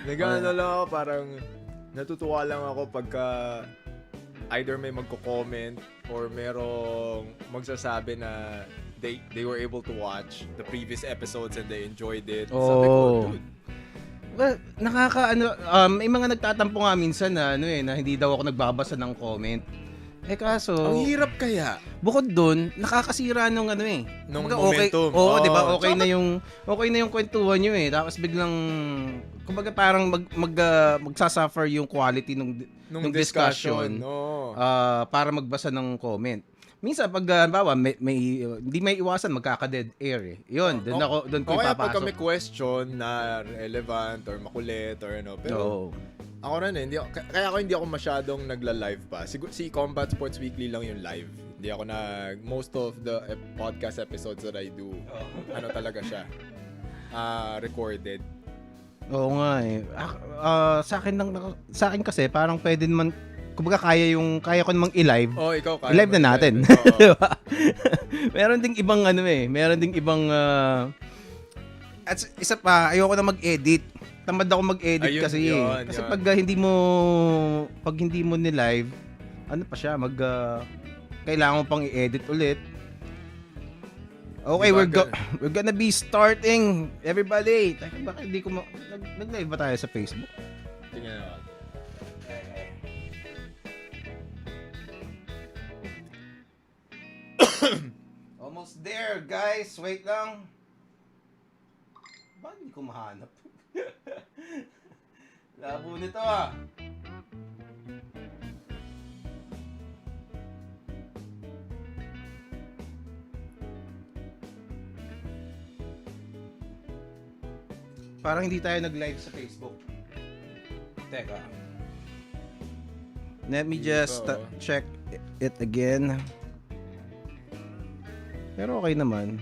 Nag-ano lang ako, parang natutuwa lang ako pagka either may magko-comment or merong magsasabi na they were able to watch the previous episodes and they enjoyed it. Sabi ko, dude. Well, may mga nagtatampo nga minsan na na hindi daw ako nagbabasa ng comment. Kaso, Ang hirap kaya. Bukod doon, nakakasira nung Nung kumbaga, momentum. Oo, 'di ba? Okay na yung kwentuhan niyo Tapos biglang kumbaga parang magsasuffer yung quality nung discussion. Para magbasa ng comment. Minsan pag halimbawa may hindi may iwasan magkaka-dead air. 'Yun, doon ko okay, ipapasok. pagka may question na relevant or makulit or pero ako rin kaya ako hindi ako masyadong nagla-live pa. Si Combat Sports Weekly lang yung live. Hindi ako most of the podcast episodes that I do, talaga siya. Recorded. Oo nga sa akin kasi parang pwede naman kumbaga kaya ko namang i-live. Ikaw kaya. I-live na natin. Diba? Meron ding ibang at isa pa, ayoko na mag-edit. Tamad ako mag-edit. Ayun, kasi kasi pag hindi mo ni-live, pa siya, kailangan mo pang i-edit ulit. Okay, diba, we're gonna be starting, everybody. Teka, bakit hindi ko nag-live ba tayo sa Facebook? Tingnan natin. Almost there, guys. Wait lang. Bakit hindi ko mahanap? Labo nito Parang hindi tayo nag-live sa Facebook. Teka. Let me just check it again. Pero okay naman.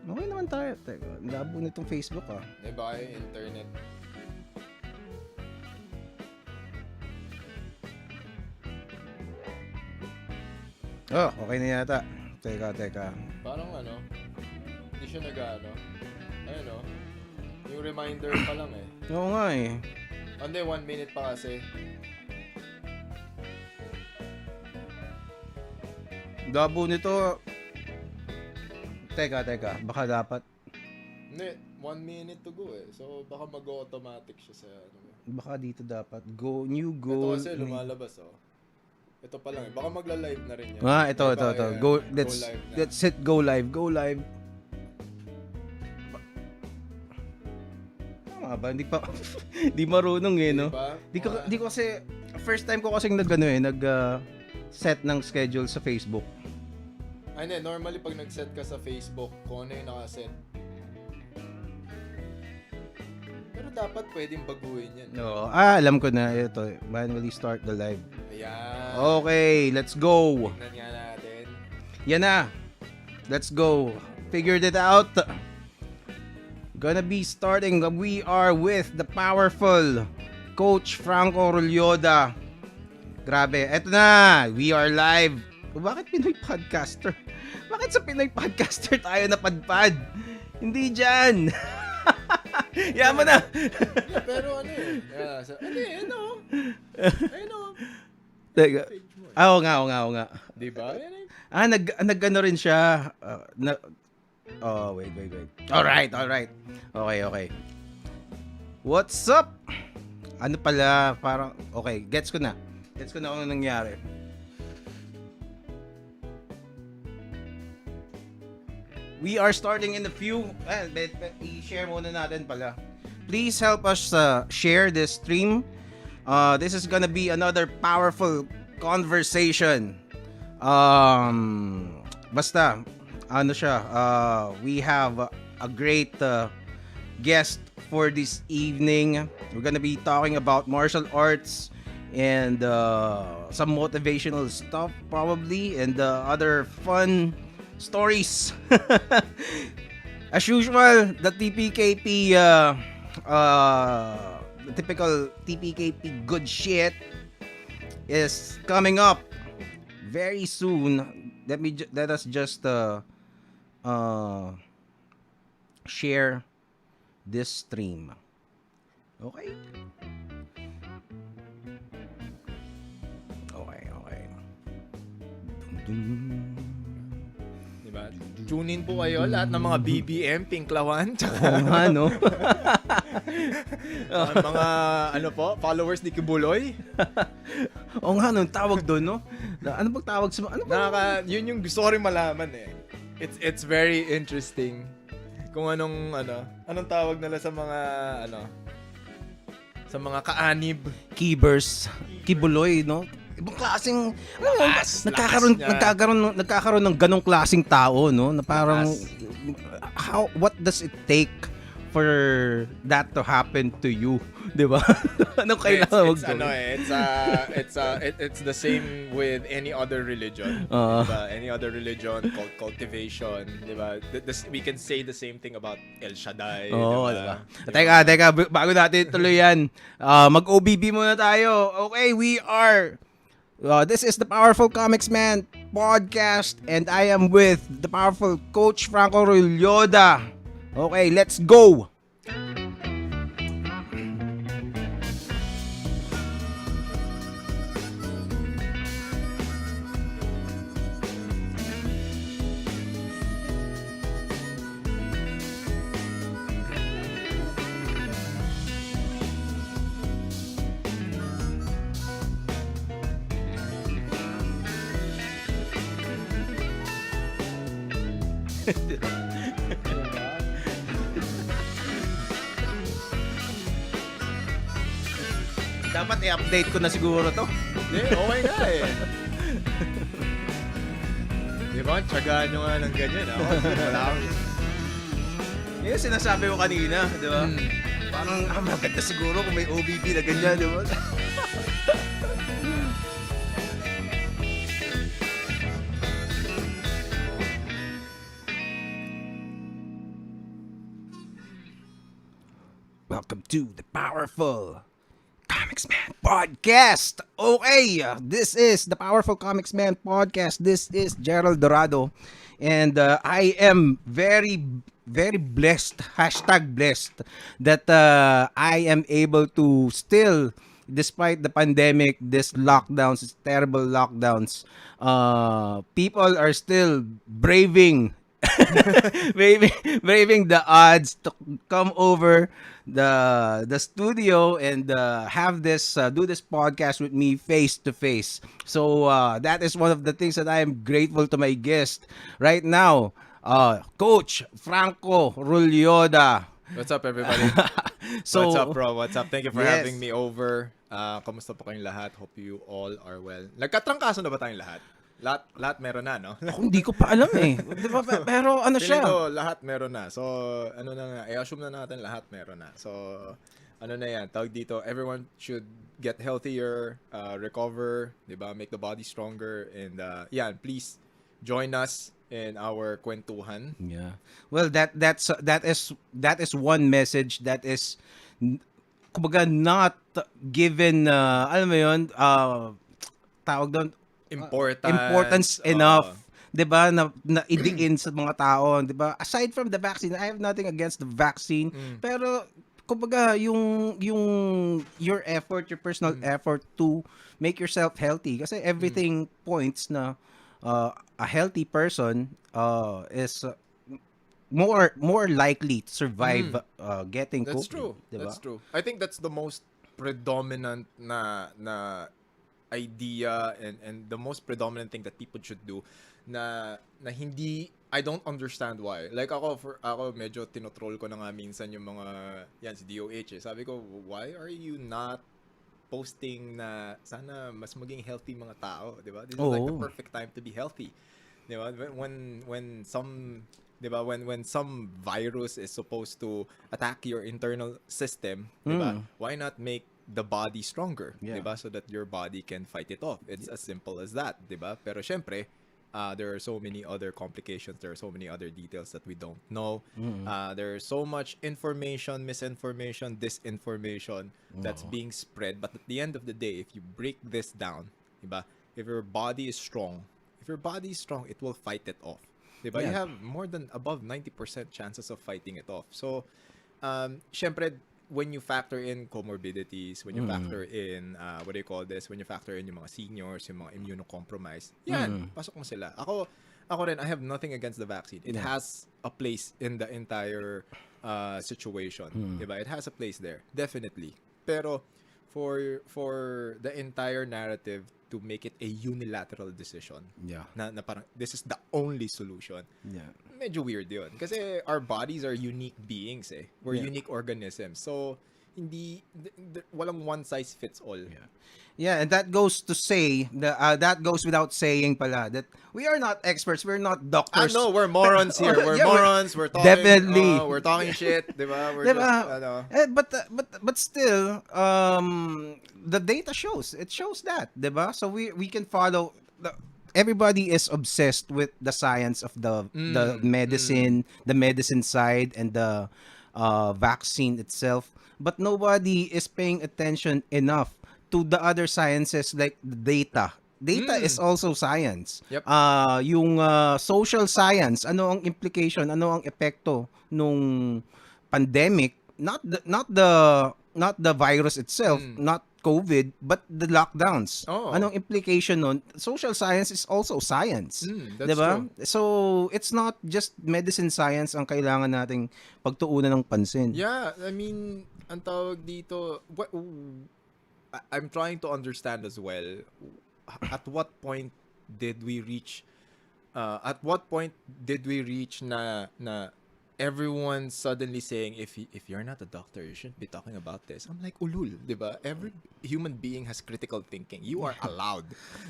Okay naman tayo. Teka, labo nitong Facebook Diba yung internet? Okay na yata. Teka. Parang hindi siya ayun yung reminder pa lang Oo nga Hindi, 1 minute pa kasi. Labo nito. Teka. Baka dapat. Hindi, 1 minute to go So, baka mag-automatic siya sa Baka dito dapat. New goal. Ito kasi lumalabas Ito pa lang Baka magla-live na rin yan. Ito. Go, let's hit go live. Go live. Tama ba? Hindi pa. Di marunong no? Di ko kasi, first time ko kasing set ng schedule sa Facebook. Hindi, normally pag nag-set ka sa Facebook, kung ano yung nakaset. Pero dapat pwedeng baguhin yan. No, alam ko na ito. Manually start the live. Ayan. Okay, let's go. Tignan nga natin. Yan na. Let's go. Figured it out. Gonna be starting. We are with the powerful Coach Franco Rulloda. Grabe, eto na. We are live. Bakit Pinoy Podcaster? Bakit sa Pinoy Podcaster tayo napadpad? Hindi dyan. Yaman na. Pero Teka. Oo nga. Diba? Nag-ano rin siya. Wait. Alright. Okay. What's up? Ano pala, parang, okay, gets ko na kung ano nangyari. We are starting in a few. I-share muna natin pala. Please help us share this stream. This is gonna be another powerful conversation. Basta, we have a great guest for this evening. We're gonna be talking about martial arts and some motivational stuff probably, and other fun stories. As usual, the TPKP the typical TPKP good shit is coming up very soon. Let us just share this stream. Okay? Okay. Diba? Tune in po kayo lahat ng mga BBM, Pinklawan, Oo nga, no? mga followers ni Kibuloy. Oo nga, no? Tawag doon, no? Ano bang tawag sa... Yun yung gusto ko rin malaman eh. It's very interesting kung anong tawag nila sa mga sa mga kaanib. Kibers. Kibuloy, no? Ibang klaseng nagkakaroon ng ganong klaseng tao, no? Na parang what does it take for that to happen to you, 'di ba? Anong kailangan it's the same with any other religion. Diba? Any other religion called cultivation, 'di ba? We can say the same thing about El Shaddai, diba? Teka, bago natin tuloy yan. Mag-OBB muna tayo. Okay, we are this is the Powerful Komiksman podcast and I am with the powerful Coach Franco Rulloda. Okay, let's go! Dapat i-update ko na siguro to. Okay nga eh. Diba? Tiyagaan nyo nga ng ganyan. Wala akong... Yung sinasabi ko kanina, di ba? Parang maganda siguro kung may OBB na ganyan, di ba? Welcome to the Powerful Komiksman Podcast. Okay, this is the Powerful Komiksman Podcast. This is Gerald Dorado. And I am very, very blessed, #blessed, that I am able to still, despite the pandemic, this lockdowns, this terrible lockdowns, people are still braving braving the odds to come over the studio and have this do this podcast with me face to face. So that is one of the things that I am grateful to my guest right now, Coach Franco Rulloda. What's up, everybody? What's up, bro? What's up? Thank you for having me over. Kamusta po kayong lahat? Hope you all are well. Nagkatrangkaso na ba tayong lahat? Lahat meron na, no? Ako hindi ko pa alam eh. Diba? Pero ano siya? Ko, lahat meron na. So, ano na nga, i-assume na natin lahat meron na. So, ano na yan, tawag dito, everyone should get healthier, recover, diba? Make the body stronger, and please join us in our kwentuhan. Yeah. Well, that is one message that is kumbaga not given alam mo yun, tawag doon importance enough, 'di ba, na idiin sa mga tao, 'di ba? Aside from the vaccine, I have nothing against the vaccine, pero kumbaga yung your effort, your personal effort to make yourself healthy, kasi everything points na a healthy person is more likely to survive getting COVID. That's true. Diba? That's true. I think that's the most predominant na idea and the most predominant thing that people should do na hindi, I don't understand why. Like ako medyo tinotroll ko na nga minsan yung mga yan si DOH eh. Sabi ko, why are you not posting na sana mas maging healthy mga tao, 'di ba? This is like the perfect time to be healthy. 'Di ba? When some, 'di ba, when some virus is supposed to attack your internal system, 'di ba? Why not make the body stronger, diba? So that your body can fight it off. It's as simple as that, diba? Pero syempre, there are so many other complications, there are so many other details that we don't know. There's so much information, misinformation, disinformation that's being spread. But at the end of the day, if you break this down, diba? If your body is strong, it will fight it off. Diba? You have more than above 90% chances of fighting it off. So syempre, when you factor in comorbidities, when you factor in, what do you call this? When you factor in yung mga seniors, yung mga immunocompromised, yan, pasok mo sila. Ako rin, I have nothing against the vaccine. It has a place in the entire situation. Diba? It has a place there, definitely. Pero for the entire narrative to make it a unilateral decision, na parang this is the only solution, medyo weird yun. Kasi our bodies are unique beings eh. We're unique organisms. So, hindi, walang one size fits all. Yeah, and that goes to say, that goes without saying pala, that we are not experts, we're not doctors. No, we're morons here. We're morons. We're talking, definitely. We're talking shit, diba? We're diba? Just, but still, the data shows. It shows that, diba? So we can follow. Everybody is obsessed with the science of the medicine, the medicine side, and the vaccine itself. But nobody is paying attention enough to the other sciences like the data. Data is also science. Yep. Yung social science, ano ang implication, ano ang epekto nung pandemic, not the virus itself, not COVID, but the lockdowns. Anong implication nun? Social science is also science. That's diba? true. So, it's not just medicine science ang kailangan nating pagtuunan ng pansin. Yeah, I mean, ang tawag dito, I'm trying to understand as well, at what point did we reach na everyone suddenly saying, if you're not a doctor, you shouldn't be talking about this. I'm like, ulul, diba? Every human being has critical thinking. You are allowed,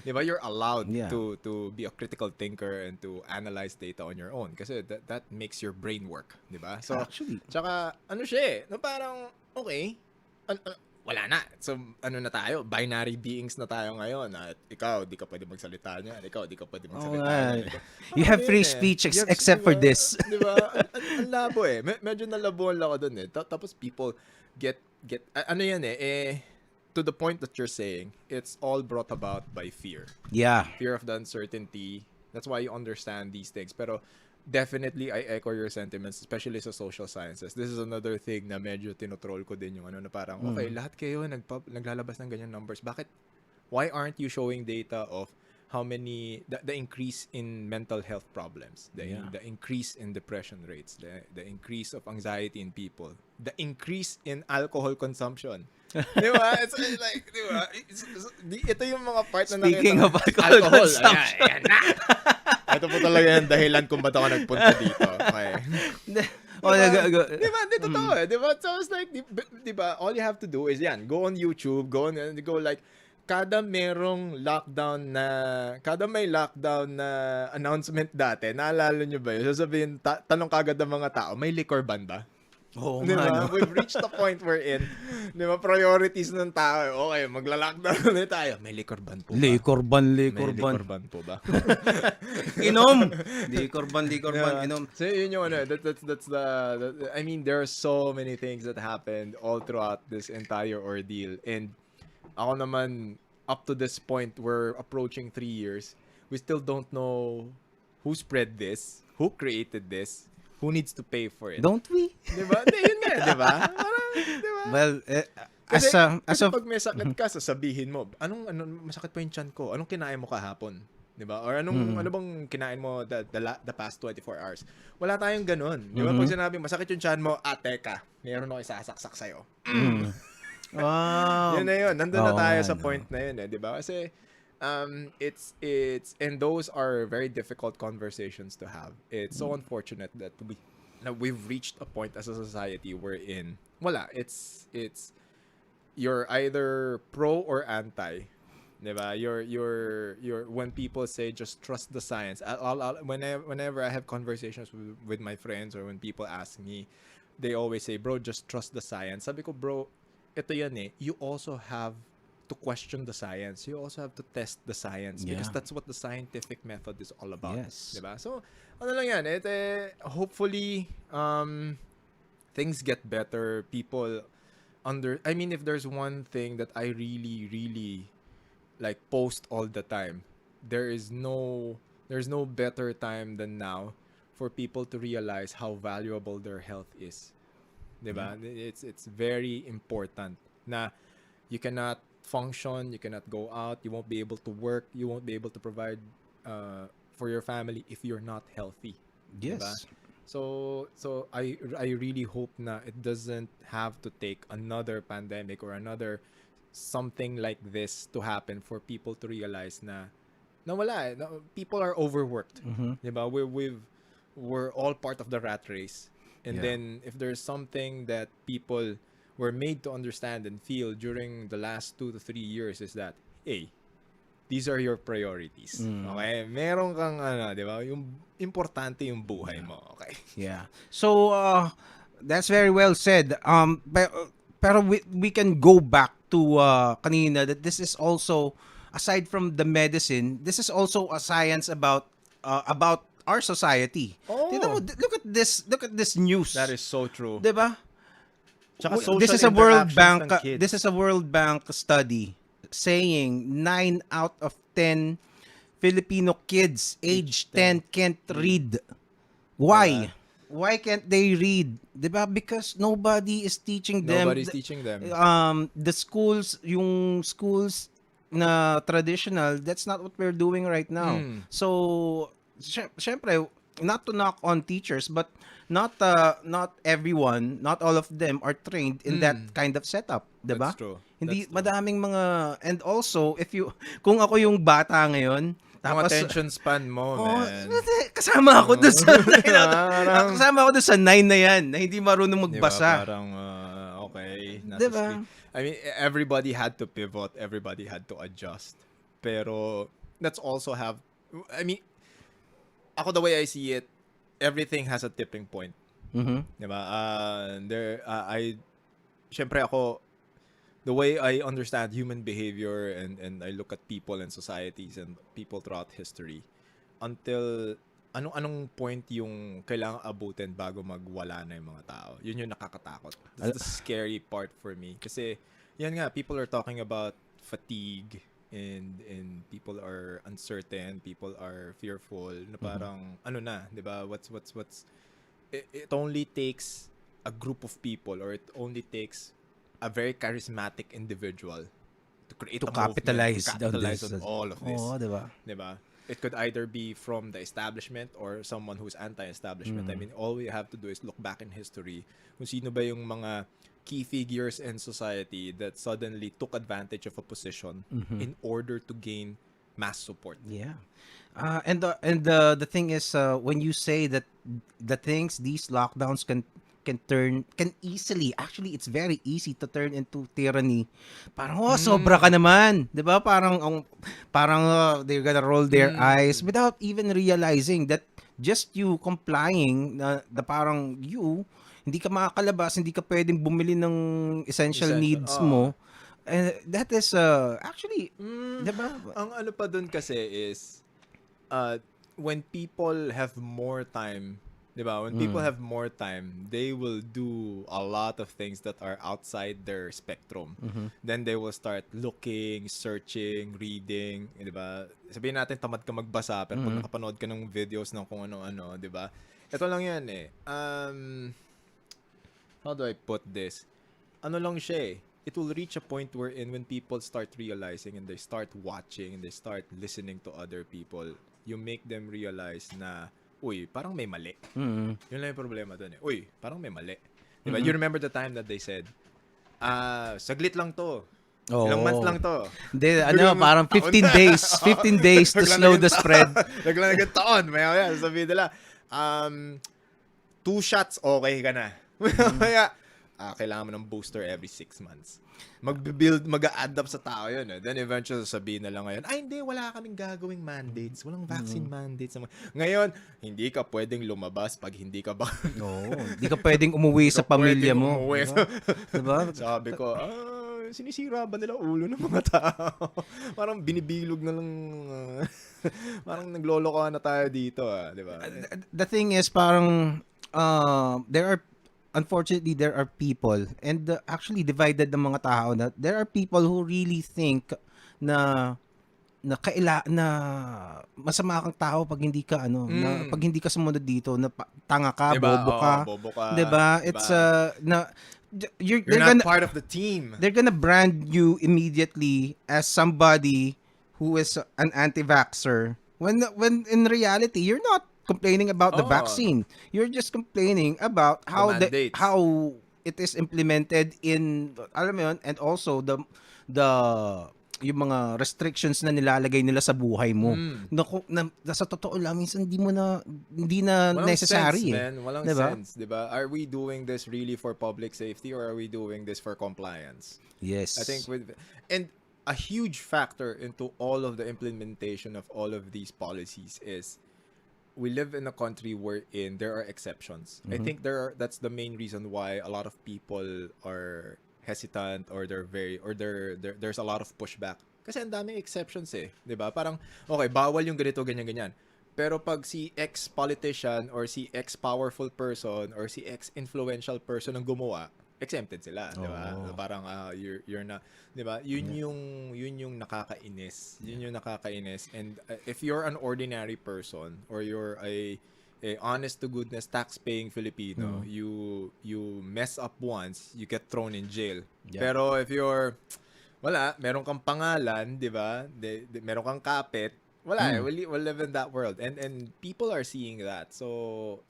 diba? You're allowed to be a critical thinker and to analyze data on your own kasi that makes your brain work, diba? So, actually, tsaka, ano siya no, parang, okay, wala na. So, ano na tayo? Binary beings na tayo ngayon. At ikaw, di ka pwede magsalita niyan. Ikaw, di ka pwede magsalita niyan. You have free speech except for this. Diba? Ang labo eh. Medyo nalabuan lang ako dun eh. Tapos people get ano yan to the point that you're saying, it's all brought about by fear. Yeah. Fear of the uncertainty. That's why you understand these things. Pero definitely, I echo your sentiments, especially sa social sciences. This is another thing na medyo tinotroll ko din yung ano na parang, okay, lahat kayo naglalabas ng ganyan numbers. Bakit? Why aren't you showing data of how many, the increase in mental health problems, the increase in depression rates, the increase of anxiety in people, the increase in alcohol consumption. Di ba? It's like, di ba? Ito yung mga part na nakita. Speaking of alcohol consumption. Ayan na. Ito po talaga yung dahilan kung ba't ako nagpunta dito. Okay. Diba? Dito to eh. Diba? So it's like, diba? All you have to do is go on YouTube, go like, kada may lockdown na announcement dati, naalala nyo ba yun? Sasabihin, tanong kagad ng mga tao, may liquor ban ba? Oh, diba? We've reached the point we're in. Diba? Priorities ng tao. Okay, magla-lockdown ulit tayo. May liquor ban po ba? Liquor ban. May liquor ban po ba? Inom. Liquor ban, inom. So yun yung ano, that's I mean, there are so many things that happened all throughout this entire ordeal. And ako naman, up to this point, we're approaching 3 years. We still don't know who spread this, who created this, who needs to pay for it. Don't we? Diba? Yun nga, diba? Parang, diba? Well, kasi pag may sakit ka, sasabihin mo, anong masakit pa yung tiyan ko? Anong kinain mo kahapon? Diba? Or ano bang kinain mo the past 24 hours? Wala tayong ganun. Diba? Pag sinabi, masakit yung tiyan mo, teka, meron ako isasaksak sa'yo. Wow. Yun na yun. Nandun na tayo sa point na yun diba? Kasi, it's and those are very difficult conversations to have. It's so unfortunate that we've reached a point as a society wherein it's you're either pro or anti, diba? You're when people say just trust the science. Whenever I have conversations with my friends or when people ask me, they always say, bro, just trust the science. Sabi ko, bro, ito yan you also have to question the science. You also have to test the science because that's what the scientific method is all about. Yes. Diba? So, ano lang yan, hopefully, things get better. People I mean, if there's one thing that I really, really like post all the time, there's no better time than now for people to realize how valuable their health is. diba? It's very important na you cannot function, you cannot go out, you won't be able to work, you won't be able to provide for your family if you're not healthy. Yes. Diba? So I really hope na it doesn't have to take another pandemic or another something like this to happen for people to realize na wala people are overworked. Diba? We're all part of the rat race. And then if there's something that people were made to understand and feel during the last 2 to 3 years is that, hey, these are your priorities. Okay? Meron kang di ba? Yung importante yung buhay mo. Okay? Yeah. So that's very well said. Pero we can go back to kanina that this is also, aside from the medicine, this is also a science about our society. Oh. Look at this news. That is so true. 'Di ba? Tsaka social This is a World interactions Bank ng kids. this is a World Bank study saying 9 out of 10 Filipino kids age 10 can't read. Why? Why can't they read? 'Di ba? Because nobody is teaching them. Nobody's teaching them. The schools, yung schools na traditional, that's not what we're doing right now. So, syempre, not to knock on teachers, but not everyone, not all of them are trained in that kind of setup, 'di ba? That's true. Hindi That's true. madaming mga, and also kung ako yung bata ngayon, Yung tapos attention span mo, man. kasama ako doon sa kasama ako doon sa 9 na yan na hindi marunong magbasa. Diba? Parang okay, nasa Diba? screen. I mean, everybody had to pivot, everybody had to adjust. Pero let's also have, I mean, ako the way I see it, everything has a tipping point. Diba? Syempre ako, the way I understand human behavior and I look at people and societies and people throughout history, until anong point yung kailangang abutin bago magwala na yung mga tao. Yun yung nakakatakot. That's the scary part for me. Kasi, yan nga, people are talking about fatigue and people are uncertain, people are fearful, na parang, di ba? It only takes a group of people, or it only takes a very charismatic individual to create To a movement, capitalize to capitalize on on all of this. Oo, 'di ba? Diba? It could either be from the establishment or someone who's anti-establishment. I mean, all we have to do is look back in history kung sino ba yung mga key figures in society that suddenly took advantage of a position in order to gain mass support. Yeah. And the thing is, when you say that these lockdowns can easily, actually it's very easy to turn into tyranny. Parang sobra ka naman, 'di ba? Parang they're gonna roll their eyes without even realizing that just you complying na parang hindi ka makakalabas, hindi ka pwedeng bumili ng essential needs mo. That is actually, 'di ba? Ang ano pa dun kasi is when people have more time, diba? When people have more time, they will do a lot of things that are outside their spectrum. Then they will start looking, searching, reading, diba? Sabihin natin tamad ka magbasa, pero pag nakapanood ka ng videos ng kung ano-ano, diba? Ito lang yan eh. How do I put this? Ano lang siya eh. It will reach a point wherein when people start realizing and they start watching and they start listening to other people, you make them realize na uy, parang may mali. Yun lang yung problema dun eh. Uy, parang may mali. Diba? You remember the time that they said, saglit lang to. Ilang months lang to. Hindi, parang 15 days. 15 days to slow the spread. Naglang taon. Maya, sabihin nila, 2 shots, okay ka na. Kaya, kailangan mo ng booster every 6 months. Mag-a-add up sa tao yun. Then eventually sabihin na lang ngayon, hindi, wala kaming gagawing mandates. Walang vaccine mandates. Ngayon, hindi ka pwedeng lumabas pag hindi ka ba... Hindi ka pwedeng umuwi sa pamilya mo. Diba? Sabi ko, sinisira ba nila ulo ng mga tao? Parang binibilog na lang... parang naglolokohan na tayo dito. Diba? The thing is, parang unfortunately, there are people, and actually divided ng mga tao, na there are people who really think na na masama kang tao pag hindi ka na pag hindi ka sumunod dito, na tanga ka, diba? bobo ka. Ka. 'Di ba? Diba? It's na you're not part of the team. They're gonna brand you immediately as somebody who is an anti-vaxxer when in reality you're not complaining about the vaccine. You're just complaining about how it is implemented in, alam mo yun, and also the yung mga restrictions na nilalagay nila sa buhay mo. Sa totoo lang, minsan hindi na walang necessary. Sense, man. Walang sense, diba? Are we doing this really for public safety or are we doing this for compliance? Yes. I think and a huge factor into all of the implementation of all of these policies is we live in a country wherein there are exceptions. I think that's the main reason why a lot of people are hesitant or there's a lot of pushback. Kasi ang daming exceptions 'di ba? Parang okay, bawal yung ganito ganyan. Pero pag si ex-politician or si ex-powerful person or si ex-influential person ang gumawa, exempted sila, 'di ba? Parang you're not, 'di ba? Yun yung nakakainis. Yun yung nakakainis. And if you're an ordinary person or you're a honest to goodness tax-paying Filipino, you mess up once, you get thrown in jail. Yeah. Pero if you're meron kang pangalan, 'di ba? Meron kang kapit, we'll live in that world. And people are seeing that. So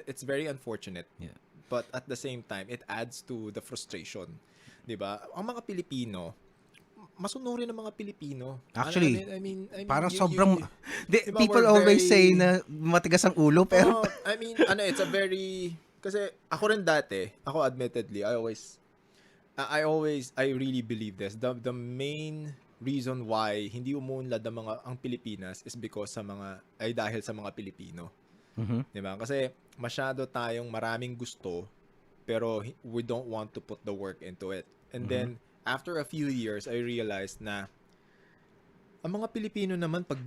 it's very unfortunate. Yeah. But at the same time, it adds to the frustration. 'Di ba? Ang mga Pilipino, masunurin ng mga Pilipino. Actually, I mean parang sobrang diba, people always say na matigas ang ulo, pero I mean, it's a very, kasi ako rin dati, admittedly, I really believe this. The main reason why hindi umuunlad ang Pilipinas is because dahil sa mga Pilipino. Diba? Kasi masyado tayong maraming gusto, pero we don't want to put the work into it. And then after a few years, I realized na ang mga Pilipino naman, pag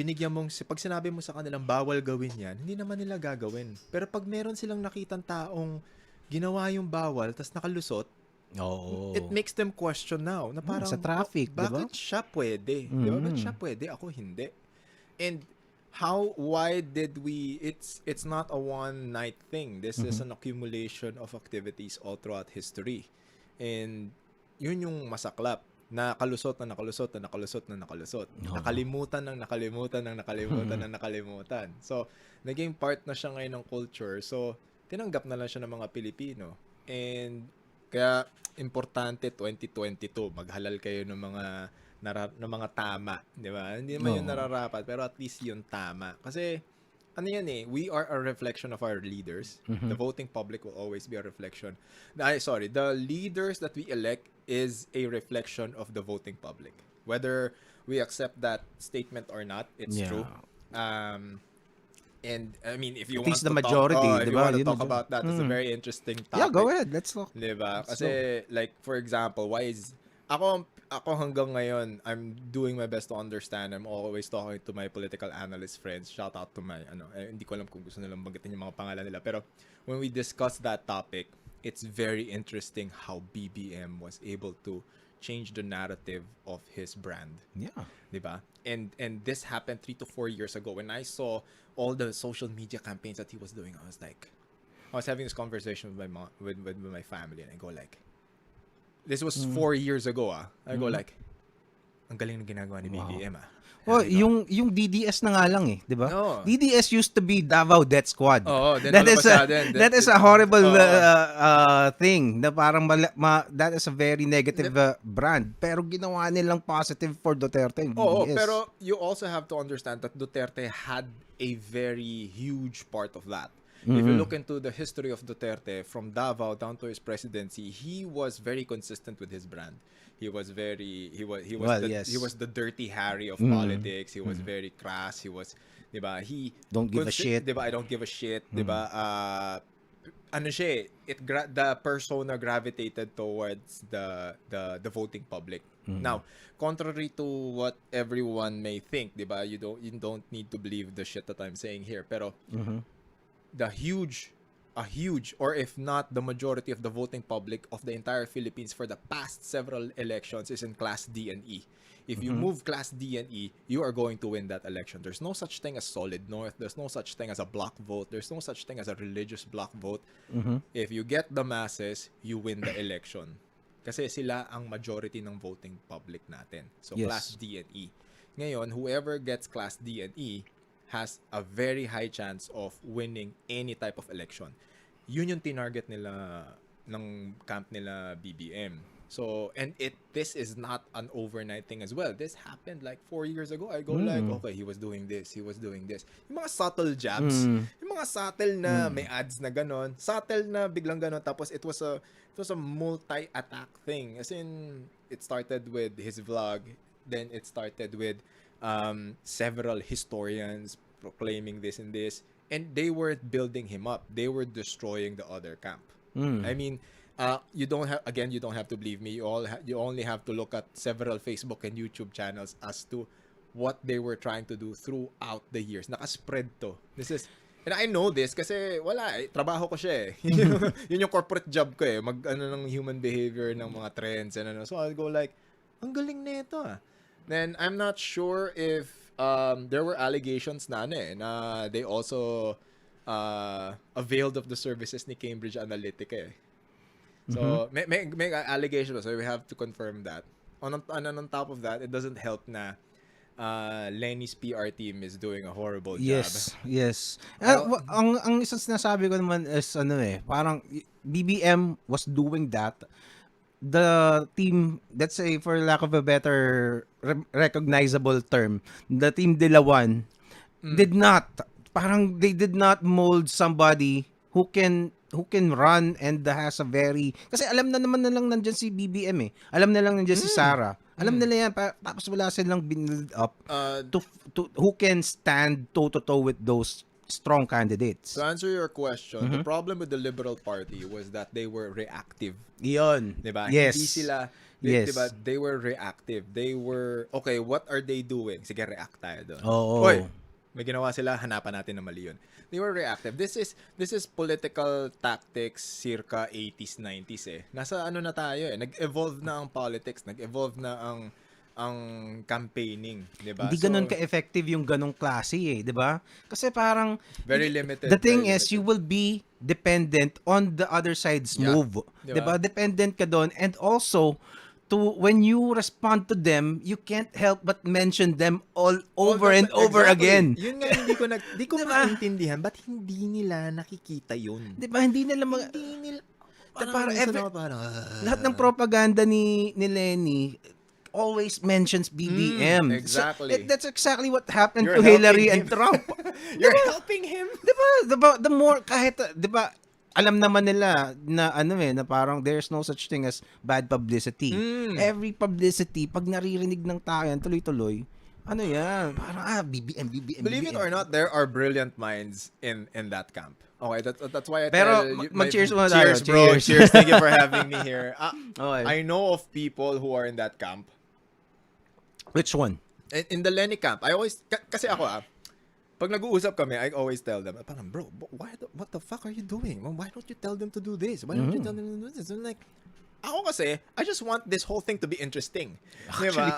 sinabi mo sa kanilang bawal gawin yan, hindi naman nila gagawin. Pero pag meron silang nakitang taong ginawa yung bawal, tas nakalusot, it makes them question now. Na parang, sa traffic, bakit diba? siya pwede? Diba? Bakit siya pwede? Ako hindi. And why did we, it's not a one-night thing. This is an accumulation of activities all throughout history. And yun yung masaklap. Nakalusot. Nakalimutan. So, naging part na siya ngayon ng culture. So, tinanggap na lang siya ng mga Pilipino. And, kaya, importante 2022, maghalal kayo ng mga tama. Di ba? Hindi naman yung nararapat, pero at least yung tama. Kasi, we are a reflection of our leaders. The voting public will always be a reflection. The leaders that we elect is a reflection of the voting public. Whether we accept that statement or not, it's true. And I mean, if you want to talk about that, it's a very interesting topic. Yeah, go ahead. Let's talk. Diba? Kasi, like, for example, why is ako hanggang ngayon, I'm doing my best to understand. I'm always talking to my political analyst friends. Shout out to my, hindi ko alam kung gusto nilang banggitin yung mga pangalan nila. Pero when we discuss that topic, it's very interesting how BBM was able to change the narrative of his brand. Yeah. Diba? And this happened 3 to 4 years ago. When I saw all the social media campaigns that he was doing, I was having this conversation with my mom, with my family, and I go like, this was 4 years ago, I go like, ang galing ng ginagawa ni BBM, Oh, yung DDS na nga lang di ba? No. DDS used to be Davao Death Squad. That is a horrible thing. Na parang that is a very negative brand. Pero ginawa nilang positive for Duterte. Pero you also have to understand that Duterte had a very huge part of that. If you look into the history of Duterte from Davao down to his presidency, he was very consistent with his brand. He was the dirty Harry of politics. He was very crass. He was, diba? He don't give a shit. Diba? I don't give a shit. Diba? The persona gravitated towards the voting public. Now, contrary to what everyone may think, diba? You don't need to believe the shit that I'm saying here. Pero the huge a huge, or if not the majority of the voting public of the entire Philippines for the past several elections is in Class D and E. If you move Class D and E, you are going to win that election. There's no such thing as solid north. There's no such thing as a block vote. There's no such thing as a religious block vote. If you get the masses, you win the election. Kasi sila ang majority ng voting public natin. So Class D and E. Ngayon, whoever gets Class D and E has a very high chance of winning any type of election. Yun yung tinarget nila ng camp nila BBM. So, and this is not an overnight thing as well. This happened like 4 years ago. I go like, okay, he was doing this. Yung mga subtle jabs. Yung mga subtle na may ads na ganon. Subtle na biglang ganon. Tapos it was a multi-attack thing. As in, it started with his vlog. Then it started with several historians proclaiming this and this. And they were building him up. They were destroying the other camp. I mean, you don't have to believe me. You only have to look at several Facebook and YouTube channels as to what they were trying to do throughout the years. Nakaspread to. And I know this kasi trabaho ko siya eh. Yun yung corporate job ko eh. Ng human behavior ng mga trends and ano. So I'll go like, ang galing nito ah. Then I'm not sure if there were allegations na they also availed of the services ni Cambridge Analytica eh. So, may allegation, so we have to confirm that. On top of that, it doesn't help na Leni's PR team is doing a horrible job. Yes. Ang isang sinasabi ko naman is parang BBM was doing that. The team, let's say for lack of a better recognizable term, the team Dilawan they did not mold somebody who can run and has a very... Kasi alam na naman na lang nandyan si BBM eh. Alam na lang nandyan si Sara. Alam nila yan. Tapos wala silang build up to who can stand toe-to-toe with those strong candidates. To answer your question, the problem with the Liberal Party was that they were reactive. Iyon. Diba? Yes. Hindi sila... Diba? They were reactive. They were... Okay, what are they doing? Sige, react tayo doon. Hoy, may ginawa sila, hanapan natin na mali yun. They were reactive. This is political tactics circa 80s, 90s eh. Nasa na tayo eh. Nag-evolve na ang politics. Nag-evolve na ang campaigning. Diba? Hindi ganun ka-effective yung ganong klase eh. Diba? Kasi parang... Very limited. The thing is, you will be dependent on the other side's move. Diba? Dependent ka doon. And also... when you respond to them, you can't help but mention them all over and over again. Yun nga hindi ko diba? Maintindihan ba't hindi nila nakikita yun. Diba? Hindi nila lahat ng propaganda ni Leni always mentions BBM. Exactly. So, that's exactly what happened to Hillary and Trump. You're helping him. Diba? The more kahit diba alam naman nila na na parang there's no such thing as bad publicity. Every publicity, pag naririnig ng tao yan, tuloy-tuloy, yan, parang BBM. Believe it or not, there are brilliant minds in that camp. Okay, that's why I Pero, cheers mo tayo. Cheers, bro. Cheers. Thank you for having me here. Okay. I know of people who are in that camp. Which one? In the Leni camp. I always, kasi ako pag nag-uusap kami, I always tell them, parang, bro, what the fuck are you doing? Why don't you tell them to do this? Why don't you tell them to do this? I'm like, ako kasi, I just want this whole thing to be interesting. Actually,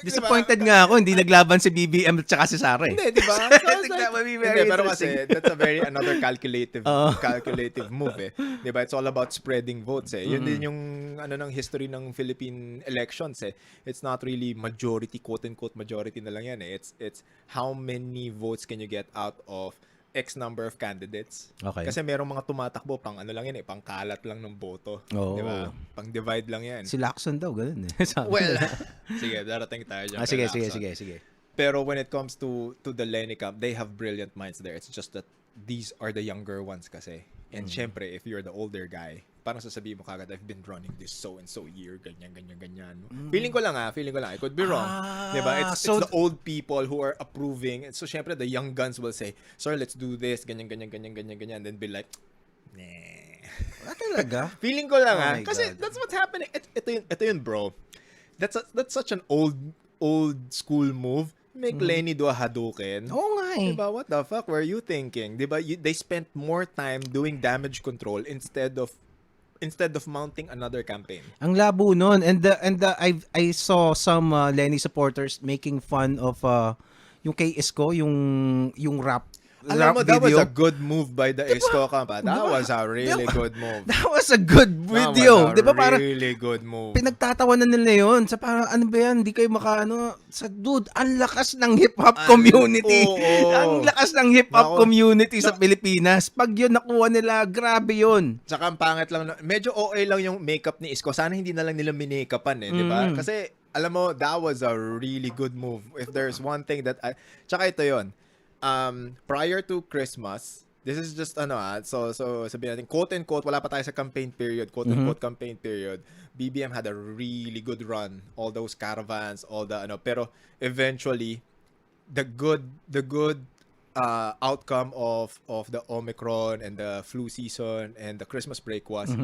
disappointed nga ako, hindi naglaban si BBM at saka si Sara eh. Hindi, diba? So pero kasi, that's a very another calculative move eh. Diba? It's all about spreading votes eh. Yun din yung ng history ng Philippine elections eh. It's not really majority, quote-unquote majority na lang yan eh. It's how many votes can you get out of X number of candidates. Okay. Kasi merong mga tumatakbo pang lang yan eh, pang kalat lang ng boto. Oh. Diba? Pang divide lang yan. Si Lacson daw, ganun eh. Well, sige, darating tayo dyan. Sige. Pero when it comes to the Leni camp, they have brilliant minds there. It's just that these are the younger ones kasi. And syempre, if you're the older guy, parang sasabihin mo kagad, I've been running this so-and-so year, ganyan. Feeling ko lang. I could be wrong. Diba? It's the old people who are approving. And so, syempre, the young guns will say, sir, let's do this, ganyan. Then be like, nah. Wala talaga? Feeling ko lang kasi God. That's what's happening. Ito yun, bro. That's such an old school move. make Leni do a Hadouken. Oo nga eh. Diba? What the fuck were you thinking? Diba? They spent more time doing damage control instead of mounting another campaign. Ang labo nun. And I saw some Lenny supporters making fun of yung kay Isko, yung rap Alam mo, video. that was a good move by the Isko camp. That was a really good move. That was a good video. That was a really good move. Pinagtatawanan nila yun. Sa parang, ano ba yan? Hindi kayo sa dude, ang lakas ng hip-hop community. Ang lakas ng hip-hop community sa Pilipinas. Pag yun nakuha nila, grabe yun. Tsaka ang pangit lang, medyo OA lang yung makeup ni Isko. Sana hindi na lang nila minakapan di ba? Kasi, alam mo, that was a really good move. If there's one thing that tsaka ito yun. Prior to Christmas, this is just so sabihin natin quote and quote, wala pa tayo sa campaign period, quote and quote campaign period. BBM had a really good run, all those caravans, all the pero eventually the good outcome of the Omicron and the flu season and the Christmas break was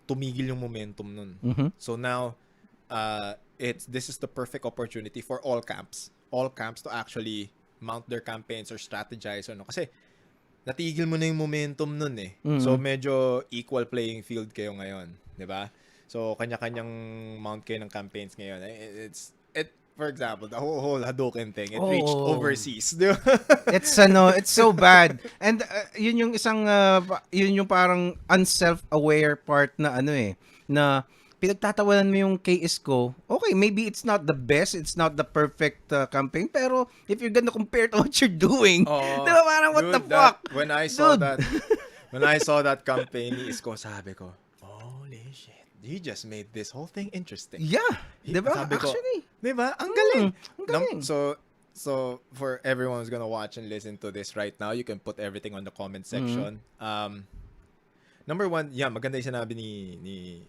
tumigil yung momentum nun. So now this is the perfect opportunity for all camps to actually mount their campaigns or strategize kasi natigil mo na yung momentum nun eh. So medyo equal playing field kayo ngayon, 'di ba? So kanya-kanyang mount kayo ng campaigns ngayon. For example, the whole Hadouken thing, it reached overseas. It's so bad. And yun yung isang yun yung parang unself-aware part na na pinagtatawanan mo yung kay Isko. Okay, maybe it's not the best, it's not the perfect campaign, pero if you're gonna compare to what you're doing, diba parang what the fuck? When I saw that campaign ni Isko, sabi ko, holy shit, he just made this whole thing interesting. Yeah, diba? Actually. Diba? Ang galing. Ang galing. So for everyone who's gonna watch and listen to this right now, you can put everything on the comment section. Number one, maganda yung sinabi ni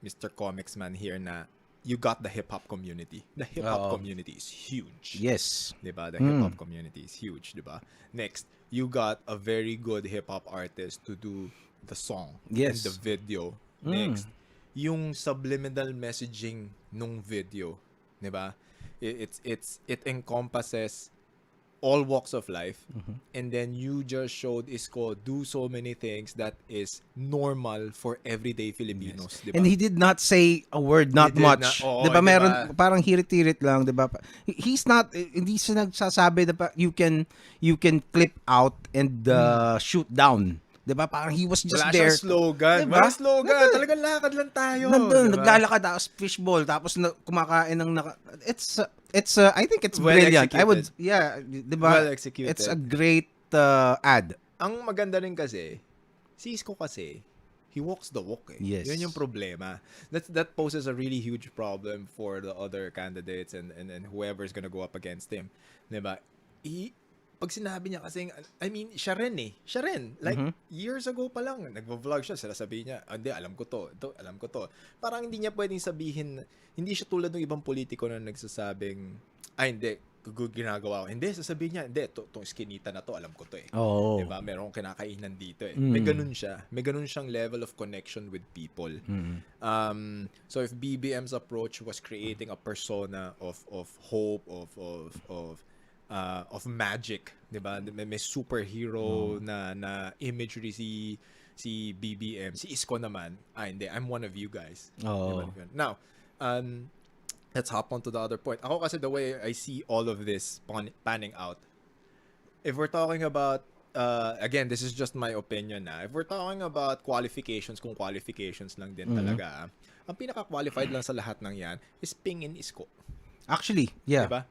Mr. Komiksman here na you got the hip-hop community. The hip-hop community is huge. Yes. Diba? The hip-hop community is huge, diba? Next, you got a very good hip-hop artist to do the song and the video. Next, yung subliminal messaging nung video, diba? It encompasses all walks of life, and then you just showed Isko do so many things that is normal for everyday Filipinos, diba? And he did not say a word, not much. Diba? Meron parang hirit-hirit lang, diba? He's not, hindi siya nagsasabi na you can clip out and shoot down. Diba? Parang he was just there. Wala siyang slogan. Diba? Wala slogan. Talagang lakad lang tayo. Nandun, diba? Naglalakad, tapos fishball, tapos kumakain ng I think it's well brilliant. Executed. Diba? Well executed. It's a great ad. Ang maganda rin kasi, si Isko kasi, he walks the walk eh. Yes. Yun yung problema. That poses a really huge problem for the other candidates and whoever's gonna go up against him. Diba? Pag sinabi niya kasi, I mean, siya rin. Like, years ago pa lang, nagvo-vlog siya, sabi niya, hindi, alam ko to. Parang hindi niya pwedeng sabihin, hindi siya tulad ng ibang politiko na nagsasabing, hindi, ginagawa ko. Hindi, sasabihin niya, hindi, itong skinita na to, alam ko to eh. Oh. Diba? Meron akong kinakainan dito eh. May ganun siya. May ganun siyang level of connection with people. So if BBM's approach was creating a persona of hope, of magic, 'di ba? May superhero na imagery si BBM, si Isko naman. Hindi, I'm one of you guys. Diba? Now, let's hop on to the other point. Ako kasi the way I see all of this panning out, if we're talking about again, this is just my opinion na. If we're talking about qualifications, kung qualifications lang din talaga, ang pinaka-qualified lang sa lahat ng 'yan is Ping and Isko. Actually, yeah. Diba?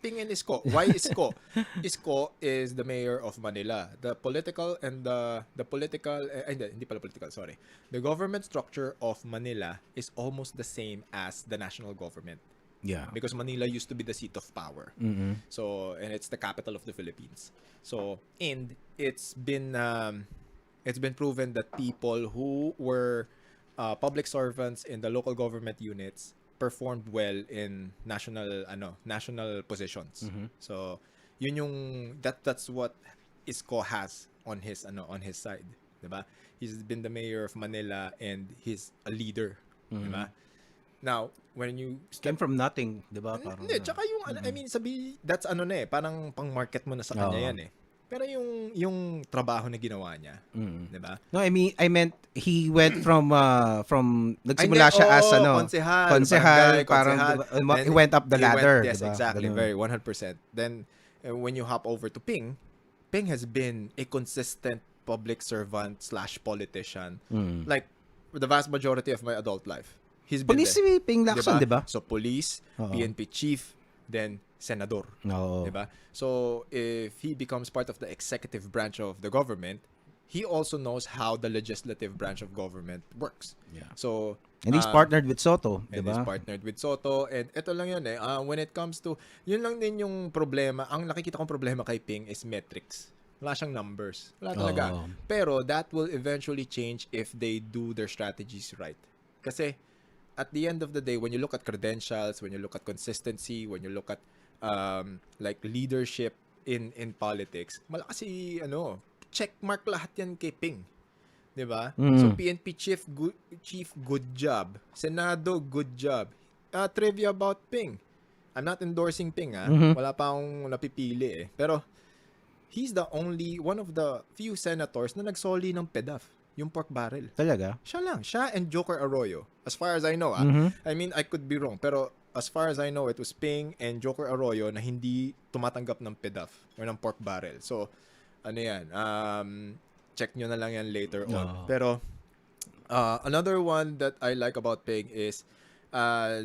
Ping and Isko. Why Isko? Isko is the mayor of Manila. The political and the political hindi pala political, sorry. The government structure of Manila is almost the same as the national government. Yeah. Because Manila used to be the seat of power. So, and it's the capital of the Philippines. So, and it's been proven that people who were public servants in the local government units performed well in national positions. So that's what Isko has on his side, diba? He's been the mayor of Manila and he's a leader, diba? Now, when you came from nothing, di ba? Hindi, tsaka yung, I mean, that's ano na parang pang-market mo na sa kanya yan Pero yung trabaho na ginawa niya, di ba? No, I meant he went from nagsimula siya as konsehal, parang diba, he went up the ladder, yes, diba? Exactly, very 100%. Then when you hop over to Ping has been a consistent public servant / politician, like for the vast majority of my adult life. He's been police si Ping Lacson, diba? So police, PNP chief, then senador, diba? So if he becomes part of the executive branch of the government, he also knows how the legislative branch of government works. Yeah. So and he's partnered with Soto, and diba? he's partnered with Soto, and ito lang yun when it comes to, yun lang din yung problema, ang nakikita kong problema kay Ping is metrics. Wala siyang numbers. Wala talaga. Pero that will eventually change if they do their strategies right. Kasi at the end of the day, when you look at credentials, when you look at consistency, when you look at like leadership in politics, malakas check mark lahat yan kay Ping. 'Di ba? So PNP chief, good job. Senado, good job. Trivia about Ping. I'm not endorsing Ping, Wala pa akong napipili Pero he's the only one of the few senators na nagsoli ng PEDAF, yung pork barrel. Talaga? Siya lang. Siya and Joker Arroyo. As far as I know, I mean, I could be wrong. Pero as far as I know, it was Ping and Joker Arroyo na hindi tumatanggap ng PEDAF or ng pork barrel. So, ano yan? Check nyo na lang yan later on. Pero, another one that I like about Ping is,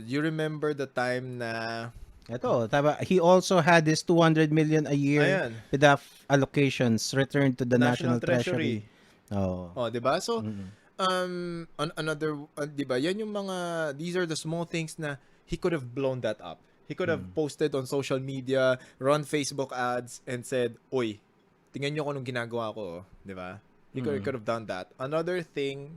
you remember the time na ito, he also had this 200 million a year PDAF allocations returned to the National Treasury. Oh, 'di ba? So, another 'di ba? Yan yung mga, these are the small things na he could have blown that up. He could have posted on social media, run Facebook ads and said, "Oy, tingnan niyo kung anong ginagawa ko," 'di ba? He could have done that. Another thing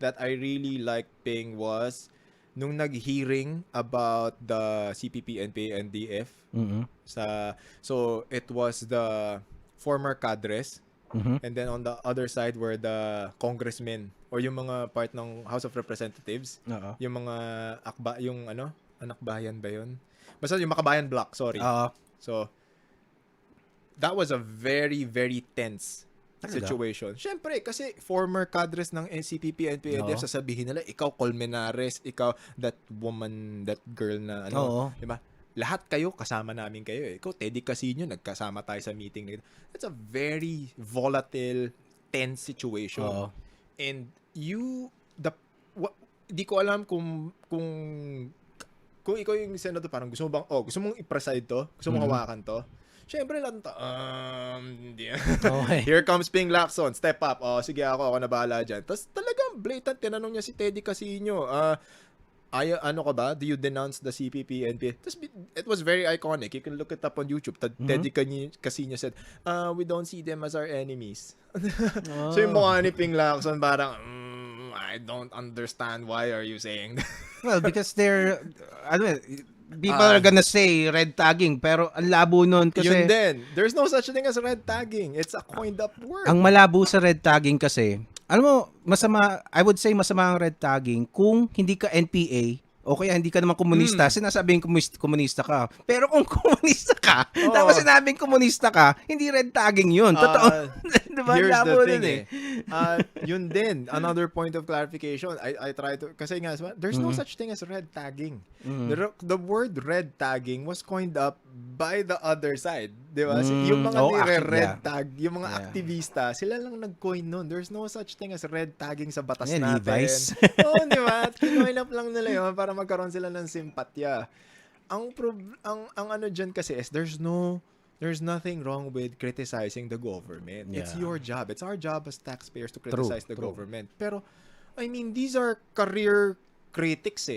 that I really liked Ping was nung nag-hearing about the CPP, NPA, NDF, so it was the former cadres, and then on the other side were the congressmen or yung mga part ng House of Representatives, yung mga anak bayan ba yun? Basta yung Makabayan block, sorry. So that was a very, very tense situation. Siyempre, kasi former cadres ng NCPP, NPA, NDF, sasabihin nila, ikaw Colmenares, ikaw that woman, that girl na diba? Lahat kayo, kasama namin kayo Ikaw, Teddy Casino, nagkasama tayo sa meeting. That's a very volatile, tense situation. And di ko alam kung ikaw yung senador, parang gusto mong i-preside to? Gusto mong hawakan to? Siyempre lang hindi. Here comes Ping Lacson, step up. Sige ako na bahala dyan. Tapos talagang blatant, tinanong niya si Teddy Casino, ano ka ba? Do you denounce the CPP, NPA? Tapos it was very iconic. You can look it up on YouTube. Teddy Casino said, we don't see them as our enemies. So yung mukha ni Ping Lacson parang, I don't understand, why are you saying that? Well, because they're, people are gonna say red tagging, pero ang labo nun kasi... Yun din. There's no such thing as red tagging. It's a coined up word. Ang malabo sa red tagging kasi, alam mo, I would say masama ang red tagging kung hindi ka NPA o kaya hindi ka naman komunista, sinasabing komunista ka. Pero kung komunista ka, tapos sinabing komunista ka, hindi red tagging yun. Totoo. Diba? Here's labo the thing yun yun din, another point of clarification. I try to, kasi nga, there's no such thing as red tagging. The word red tagging was coined up by the other side. Diba? Yung mga red tag, yung mga aktivista, sila lang nag-coin nun. There's no such thing as red tagging sa batas natin. Diba? Kinoin up lang nila yun para magkaroon sila ng simpatya. Ang ano dyan kasi is there's nothing wrong with criticizing the government. It's your job. It's our job as taxpayers to criticize the government. Pero, I mean, these are career critics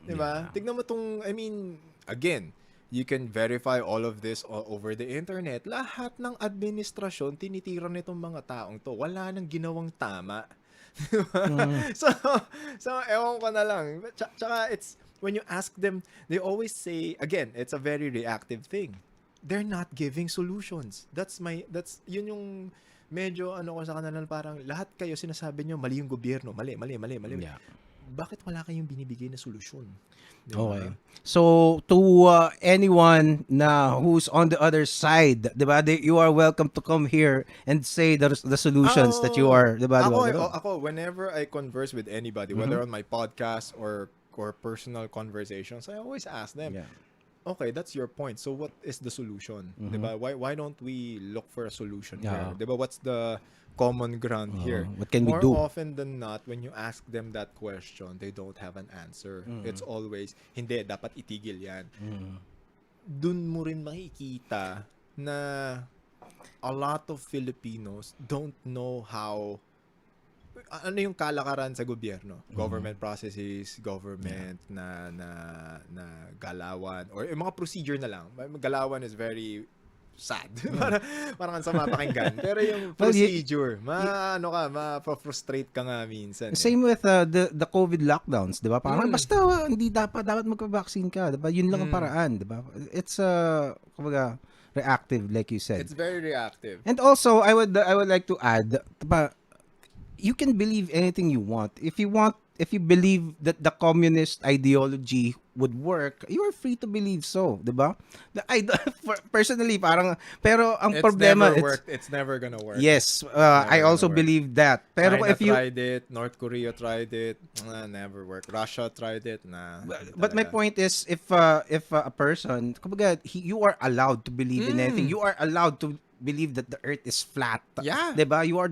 Diba? Tignan mo tong, I mean, again, you can verify all of this over the internet. Lahat ng administrasyon, tinitira nitong mga taong to. Wala nang ginawang tama. So, ewan ko na lang. Tsaka, it's, when you ask them, they always say, again, it's a very reactive thing. They're not giving solutions. Yun yung medyo ko sa kanila, parang lahat kayo sinasabi nyo, mali yung gobyerno. Mali. Yeah. bakit wala kayong binibigay na solusyon? Diba? Okay. So, to anyone na who's on the other side, diba, you are welcome to come here and say the solutions that you are, diba? Ako, whenever I converse with anybody, whether on my podcast or personal conversations, I always ask them, okay, that's your point. So what is the solution? Diba? Why don't we look for a solution here? Diba? What's the common ground here? What can we do? More often than not, when you ask them that question, they don't have an answer. It's always, hindi, dapat itigil yan. Dun mo rin makikita na a lot of Filipinos don't know how, ano yung kalakaran sa gobyerno? Government processes, government na galawan, or yung mga procedure na lang. Galawan is very sad. Parang ang sama pakinggan. Pero yung procedure, ma-frustrate ka nga minsan. Same with the COVID lockdowns, di ba? Parang basta hindi dapat magpa-vaccine ka, di ba? Yun lang ang paraan, di ba? It's kumbaga reactive, like you said. It's very reactive. And also, I would like to add, diba, you can believe anything you want. If you believe that the communist ideology would work, you are free to believe so, 'di ba? Personally, parang pero ang problema it's never gonna work. Yes, I also believe that. Pero China if you tried it, North Korea tried it, never worked. Russia tried it, But my point is, if a person, kumbaga, you are allowed to believe in anything. You are allowed to believe that the earth is flat. Yeah. 'Di ba? You are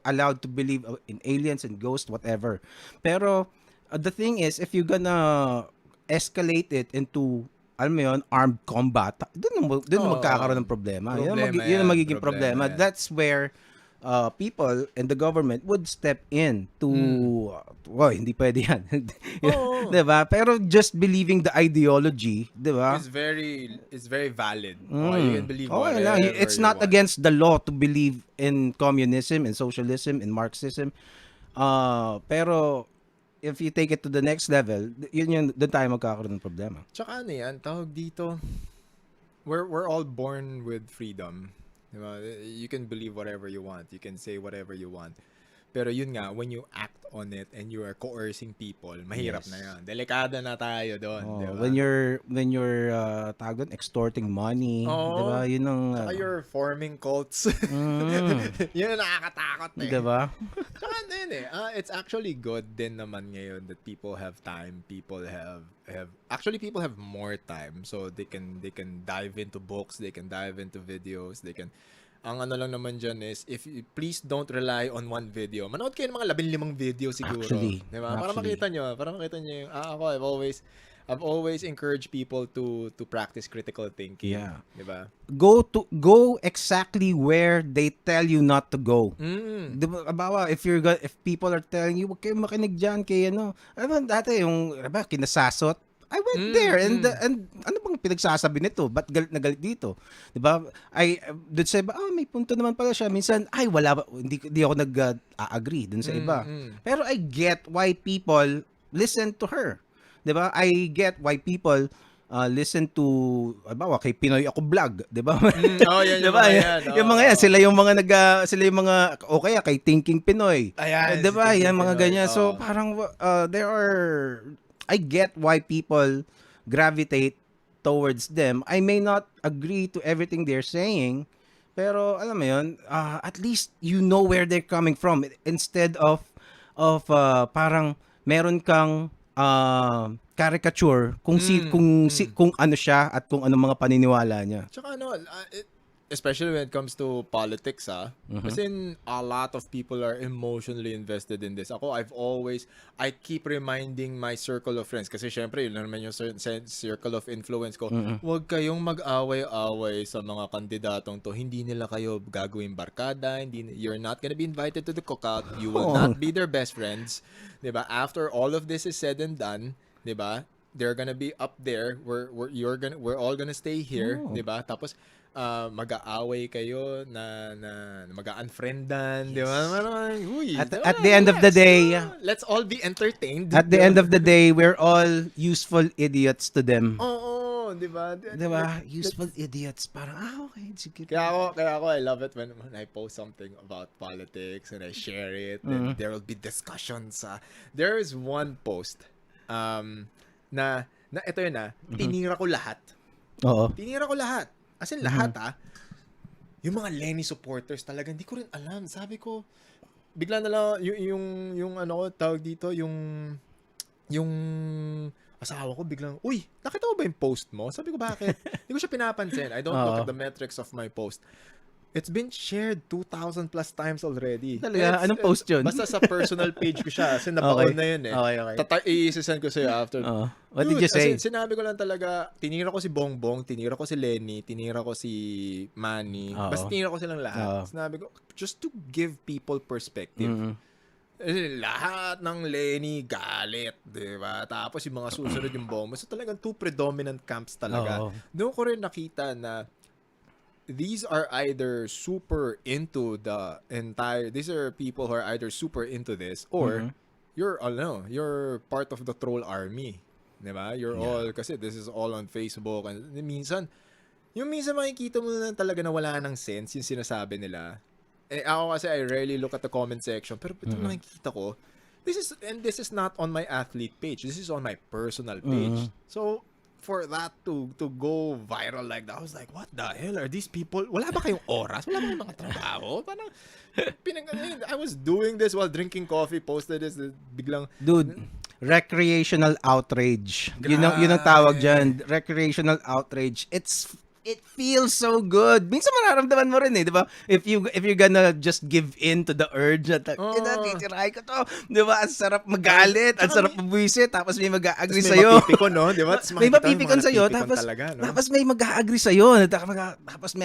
allowed to believe in aliens and ghosts, whatever. Pero the thing is, if you're gonna escalate it into, alam mo yun, armed combat, doon magkakaroon ng problema. Yun ang magiging problema. That's where people and the government would step in to, hindi pwede yan. Diba? Pero just believing the ideology, diba? It's very valid. You can believe whatever it's not against the law to believe in communism, in socialism, in Marxism. Pero if you take it to the next level, doon tayo magkakaroon ng problema. Tsaka ano yan, tawag dito, we're all born with freedom. Diba? You can believe whatever you want. You can say whatever you want. Pero yun nga, when you act on it and you are coercing people, mahirap na yan. Delikado na tayo doon. Diba? When you're tawag doon, extorting money, diba? Yun ang saka you're forming cults. Yun ang nakakatakot eh. Diba? Saka din it's actually good din naman ngayon that people have time, people have more time, so they can dive into books, they can dive into videos, they can. Ang ano lang naman dyan is, please don't rely on one video. Manood kayo ng mga 15 video siguro. Actually. Diba? Para makita nyo yung, ako, I've always encouraged people to practice critical thinking. Yeah. Diba? Go exactly where they tell you not to go. Diba, abawa, if people are telling you, huwag kayo makinig dyan kay dati yung, kinasasot, I went there and ano bang pinagsasabi nito? Ba't galit na galit dito? 'Di ba? Doon sa iba, may punto naman pala siya. Minsan, hindi ako nag-agree doon sa iba. Pero I get why people listen to her. 'Di ba? I get why people listen to kay Pinoy ako vlog, 'di ba? Yan, diba? Yung mga yan, sila yung mga kaya kay Thinking Pinoy. 'Di ba? Yan mga ganyan. So parang I get why people gravitate towards them. I may not agree to everything they're saying, pero alam mo yun, at least you know where they're coming from instead of parang meron kang caricature kung ano siya at kung ano mga paniniwala niya. Tsaka especially when it comes to politics, kasi a lot of people are emotionally invested in this. Ako, I keep reminding my circle of friends, kasi syempre, yun naman yung circle of influence ko. Huwag kayong mag-away-away sa mga kandidatong to. Hindi nila kayo gagawin barkada, you're not gonna be invited to the cookout, you will not be their best friends. Diba? After all of this is said and done, diba? They're gonna be up there, we're all gonna stay here, diba? Tapos, mag-aaway kayo na mag-unfriendan, di ba? At the end of the day, let's all be entertained. At the end of the day, we're all useful idiots to them. Oo, di ba? Diba? Useful idiots. Parang, okay. Sige. Kaya ako, I love it when I post something about politics and I share it, and there will be discussions. There is one post na ito yun tinira ko lahat. Oo. Tinira ko lahat. As in, lahat Yung mga Leni supporters talaga, hindi ko rin alam. Sabi ko, bigla na lang, yung ano ko, tawag dito, yung asawa ko biglang, uy, nakita mo ba yung post mo? Sabi ko, bakit? Hindi ko siya pinapansin. I don't look at the metrics of my post. It's been shared 2,000 plus times already. Talaga? Anong post yun? Basta sa personal page ko siya. Kasi nabaon na yun Okay. I-send ko sa'yo after. What did you say? Sinabi ko lang talaga, tinira ko si Bongbong, tinira ko si Leni, tinira ko si Manny. Basta tinira ko silang lahat. Sinabi ko, just to give people perspective. Lahat ng Leni galit, di ba? Tapos yung mga susunod yung Bongbong. So talagang two predominant camps talaga. Doon ko rin nakita na these are either super into these are people who are either super into this or you're part of the troll army. Diba? You're all, kasi this is all on Facebook, and minsan makikita mo na talaga na wala nang sense yung sinasabi nila. Ako kasi I rarely look at the comment section, pero ito nakikita ko, this is not on my athlete page. This is on my personal page. So, for that to go viral like that, I was like, what the hell are these people? Wala ba kayong oras? Wala ba kayong mga trabaho? Parang, I was doing this while drinking coffee, posted this, biglang... Dude, recreational outrage. Yun ang tawag dyan. Recreational outrage. It feels so good. Minsan mararamdaman mo rin di ba? If you're gonna just give in to the urge na titirahay ko to. Di ba? Ang sarap magalit, ang sarap mabwisit, tapos may mag-a-agree sa'yo. May mapipikon, no? Di ba? May mapipikon sa'yo, tapos may mag-a-agree sa'yo. Tapos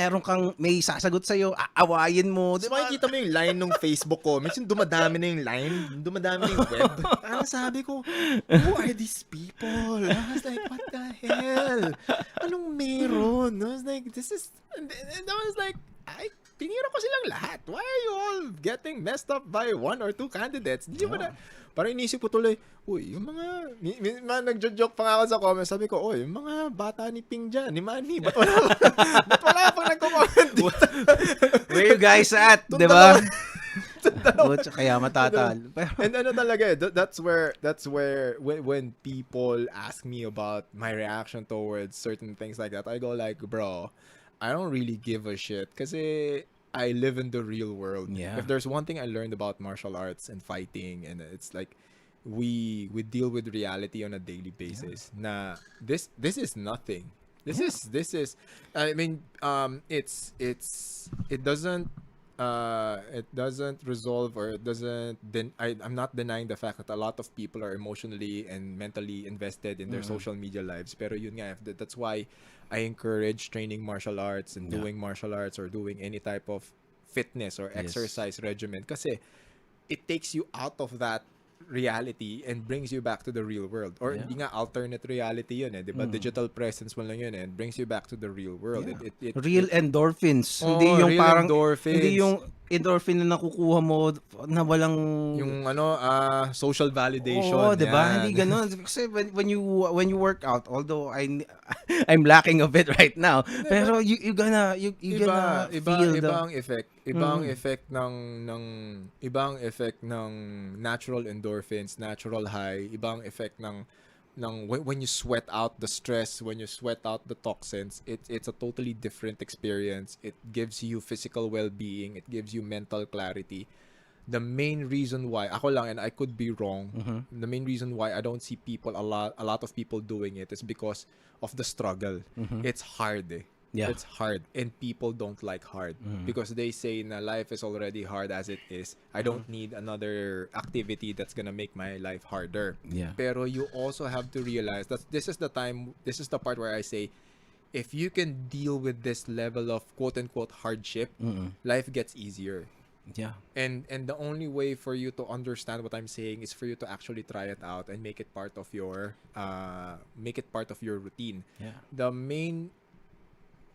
may sasagot sa'yo, aawayin mo. Di ba? Makikita mo yung line ng Facebook comments, yung dumadami na yung line, dumadami na yung web. Parang sabi ko, who are these people? I was like, what the hell? Anong meron? I was like, and I was like, tinira ko silang lahat. Why are you all getting messed up by one or two candidates? Hindi ba na, parang inisip ko tuloy, yung mga nagjo-joke pa nga ako sa comments, sabi ko, yung mga bata ni Ping dyan, ni Manny, ba't wala pang nagko-comment dito? Where you guys at? Diba? Kaya matatal. And ano talaga, that's where when people ask me about my reaction towards certain things like that, I go like, bro, I don't really give a shit kasi I live in the real world. Yeah. If there's one thing I learned about martial arts and fighting, and it's like we deal with reality on a daily basis. Na this is nothing. This is I mean it doesn't resolve, or it doesn't I'm not denying the fact that a lot of people are emotionally and mentally invested in their social media lives, pero yun nga, that's why I encourage training martial arts and doing martial arts or doing any type of fitness or exercise regimen, kasi it takes you out of that reality and brings you back to the real world. Or hindi nga alternate reality yun diba? Digital presence mo lang yun and brings you back to the real world. Real endorphins. Hindi yung real parang endorphins. Hindi yung endorphin na nakukuha mo na walang yung social validation. Diba? Hindi ganoon. Kasi when you work out, although I'm lacking of it right now, pero you gonna feel ibang effect. Ibang effect ng natural endorphins, natural high, ibang effect ng when you sweat out the stress, when you sweat out the toxins, it's a totally different experience. It gives you physical well-being, it gives you mental clarity. The main reason why, ako lang, and I could be wrong, the main reason why I don't see a lot of people doing it is because of the struggle. It's hard Yeah. It's hard, and people don't like hard because they say na life is already hard as it is. I don't need another activity that's gonna make my life harder. Yeah. Pero you also have to realize that this is the part where I say, if you can deal with this level of quote-unquote hardship, life gets easier. Yeah. And the only way for you to understand what I'm saying is for you to actually try it out and make it part of your routine. Yeah.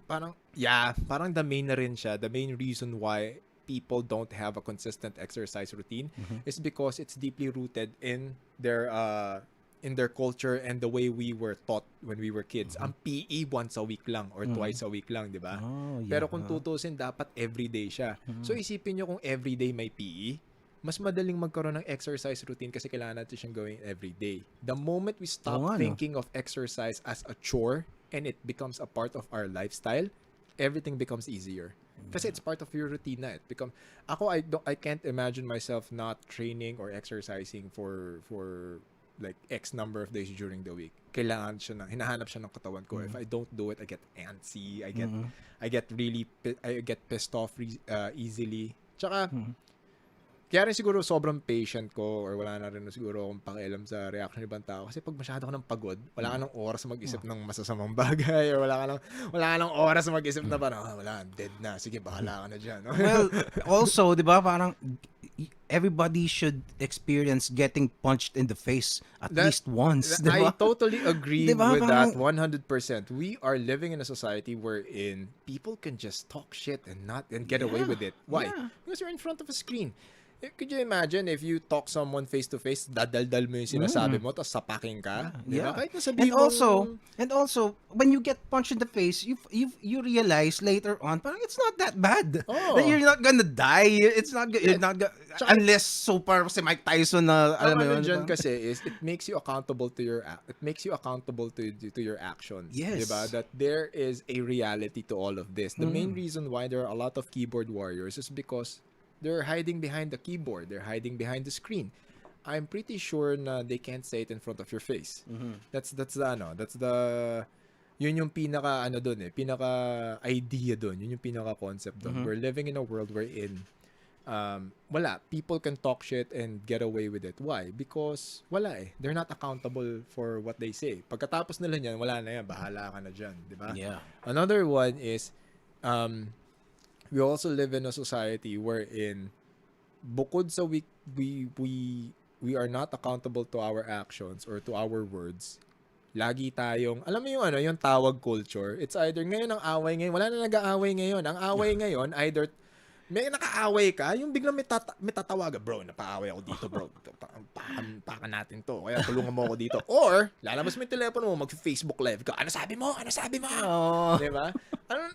Parang the main na rin siya. The main reason why people don't have a consistent exercise routine is because it's deeply rooted in their in their culture and the way we were taught when we were kids, ang PE once a week lang or twice a week lang, di ba? Oh, yeah. Pero kung tutusin, dapat everyday siya. So isipin nyo kung everyday may PE, mas madaling magkaroon ng exercise routine kasi kailangan natin siyang gawin everyday. The moment we stop thinking of exercise as a chore and it becomes a part of our lifestyle, everything becomes easier. Kasi it's part of your routine na. I can't imagine myself not training or exercising for like X number of days during the week. Kailangan siya hinahanap siya ng katawan ko. If I don't do it, I get antsy. I get pissed off easily. Tsaka, kaya rin siguro sobrang patient ko or wala na rin siguro akong pakialam sa reaction ng ibang tao. Kasi pag masyado ka ng pagod, wala ka ng oras mag-isip ng masasamang bagay or wala ka ng oras mag-isip na parang, wala, dead na. Sige, bahala ka na dyan. Well, also, di ba, parang everybody should experience getting punched in the face at least once. Diba? I totally agree with that 100%. We are living in a society wherein people can just talk shit and get away with it. Why? Because you're in front of a screen. Could you imagine if you talk someone face to face, dadaldal mo yung sinasabi mo, tapos sapaking ka? Diba? Kahit nasabihin and also, when you get punched in the face, you realize later on, parang it's not that bad. That you're not gonna die. It's not you're not unless super si Mike Tyson na alam mo yun. Dyan kasi is it makes you accountable to your actions. Yes. Diba? That there is a reality to all of this. The main reason why there are a lot of keyboard warriors is because they're hiding behind the keyboard. They're hiding behind the screen. I'm pretty sure na they can't say it in front of your face. Yun yung pinaka idea doon. Yun yung pinaka concept doon. We're living in a world wherein people can talk shit and get away with it. Why? Because they're not accountable for what they say. Pagkatapos nila niyan, wala na yan, bahala ka na dyan, di ba? Yeah. Another one is we also live in a society wherein bukod sa we are not accountable to our actions or to our words. Lagi tayong, alam mo yung tawag culture. It's either ngayon ang away ngayon, wala na nag-aaway ngayon. Ang away ngayon, either may nakaaway ka, yung biglang may tatawagan, bro, napaaway ako dito, bro. Pakan natin to. Kaya tulungan mo ako dito. Or, lalabas mo yung telepono mo, mag-Facebook live ka. Ano sabi mo? Diba? Parang,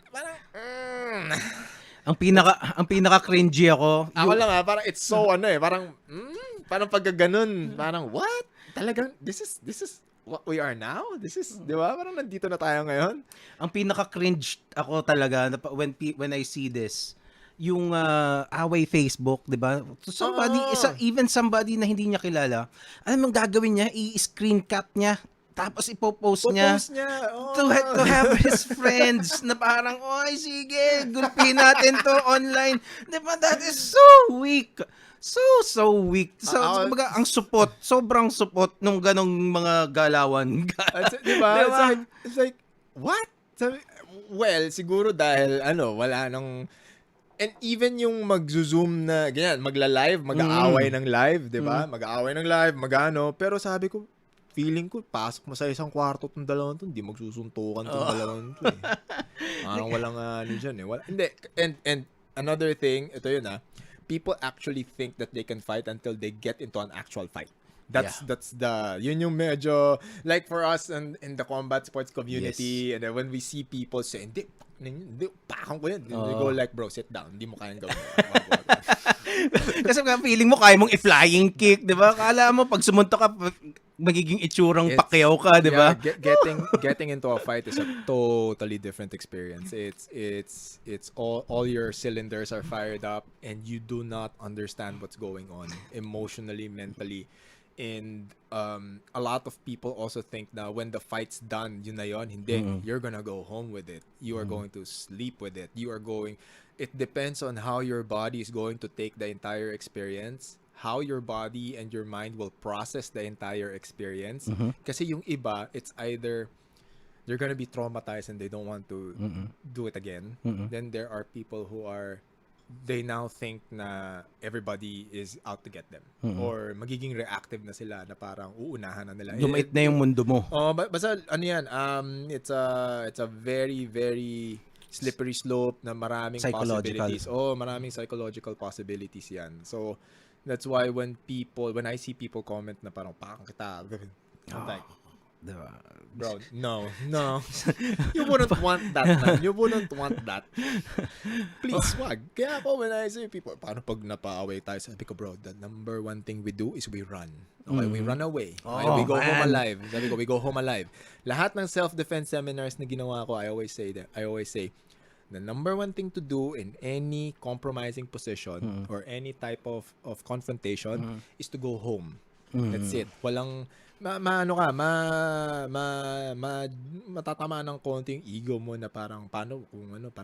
Ang pinaka cringy ako. Ako lang parang it's so parang pagkaganon, parang what? Talagang this is what we are now? This is, di ba? Parang nandito na tayo ngayon. Ang pinaka cringe ako talaga when I see this, yung away Facebook, di ba? Somebody, even somebody na hindi niya kilala, alam mo gagawin niya, i-screen cap niya. Tapos ipopost niya to have his friends na parang, oy, sige, gulpin natin to online. Diba? That is so weak. So weak. So, ang sobrang supot nung ganong mga galawan. Diba? It's like, what? Well, siguro dahil, wala nang, and even yung mag-zoom na, ganyan, magla-live, mag-aaway ng live, diba? Mag-aaway ng live, pero sabi ko, feeling ko, pasok mo sa isang kwarto itong dalawang ito, hindi magsusuntukan itong dalawang ito eh. Parang walang dyan eh. Hindi. And another thing, ito yun people actually think that they can fight until they get into an actual fight. That's yun yung medyo, like for us in the combat sports community, and then when we see people say, hindi, pakang ko yan. They go like, bro, sit down. Hindi mo kayang gawin. Kasi feeling mo kaya mong i-flying kick, di ba? Kala mo pag sumunto ka, magiging itsurang Pacquiao ka, di ba? Getting into a fight is a totally different experience. It's all your cylinders are fired up and you do not understand what's going on emotionally, mentally. And a lot of people also think na when the fight's done, yun na yun, hindi. You're gonna go home with it. You are going to sleep with it. It depends on how your body is going to take the entire experience, how your body and your mind will process the entire experience. Kasi yung iba, it's either they're gonna be traumatized and they don't want to do it again. Then there are people who they now think na everybody is out to get them. Or magiging reactive na sila na parang uunahan na nila. Dumait na yung mundo mo. Basta yan, it's a very, very slippery slope na maraming possibilities. Maraming psychological possibilities yan. So, that's why when I see people comment na parang pakang kita, I'm like, Diba? bro, no. You wouldn't want that, man. You wouldn't want that. Please, wag. Kaya ako, when I say people, paano pag napaaway tayo, sabi ko, bro, the number one thing we do is we run. Okay, we run away. Okay, we go home alive. Sabi ko, we go home alive. Lahat ng self-defense seminars na ginawa ko, I always say, the number one thing to do in any compromising position or any type of confrontation is to go home. That's it. Walang matatama ng konting ego mo na parang parang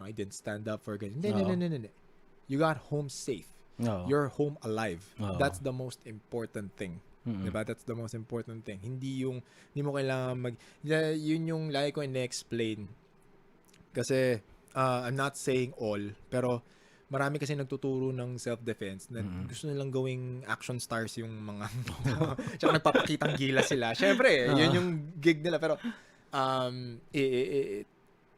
I didn't stand up for ganyan. Hindi. You got home safe. You're home alive. That's the most important thing. Diba? That's the most important thing. Hindi mo kailangan yun yung lagi ko ina-explain. Kasi I'm not saying all, pero marami kasi nagtuturo ng self-defense na gusto nilang gawing action stars yung mga tsaka nagpapakitang gila sila. Syempre, yun yung gig nila. Pero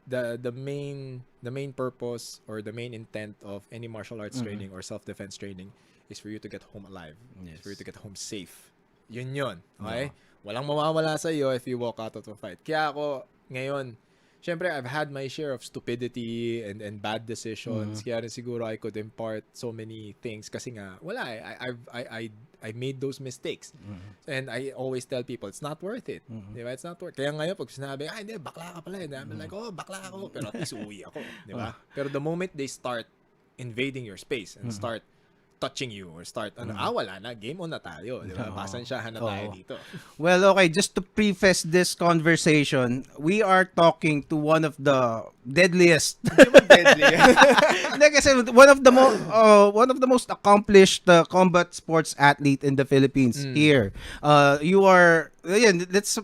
the main purpose or the main intent of any martial arts training or self-defense training is for you to get home alive. Yes. For you to get home safe. Yun. Okay? Walang mawawala sa iyo if you walk out of a fight. Kaya ako, ngayon, syempre, I've had my share of stupidity and bad decisions. Kaya rin siguro I could impart so many things kasi nga, wala I made those mistakes. And I always tell people, it's not worth it. Diba? It's not worth it. Kaya ngayon, pag sinabi, hindi, bakla ka pala. I'm like, bakla ako. Pero at least uwi ako. Diba? Pero the moment they start invading your space and start touching you or start wala na, game on na tayo, di ba? Pasansyahan na tayo dito. Well, okay, just to preface this conversation, we are talking to one of the deadliest. Hindi kasi one of the most accomplished combat sports athlete in the Philippines here. You are let's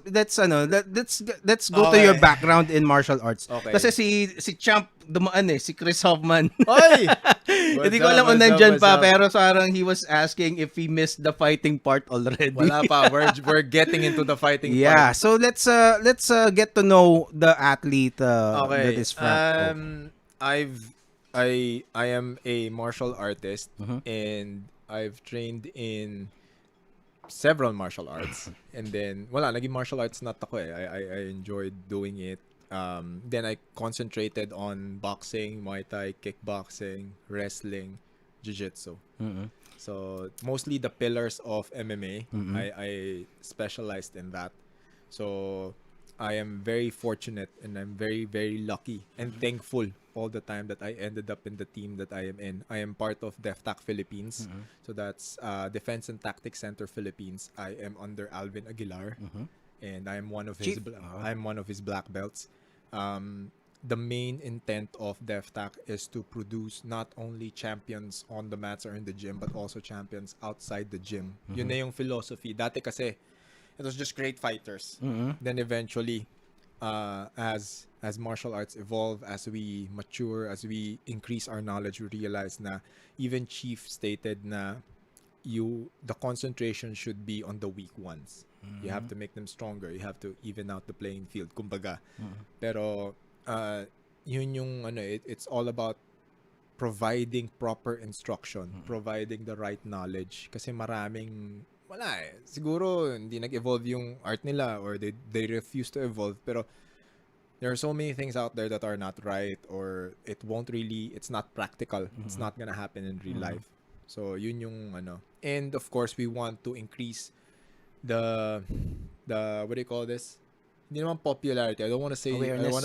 go to your background in martial arts. Okay. Kasi si Champ dumaan si Chris Hoffman. Oy! Hindi ko alam kung nandyan pa, pero parang he was asking if he missed the fighting part already. Wala pa. We're getting into the fighting part. Yeah, so let's get to know the athlete that is Franco. I am a martial artist and I've trained in several martial arts. And then, naging martial arts nut ako I enjoyed doing it. Then I concentrated on boxing, Muay Thai, kickboxing, wrestling, jiu-jitsu. So mostly the pillars of MMA. I specialized in that. So I am very fortunate and I'm very, very lucky and thankful all the time that I ended up in the team that I am in. I am part of DefTac Philippines. So that's Defense and Tactics Center Philippines. I am under Alvin Aguilar. And I'm one of his black belts. The main intent of DefTac is to produce not only champions on the mats or in the gym, but also champions outside the gym. Yun na yung philosophy. Dati kasi, it was just great fighters. Then eventually, as martial arts evolve, as we mature, as we increase our knowledge, we realize na even Chief stated na the concentration should be on the weak ones. You have to make them stronger. You have to even out the playing field, kumbaga. Pero yun yung it's all about providing proper instruction, providing the right knowledge. Kasi maraming siguro hindi nag-evolve yung art nila or they refuse to evolve. Pero there are so many things out there that are not right or it's not practical. It's not gonna happen in real life. So yun yung And of course, we want to increase the what do you call this? Hindi naman popularity. I don't want to say awareness. I don't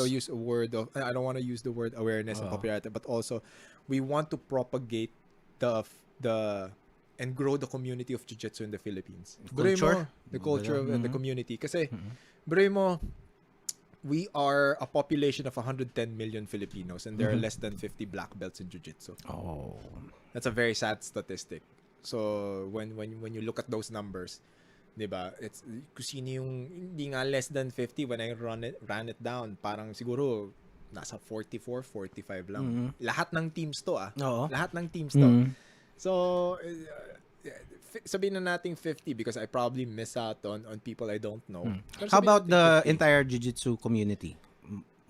want to use the word awareness and popularity, but also we want to propagate the and grow the community of jiu-jitsu in the Philippines. The culture and the community. Kasi we are a population of 110 million Filipinos and there are less than 50 black belts in jiu-jitsu. That's a very sad statistic. So when you look at those numbers, diba? It's sino yung hindi nga less than 50 when I ran it down, parang siguro nasa 44, 45 lang. Lahat ng teams to Lahat ng teams to. So sabihin na nating 50 because I probably miss out on people I don't know. How about the entire jiu-jitsu community?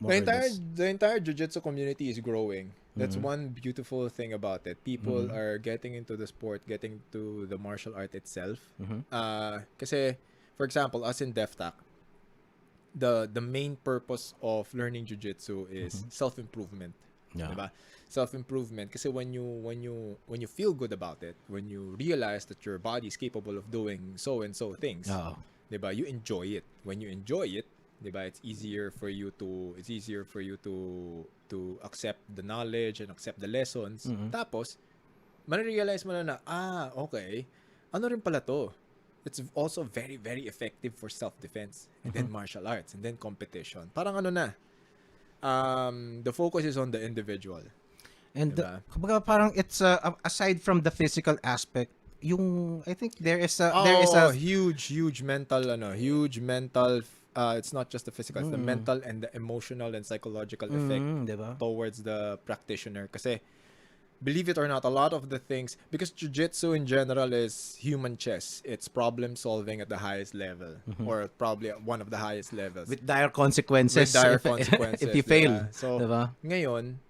The entire jiu-jitsu community is growing. That's one beautiful thing about it. People are getting into the sport, getting to the martial art itself. Kasi for example, us in DefTac, the main purpose of learning jiu-jitsu is self-improvement. Yeah. Diba? Self-improvement kasi when you feel good about it, when you realize that your body is capable of doing so and so things, diba? You enjoy it. When you enjoy it, diba, it's easier for you to accept the knowledge and accept the lessons. Tapos ma-realize mo na okay, ano rin pala to. It's also very, very effective for self-defense, and then martial arts, and then competition. Parang the focus is on the individual. And diba? Parang it's aside from the physical aspect, I think there is a huge mental it's not just the physical, it's the mental and the emotional and psychological effect diba? towards the practitioner. Kasi believe it or not, a lot of the things, because jiu-jitsu in general is human chess. It's problem solving at the highest level, or probably at one of the highest levels. With dire consequences. If you fail. So, diba? Ngayon,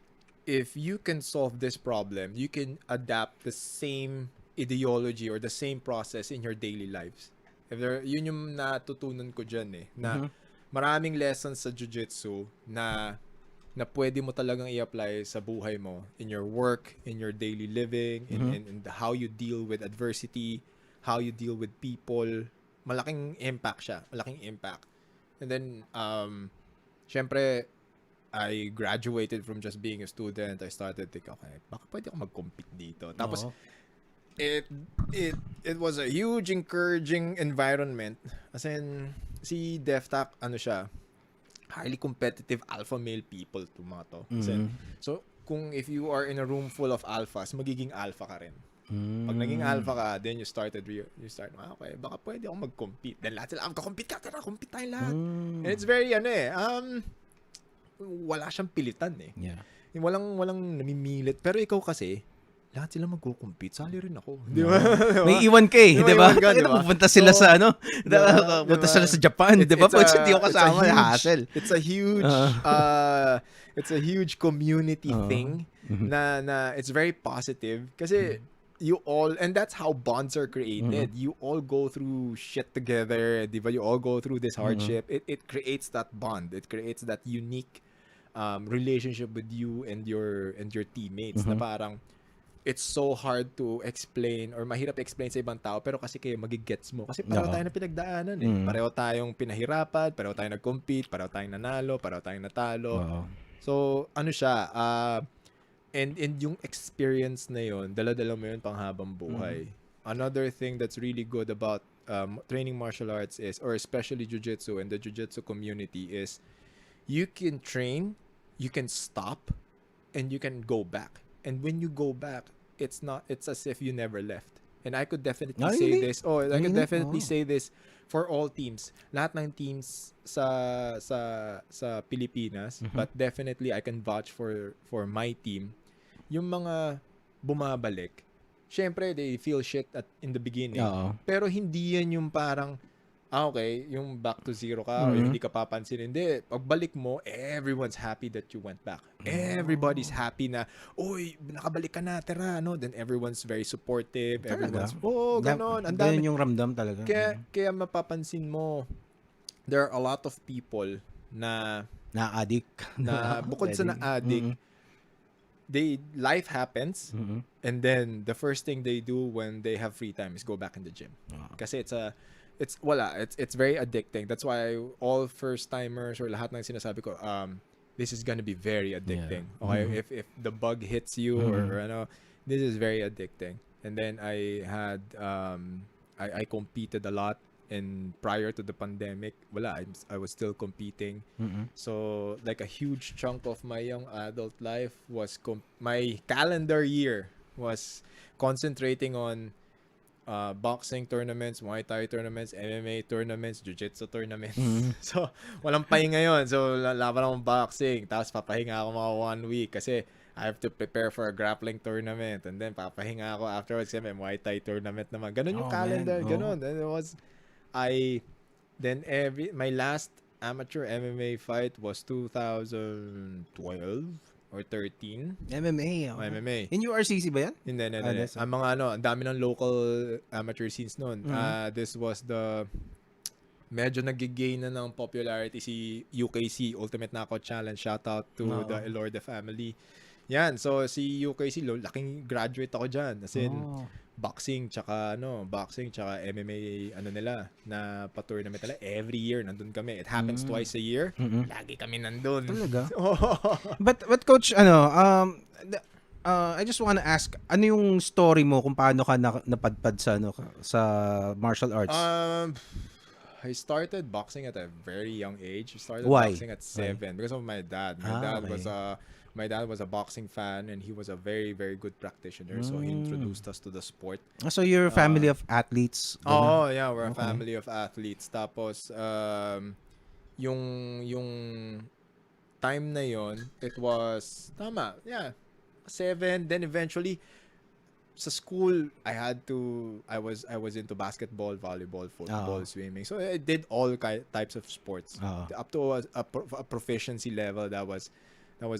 if you can solve this problem, you can adapt the same ideology or the same process in your daily lives. Yun yung natutunan ko dyan na maraming lessons sa jiu-jitsu na pwede mo talagang i-apply sa buhay mo, in your work, in your daily living, in how you deal with adversity, how you deal with people. Malaking impact siya. Malaking impact. And then, syempre, I graduated from just being a student. I started thinking, okay, baka pwede ako mag-compete dito. Tapos, it was a huge encouraging environment. As in, si DefTac, siya, highly competitive alpha male people to mga to. So, if you are in a room full of alphas, magiging alpha ka rin. Pag naging alpha ka, then you start, okay, baka pwede ako mag-compete. Then lahat sila, compete ka, tara, compete tayo lahat. And it's very, wala siyang pilitan Yeah. Walang namimilit. Pero ikaw kasi, lahat sila magko-compete. Sali rin ako. Di ba? May iwan ka di ba? Pupunta sila sa pupunta sila sa Japan, di ba? Pag hindi ko kasama, hassle. It's a huge community thing na it's very positive. Kasi and that's how bonds are created. You all go through shit together, di ba? You all go through this hardship. It creates that bond. It creates that unique relationship with you and your teammates na parang it's so hard to explain or mahirap explain sa ibang tao, pero kasi kayo magigets mo. Kasi pareho tayo na pinagdaanan Pareho tayong pinahirapan, pareho tayong nag-compete, pareho tayong nanalo, pareho tayong natalo. So, siya, and yung experience na yun, dala-dala mo yun panghabang buhay. Another thing that's really good about training martial arts is, or especially jiu-jitsu and the jiu-jitsu community, is you can train, you can stop, and you can go back. And when you go back, it's as if you never left. And I could definitely say this. I could definitely say this for all teams. Lahat ng teams sa Pilipinas, but definitely I can vouch for my team. Yung mga bumabalik, syempre they feel shit in the beginning. Pero hindi yan yung parang okay, yung back to zero ka or yung hindi ka papansin. Hindi. Pagbalik mo, everyone's happy that you went back. Everybody's happy na, oy, nakabalik ka na, tara, no? Then everyone's very supportive. Everyone's, ganon. Ang dami. Ganun yung ramdam talaga. Kaya mapapansin mo, there are a lot of people na na-addict. Na bukod sa na-addict, life happens, and then the first thing they do when they have free time is go back in the gym. Kasi it's very addicting. That's why all first timers or lahat ng sinasabi ko, this is gonna be very addicting. Okay, if the bug hits you or this is very addicting. And then I had I competed a lot, and prior to the pandemic, I was still competing. So like a huge chunk of my young adult life was my calendar year was concentrating on boxing tournaments, Muay Thai tournaments, MMA tournaments, Jiu-Jitsu tournaments. So, walang pahinga ngayon. So, laban akong boxing. Tapos, papahinga ako mga 1 week kasi I have to prepare for a grappling tournament. And then, papahinga ako afterwards kasi may Muay Thai tournament naman. Ganun yung calendar. Ganun. Then, my last amateur MMA fight was 2012 or 13. MMA. MMA. In URCC ba yan? Hindi. Ang mga ang dami ng local amateur scenes noon. This was the medyo nag-gain na ng popularity si UKC, Ultimate Knockout Challenge. Shout out to the Elorde family. Yan, so si UKC, laking graduate ako dyan. As in, boxing tsaka MMA nila na pa-tournament nila every year nandun kami. It happens twice a year. Lagi kami nandun. Talaga? But coach, I just want to ask, ano yung story mo kung paano ka napadpad sa martial arts? I started boxing at a very young age. I started Why? boxing at 7 because of my dad. My dad was a boxing fan and he was a very, very good practitioner. So he introduced us to the sport. So you're a family of athletes? Oh, yeah. We're a family of athletes. Tapos, yung time na yon, it was, 7. Then eventually, sa school, I was into basketball, volleyball, football, swimming. So I did all types of sports. Up to a proficiency level that was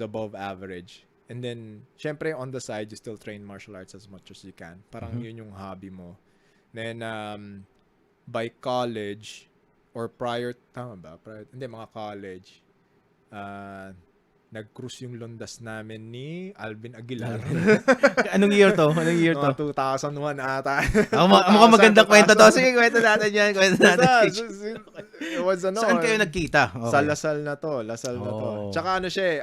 above average. And then, syempre, on the side, you still train martial arts as much as you can. Parang yun yung hobby mo. Then, by college, or prior, mga college, nag-cruise yung lundas namin ni Alvin Aguilar. Anong year to? 2001 ata. Mukhang magandang kwento to. Sige, kwento natin yan. It was Saan kayo nagkita? Okay. Sa Lasal na to. Tsaka siya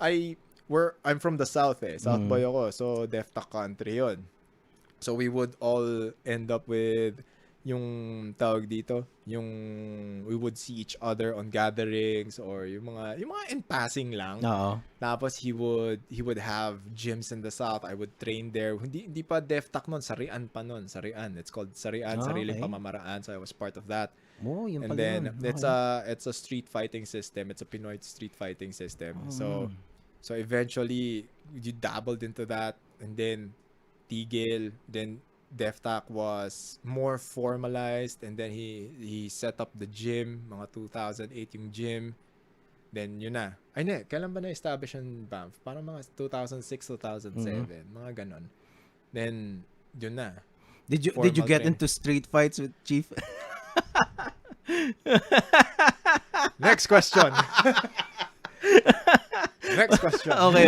I'm from the South South Boy ako. So, Defta country yon. So, we would all end up with yung tawag dito, we would see each other on gatherings or yung mga in passing lang. Tapos he would have gyms in the South. I would train there. Hindi pa Deftak noon, Sarian pa noon. Sarian. It's called Sarian, Sariling Pamamaraan. So I was part of that. Yun and then it's a street fighting system. It's a Pinoy street fighting system. So eventually you dabbled into that, and then tigil, then Deftak was more formalized, and then he set up the gym, mga 2008 yung gym. Then yun na. Kailan ba na-establish yung Banff? Parang mga 2006, 2007, mga ganon. Then yun na. Did you get into street fights with Chief? Next question. Next question. Okay.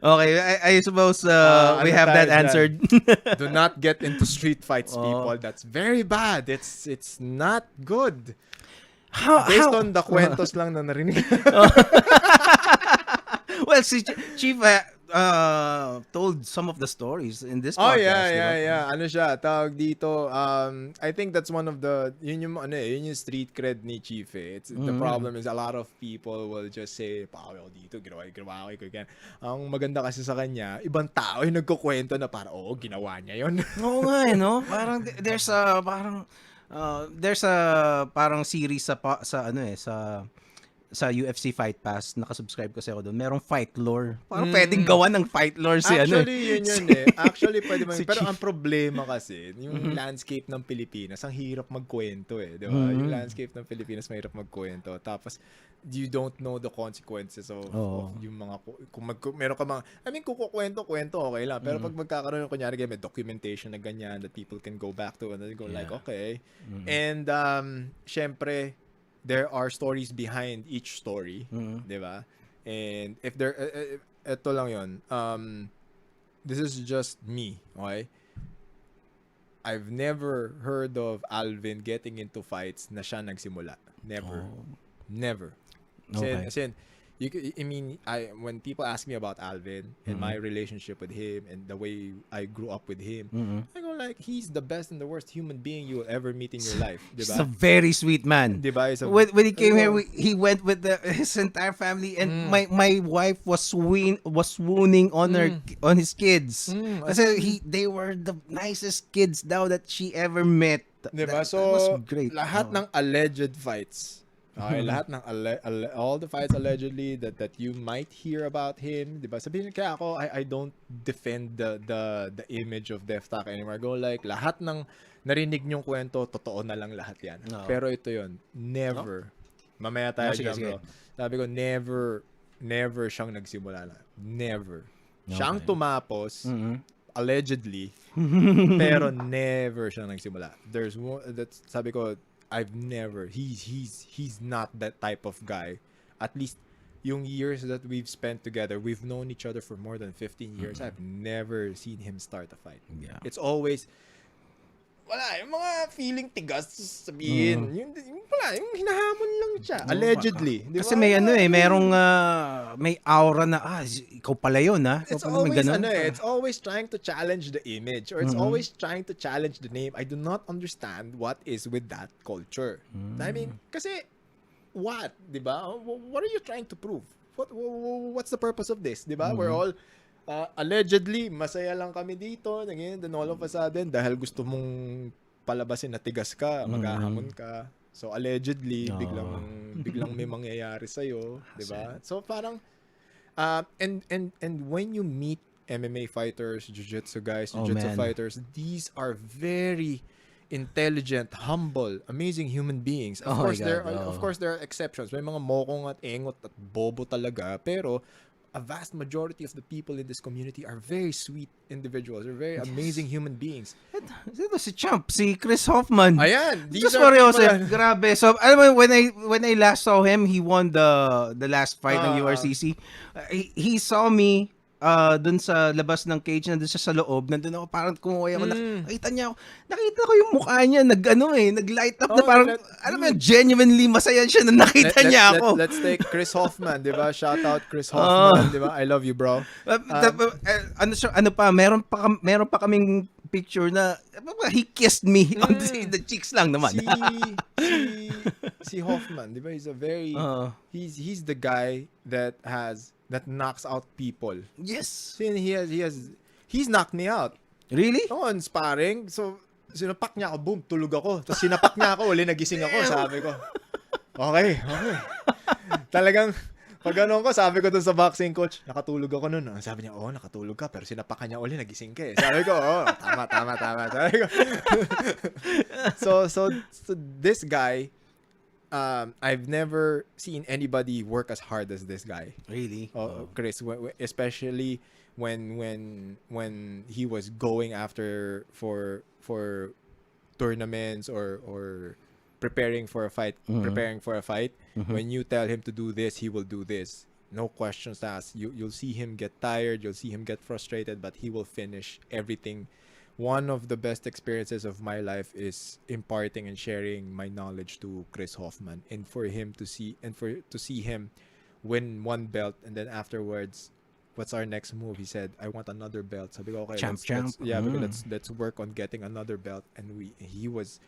Okay, I suppose we have that answered. Do not get into street fights, people. That's very bad. It's not good. Based on the kwentos lang na narinig. Well, si Chief told some of the stories in this podcast. Yeah. Ano siya, tawag dito, I think that's one of the, yun yung street cred ni Chief The problem is a lot of people will just say, pawel dito, ginawa ko again. Ang maganda kasi sa kanya, ibang tao yung nagkukwento na parang, ginawa niya yun. Oo nga, no? Parang, there's a parang series sa UFC Fight Pass, nakasubscribe kasi ako doon. Merong fight lore. Parang pwedeng gawan ng fight lore si Actually, yun Actually, pwede man. Pero ang problema kasi, yung landscape ng Pilipinas, ang hirap magkwento di ba? Yung landscape ng Pilipinas, mahirap magkwento. Tapos, you don't know the consequences of yung mga, kung meron ka mga, kung kukwento, okay lang. Pero pag magkakaroon, kunyari, may documentation na ganyan that people can go back to and they go like, okay. And, syempre, there are stories behind each story, di ba? And if there, ito lang yun, this is just me, okay? I've never heard of Alvin getting into fights na siya nagsimula. Never. Okay. As in, when people ask me about Alvin and my relationship with him and the way I grew up with him, I go like, he's the best and the worst human being you will ever meet in your life. Diba? He's a very sweet man. Diba? When he came here, he went with his entire family, and my wife was swooning on his kids. Kasi they were the nicest kids daw that she ever met. Diba? That was great. Lahat ng alleged fights. Okay, lahat ng all the fights allegedly that you might hear about him, 'di ba? Sabihin kaya ako, I don't defend the image of Deftak anymore. I go like, lahat ng narinig niyong kwento, totoo na lang lahat 'yan. Pero ito 'yon, never. Mamaya tayo bro. Sabi ko, never siyang nagsimula na. Never. Siyang tumapos, allegedly, pero never siyang nagsimula. Sabi ko, I've never, he's not that type of guy. At least, yung years that we've spent together, we've known each other for more than 15 years. I've never seen him start a fight. Yeah. It's always, wala, yung mga feeling tigas, sabihin, yung hinahamon lang siya, allegedly. Kasi may may aura na, ikaw pala yun, ha? It's always, it's always trying to challenge the image, or it's always trying to challenge the name. I do not understand what is with that culture. I mean, kasi, what? Diba? What are you trying to prove? What's the purpose of this? Diba? We're all, allegedly, masaya lang kami dito, then all of a sudden, dahil gusto mong palabasin na tigas ka, maghahamon ka. So, allegedly, biglang may mangyayari sa'yo, di ba? So, parang, and when you meet MMA fighters, jiu-jitsu guys, jiu-jitsu fighters, these are very intelligent, humble, amazing human beings. Of course, there are exceptions. May mga mokong at engot at bobo talaga, pero a vast majority of the people in this community are very sweet individuals. They're very amazing human beings. Ito si Champ, si Chris Hoffman. Ayan, Just for Joseph, grabe. So, alam mo, when I last saw him, he won the last fight ng URCC. He saw me dun sa labas ng cage, nandun siya sa loob, nandun ako, parang kumuha ako, nakita ko yung mukha niya, nag-light up na parang, alam mo yun, genuinely masaya siya na nakita niya ako. Let's take Chris Hoffman, di ba? Shout out Chris Hoffman, di ba? I love you, bro. Meron pa kaming picture na he kissed me on the cheeks lang naman. Si Hoffman, di ba? He's a very, he's the guy that knocks out people. Yes. He's knocked me out. Really? On sparring. So, sinapak niya ako, boom, tulog ako. Tapos sinapak niya ako, uli nagising ako, sabi ko. Okay. Talagang, pag ganun ko, sabi ko dun sa boxing coach, nakatulog ako nun. Sabi niya, nakatulog ka, pero sinapakan niya uli, nagising ka eh. Sabi ko, tama. Sabi ko. So this guy, I've never seen anybody work as hard as this guy. Really? Chris, especially when he was going after for tournaments or preparing for a fight. When you tell him to do this, he will do this. No questions asked. You'll see him get tired. You'll see him get frustrated, but he will finish everything. One of the best experiences of my life is imparting and sharing my knowledge to Chris Hoffman, and for to see him win one belt, and then afterwards, what's our next move? He said, "I want another belt." Sabi ko, okay, let's work on getting another belt, and he's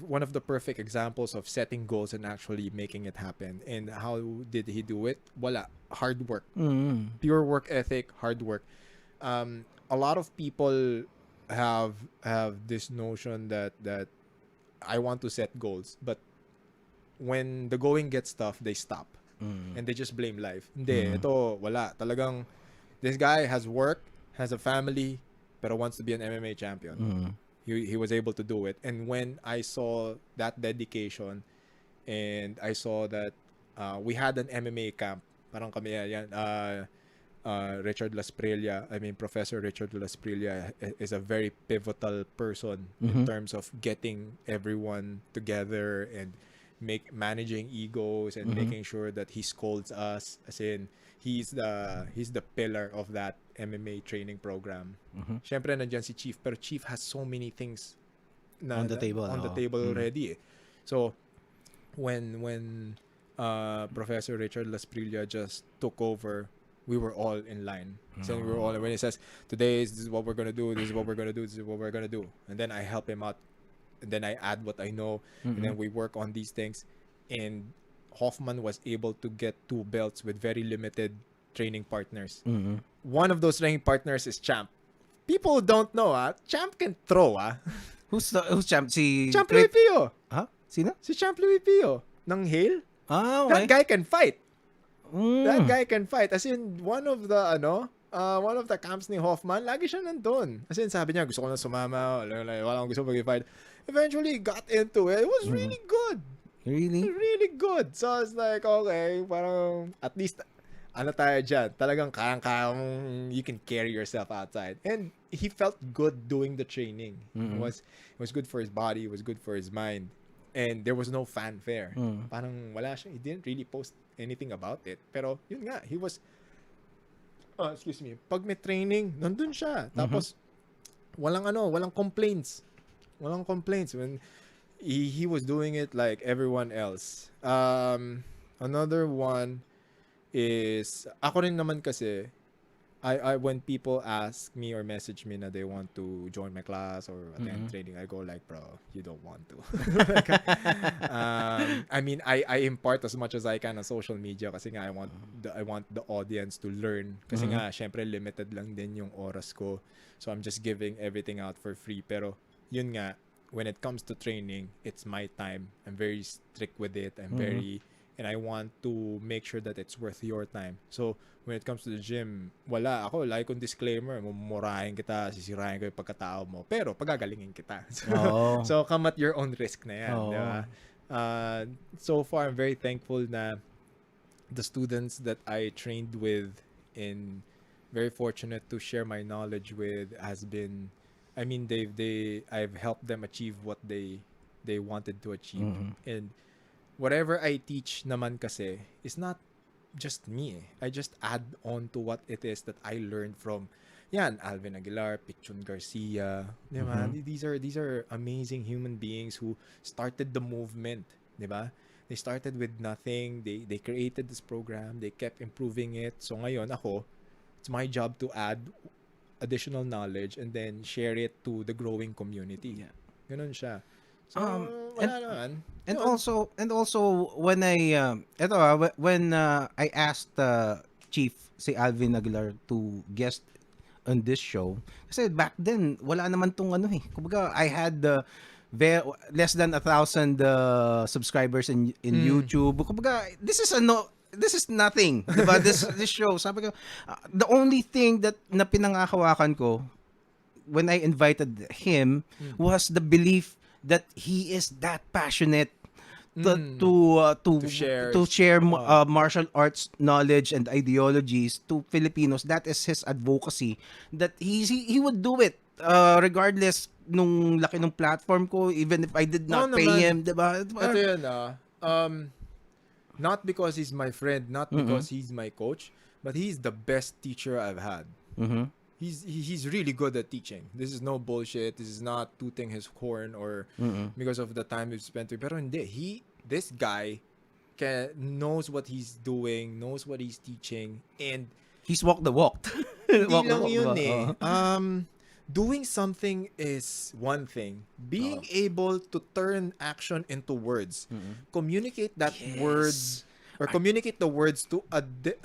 one of the perfect examples of setting goals and actually making it happen. And how did he do it? Wala, hard work, pure work ethic, hard work. A lot of people have this notion that I want to set goals, but when the going gets tough, they stop and they just blame life. Hindi, ito wala. Talagang this guy has work, has a family, pero wants to be an MMA champion. He was able to do it. And when I saw that dedication, and I saw that we had an MMA camp, parang kami yan. Professor Richard Lasprilla is a very pivotal person in terms of getting everyone together and managing egos and making sure that he scolds us. As in, he's the pillar of that MMA training program. Syempre nandiyan si Chief, pero Chief has so many things on the table already. So when Professor Richard Lasprilla just took over, we were all in line. So we were all, when he says, today this is what we're gonna do, this is what we're gonna do, this is what we're gonna do, and then I help him out, and then I add what I know, and then we work on these things. And Hoffman was able to get 2 belts with very limited training partners. One of those training partners is Champ. People don't know, Champ can throw, Who's Champ? Si Champ Louis Pio. Sino? Si Champ Louis Pio ng Hale. Okay. That guy can fight. That guy can fight. As in, one of the camps ni Hoffman, lagi siya nandun. As in, sabi niya, gusto ko na sumama, wala akong gusto mag-fight. Eventually, got into it. It was really good. Really? Really good. So, I was like, okay, parang, at least, tayo dyan. Talagang kayang you can carry yourself outside. And he felt good doing the training. It was good for his body. It was good for his mind. And there was no fanfare. Parang wala siya. He didn't really post anything about it. Pero yun nga, he was excuse me, pag may training, nandun siya. Tapos walang complaints. Walang complaints when he was doing it like everyone else. Another one is ako rin naman kasi I when people ask me or message me na they want to join my class or attend training, I go like, bro, you don't want to. I mean, I impart as much as I can on social media kasi nga I want the audience to learn kasi nga syempre limited lang din yung oras ko. So I'm just giving everything out for free. Pero yun nga, when it comes to training, it's my time. I'm very strict with it. And I want to make sure that it's worth your time. So, when it comes to the gym, wala ako. Like kung disclaimer, mumurahin kita, sisirahin ko yung pagkatao mo. Pero, pagagalingin kita. So, come at your own risk na yan. Diba? So far, I'm very thankful na the students that I trained with and very fortunate to share my knowledge with has been, I mean, I've helped them achieve what they wanted to achieve. And whatever I teach naman kasi is not just me. I just add on to what it is that I learned from Alvin Aguilar, Pichon Garcia. Diba? These are amazing human beings who started the movement. Diba? They started with nothing. They created this program. They kept improving it. So ngayon it's my job to add additional knowledge and then share it to the growing community. Ganun siya. So, and also when I asked Chief si Alvin Aguilar to guest on this show, kasi back then wala naman tong kumbaga I had less than 1,000 subscribers in YouTube. Kumbaga this is nothing, diba? This show, sabi ko, the only thing that na pinangakawakan ko when I invited him was the belief that he is that passionate to share martial arts knowledge and ideologies to Filipinos. That is his advocacy. That he would do it regardless nung laki ng platform ko, even if I did not pay him, diba? Ito yun, not because he's my friend, not because he's my coach, but he's the best teacher I've had. He's really good at teaching. This is no bullshit. This is not tooting his horn or because of the time we've spent with. Pero hindi. This guy knows what he's doing, knows what he's teaching, and he's walked the walk. Hindi lang yun doing something is one thing. Being able to turn action into words, communicate that words. Or communicate the words to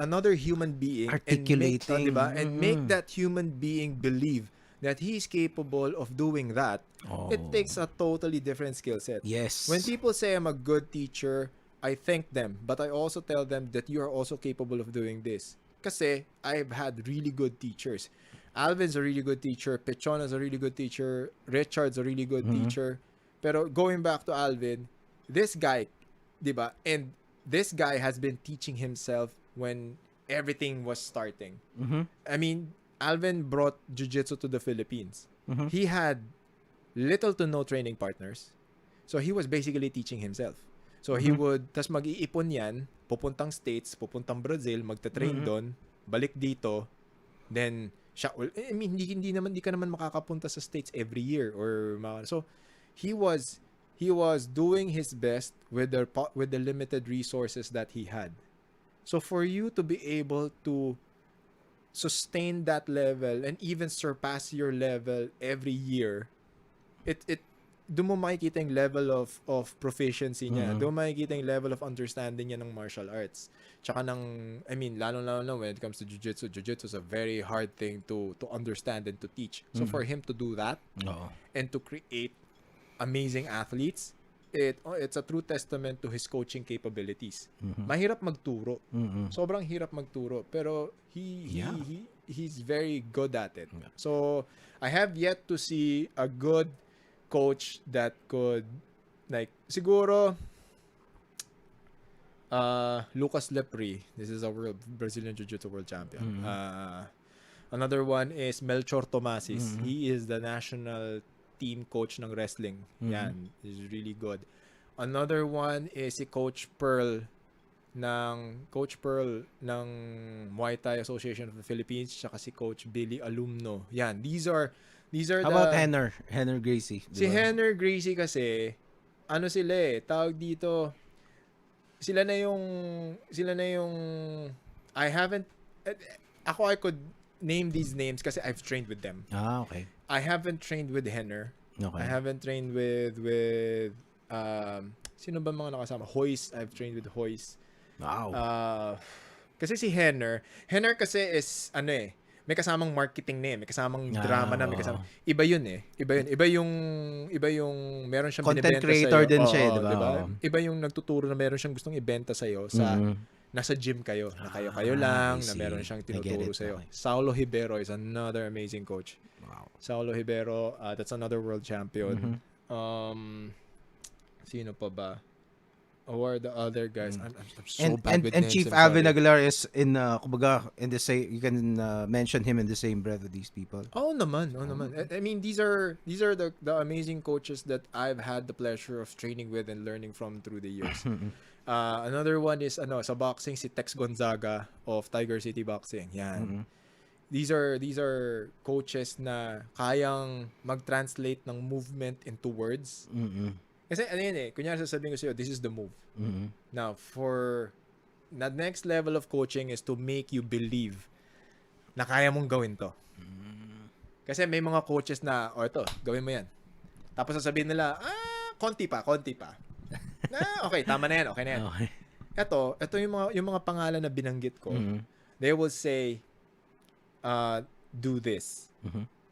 another human being articulating and make that human being believe that he is capable of doing that. It takes a totally different skill set. Yes. When people say I'm a good teacher, I thank them, but I also tell them that you are also capable of doing this. Kasi I've had really good teachers. Alvin's a really good teacher, Pichon is a really good teacher, Richard's a really good teacher. Pero going back to Alvin, this guy, diba? And this guy has been teaching himself when everything was starting. I mean, Alvin brought jiu-jitsu to the Philippines. He had little to no training partners. So he was basically teaching himself. So he would, tas mag-iipon yan, pupuntang States, pupuntang Brazil, magta-train doon, balik dito, then, I mean, hindi ka naman makakapunta sa States every year. So, he was doing his best with the limited resources that he had. So for you to be able to sustain that level and even surpass your level every year, doon mo makikita yung level of proficiency niya. Doon mo makikita yung level of understanding niya ng martial arts. Tsaka I mean, lalo when it comes to jiu-jitsu is a very hard thing to understand and to teach. So for him to do that and to create amazing athletes, it's a true testament to his coaching capabilities. Mahirap magturo. Sobrang hirap magturo, pero he's very good at it. So I have yet to see a good coach that could, like, siguro Lucas Lepri. This is a Brazilian Jiu-Jitsu world champion. Another one is Melchor Tomasis. He is the national team coach ng wrestling. Yan, is really good. Another one is si Coach Pearl ng Muay Thai Association of the Philippines, tsaka si Coach Billy Alumno. Yan, these are How about Henner Gracie? Si Henner Gracie kasi ano sila tawag dito, sila na yung I haven't I could name these names kasi I've trained with them. Okay. I haven't trained with Henner. Okay. I haven't trained with sino ba mga nakasama? Hoist. I've trained with Hoist. Wow. Kasi si Henner kasi is may kasamang marketing na may kasamang drama na, may kasamang iba yun. Iba yung meron siyang content binebenta creator sa'yo. din siya, diba? Iba yung nagtuturo na meron siyang gustong ibenta sa'yo sa nasa gym kayo, na kayo lang, na meron siyang tinuturo sa'yo. Okay. Saulo Hibero is another amazing coach. Wow. Saulo Hibero, that's another world champion. Sino pa ba? Who are the other guys? I'm so bad with names. And Chief Alvin Aguilar is in kumbaga in the same, you can mention him in the same breath with these people. Oh naman. I mean, these are the amazing coaches that I've had the pleasure of training with and learning from through the years. Another one is sa boxing, si Tex Gonzaga of Tiger City Boxing. Yan. These are coaches na kayang mag-translate ng movement into words. Kasi kunyari sasabihin ko sa'yo, this is the move. Now, for the next level of coaching is to make you believe na kaya mong gawin to. Kasi may mga coaches na, ito, gawin mo yan. Tapos sasabihin nila, konti pa. Okay, tama na yan, okay na yan. Okay. Ito yung mga pangalan na binanggit ko. They will say, do this.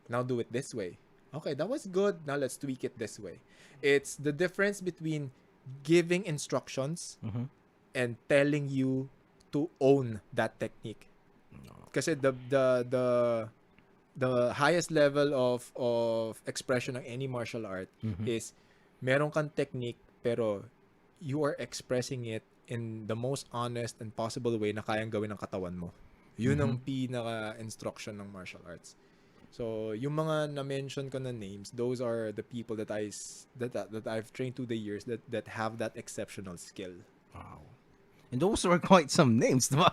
Now do it this way. Okay, that was good. Now let's tweak it this way. It's the difference between giving instructions and telling you to own that technique. Kasi the highest level of expression ng any martial art is meron kang technique pero you are expressing it in the most honest and possible way na kayang gawin ng katawan mo. Yun ang pinaka-instruction ng martial arts. So, yung mga na-mention ko na names, those are the people that I've trained through the years that have that exceptional skill. Wow. And those were quite some names, diba?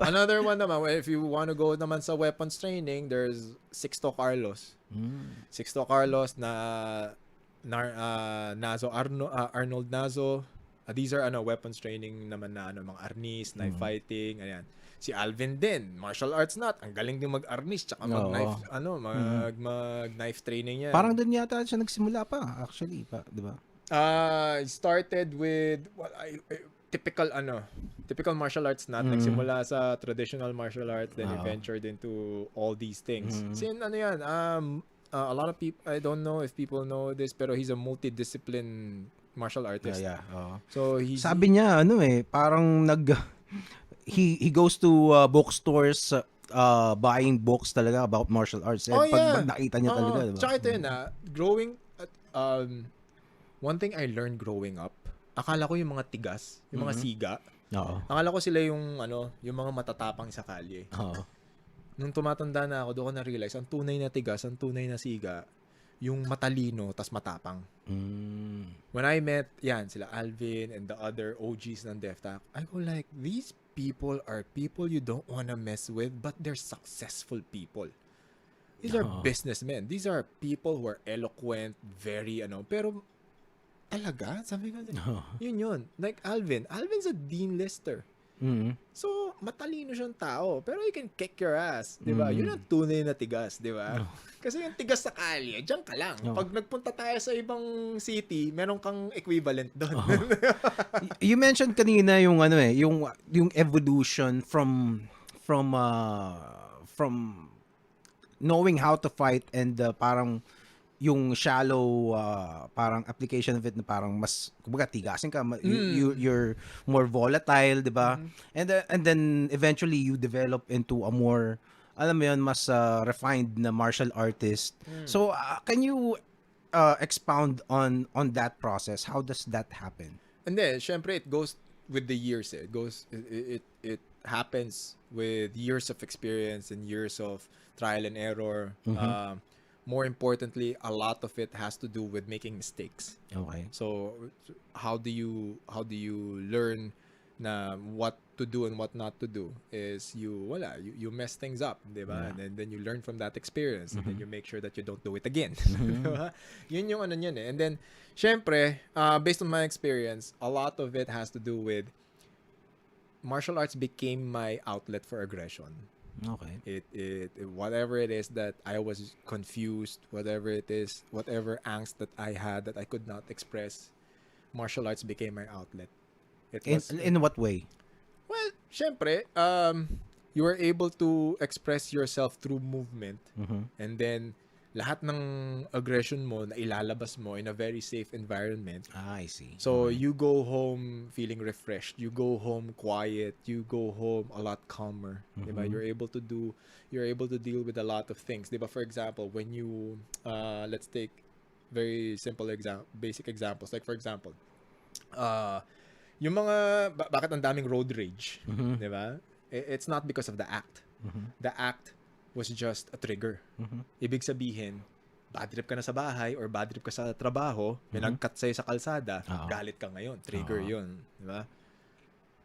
Another one naman, if you want to go naman sa weapons training, there's Sixto Carlos. Sixto Carlos Arnold Nazo. These are weapons training naman na mga arnis, knife fighting, ayan. Si Alvin din, martial arts nut. Ang galing din mag-arnis tsaka mag-knife, mag-knife training niya. Parang doon yata siya nagsimula pa, actually, di ba? Started with typical martial arts nut. Nagsimula sa traditional martial arts, then he ventured into all these things. Sin yan, a lot of people, I don't know if people know this, pero he's a multidiscipline martial artist. Yeah. So sabi niya parang he goes to bookstores buying books talaga about martial arts. Pag nakita niya talaga, diba? Tsaka ito growing one thing I learned growing up, akala ko yung mga tigas, yung mga siga. Akala ko sila yung mga matatapang sa kalye. Nung tumatanda na ako, doon ko na-realize, ang tunay na tigas, ang tunay na siga, yung matalino tas matapang. When I met sila Alvin and the other OGs ng DefTac, I go like, these people are people you don't want to mess with, but they're successful people. These are businessmen. These are people who are eloquent, very pero talaga, sabi ko, yun. Like Alvin's a Dean Lister. So, matalino siyang tao, pero he can kick your ass, di ba? Yun ang tunay na tigas, di ba? Kasi yung tigas sa kalye, diyan ka lang. Pag nagpunta tayo sa ibang city, meron kang equivalent doon. You mentioned kanina yung yung evolution from knowing how to fight and parang yung shallow parang application of it na parang mas kumbaga tigasin ka, you're more volatile, 'di ba? And then eventually you develop into a more mas refined na martial artist. So can you expound on that process? How does that happen? And then syempre it goes with the years. It happens with years of experience and years of trial and error. more importantly, a lot of it has to do with making mistakes. Okay. So how do you learn na what to do and what not to do is you mess things up, diba? Yeah. And then you learn from that experience, and then you make sure that you don't do it again. Diba? Yun yung ano niyan eh. And then syempre, based on my experience, a lot of it has to do with martial arts became my outlet for aggression. Okay. It whatever it is that I was confused, whatever it is, whatever angst that I had that I could not express, martial arts became my outlet. It was In what way? well, syempre, you were able to express yourself through movement, and then lahat ng aggression mo na ilalabas mo in a very safe environment. I see. So you go home feeling refreshed. You go home quiet. You go home a lot calmer. Diba? You're able to deal with a lot of things. Diba? For example, when you let's take very simple basic examples. Like for example, yung mga bakit ang daming road rage, diba? It's not because of the act. The act was just a trigger. Ibig sabihin, bad trip ka na sa bahay or bad trip ka sa trabaho, may nag-cut sa'yo sa kalsada, galit ka ngayon. Trigger yun. Diba?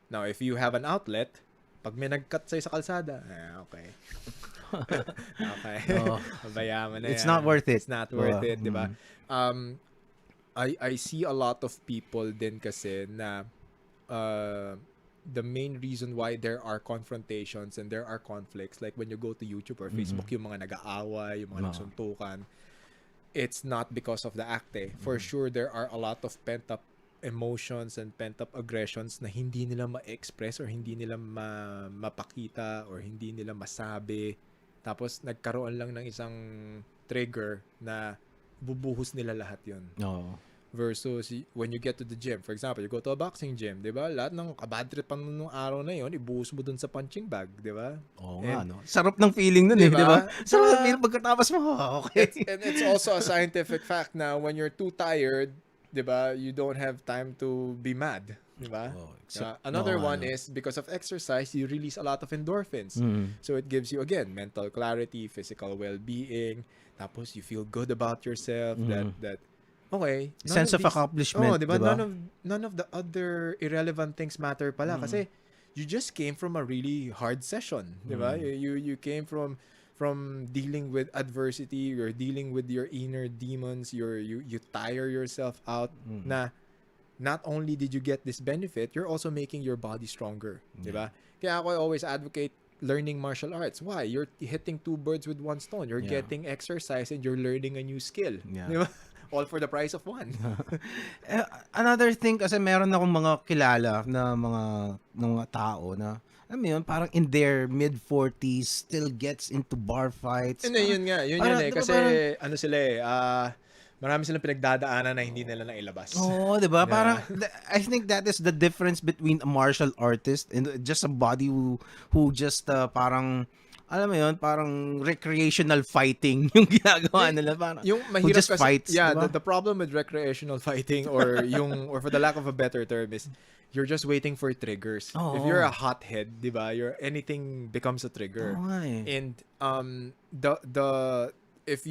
Now, if you have an outlet, pag may nag-cut sa'yo sa kalsada, okay. Okay. Bayaan mo na yan. It's not worth it. It's not worth it, diba? I see a lot of people din kasi na the main reason why there are confrontations and there are conflicts, like when you go to YouTube or Facebook, yung mga nag-aaway, yung mga nagsuntukan, it's not because of the act eh. For sure, there are a lot of pent-up emotions and pent-up aggressions na hindi nila ma-express or hindi nila mapakita or hindi nila masabi. Tapos, nagkaroon lang ng isang trigger na bubuhos nila lahat yun. Versus when you get to the gym, for example, you go to a boxing gym, di ba? Lahat ng kabad trip pa nung araw na yon, ibuhos mo dun sa punching bag, di ba? Oo nga, no? Sarap ng feeling nun eh, di ba? Sarap ng feeling pagkatapos mo, okay. And it's also a scientific fact na when you're too tired, di ba, you don't have time to be mad, di ba? Another one is because of exercise, you release a lot of endorphins. So it gives you, again, mental clarity, physical well-being, tapos you feel good about yourself, that okay. Sense of accomplishment, diba? Diba? None of the other irrelevant things matter pala kasi you just came from a really hard session, diba? You came from dealing with adversity, you're dealing with your inner demons, you tire yourself out na not only did you get this benefit, you're also making your body stronger, diba? Kaya ako always advocate learning martial arts. Why? You're hitting two birds with one stone. You're getting exercise and you're learning a new skill. Diba? All for the price of one. Another thing, kasi meron akong mga kilala na mga tao na, alam mo yun, parang in their mid-40s, still gets into bar fights. And yun nga, yun eh. Kasi, ano sila eh, marami silang pinagdadaanan na hindi nila nailabas. Oo, di ba? Parang, I think that is the difference between a martial artist and just somebody who just parang, alam mo yun, parang recreational fighting yung ginagawa nila. Parang, yung mahirap just kasi, fights, diba? the problem with recreational fighting or for the lack of a better term is, you're just waiting for triggers. If you're a hothead, diba, anything becomes a trigger. And if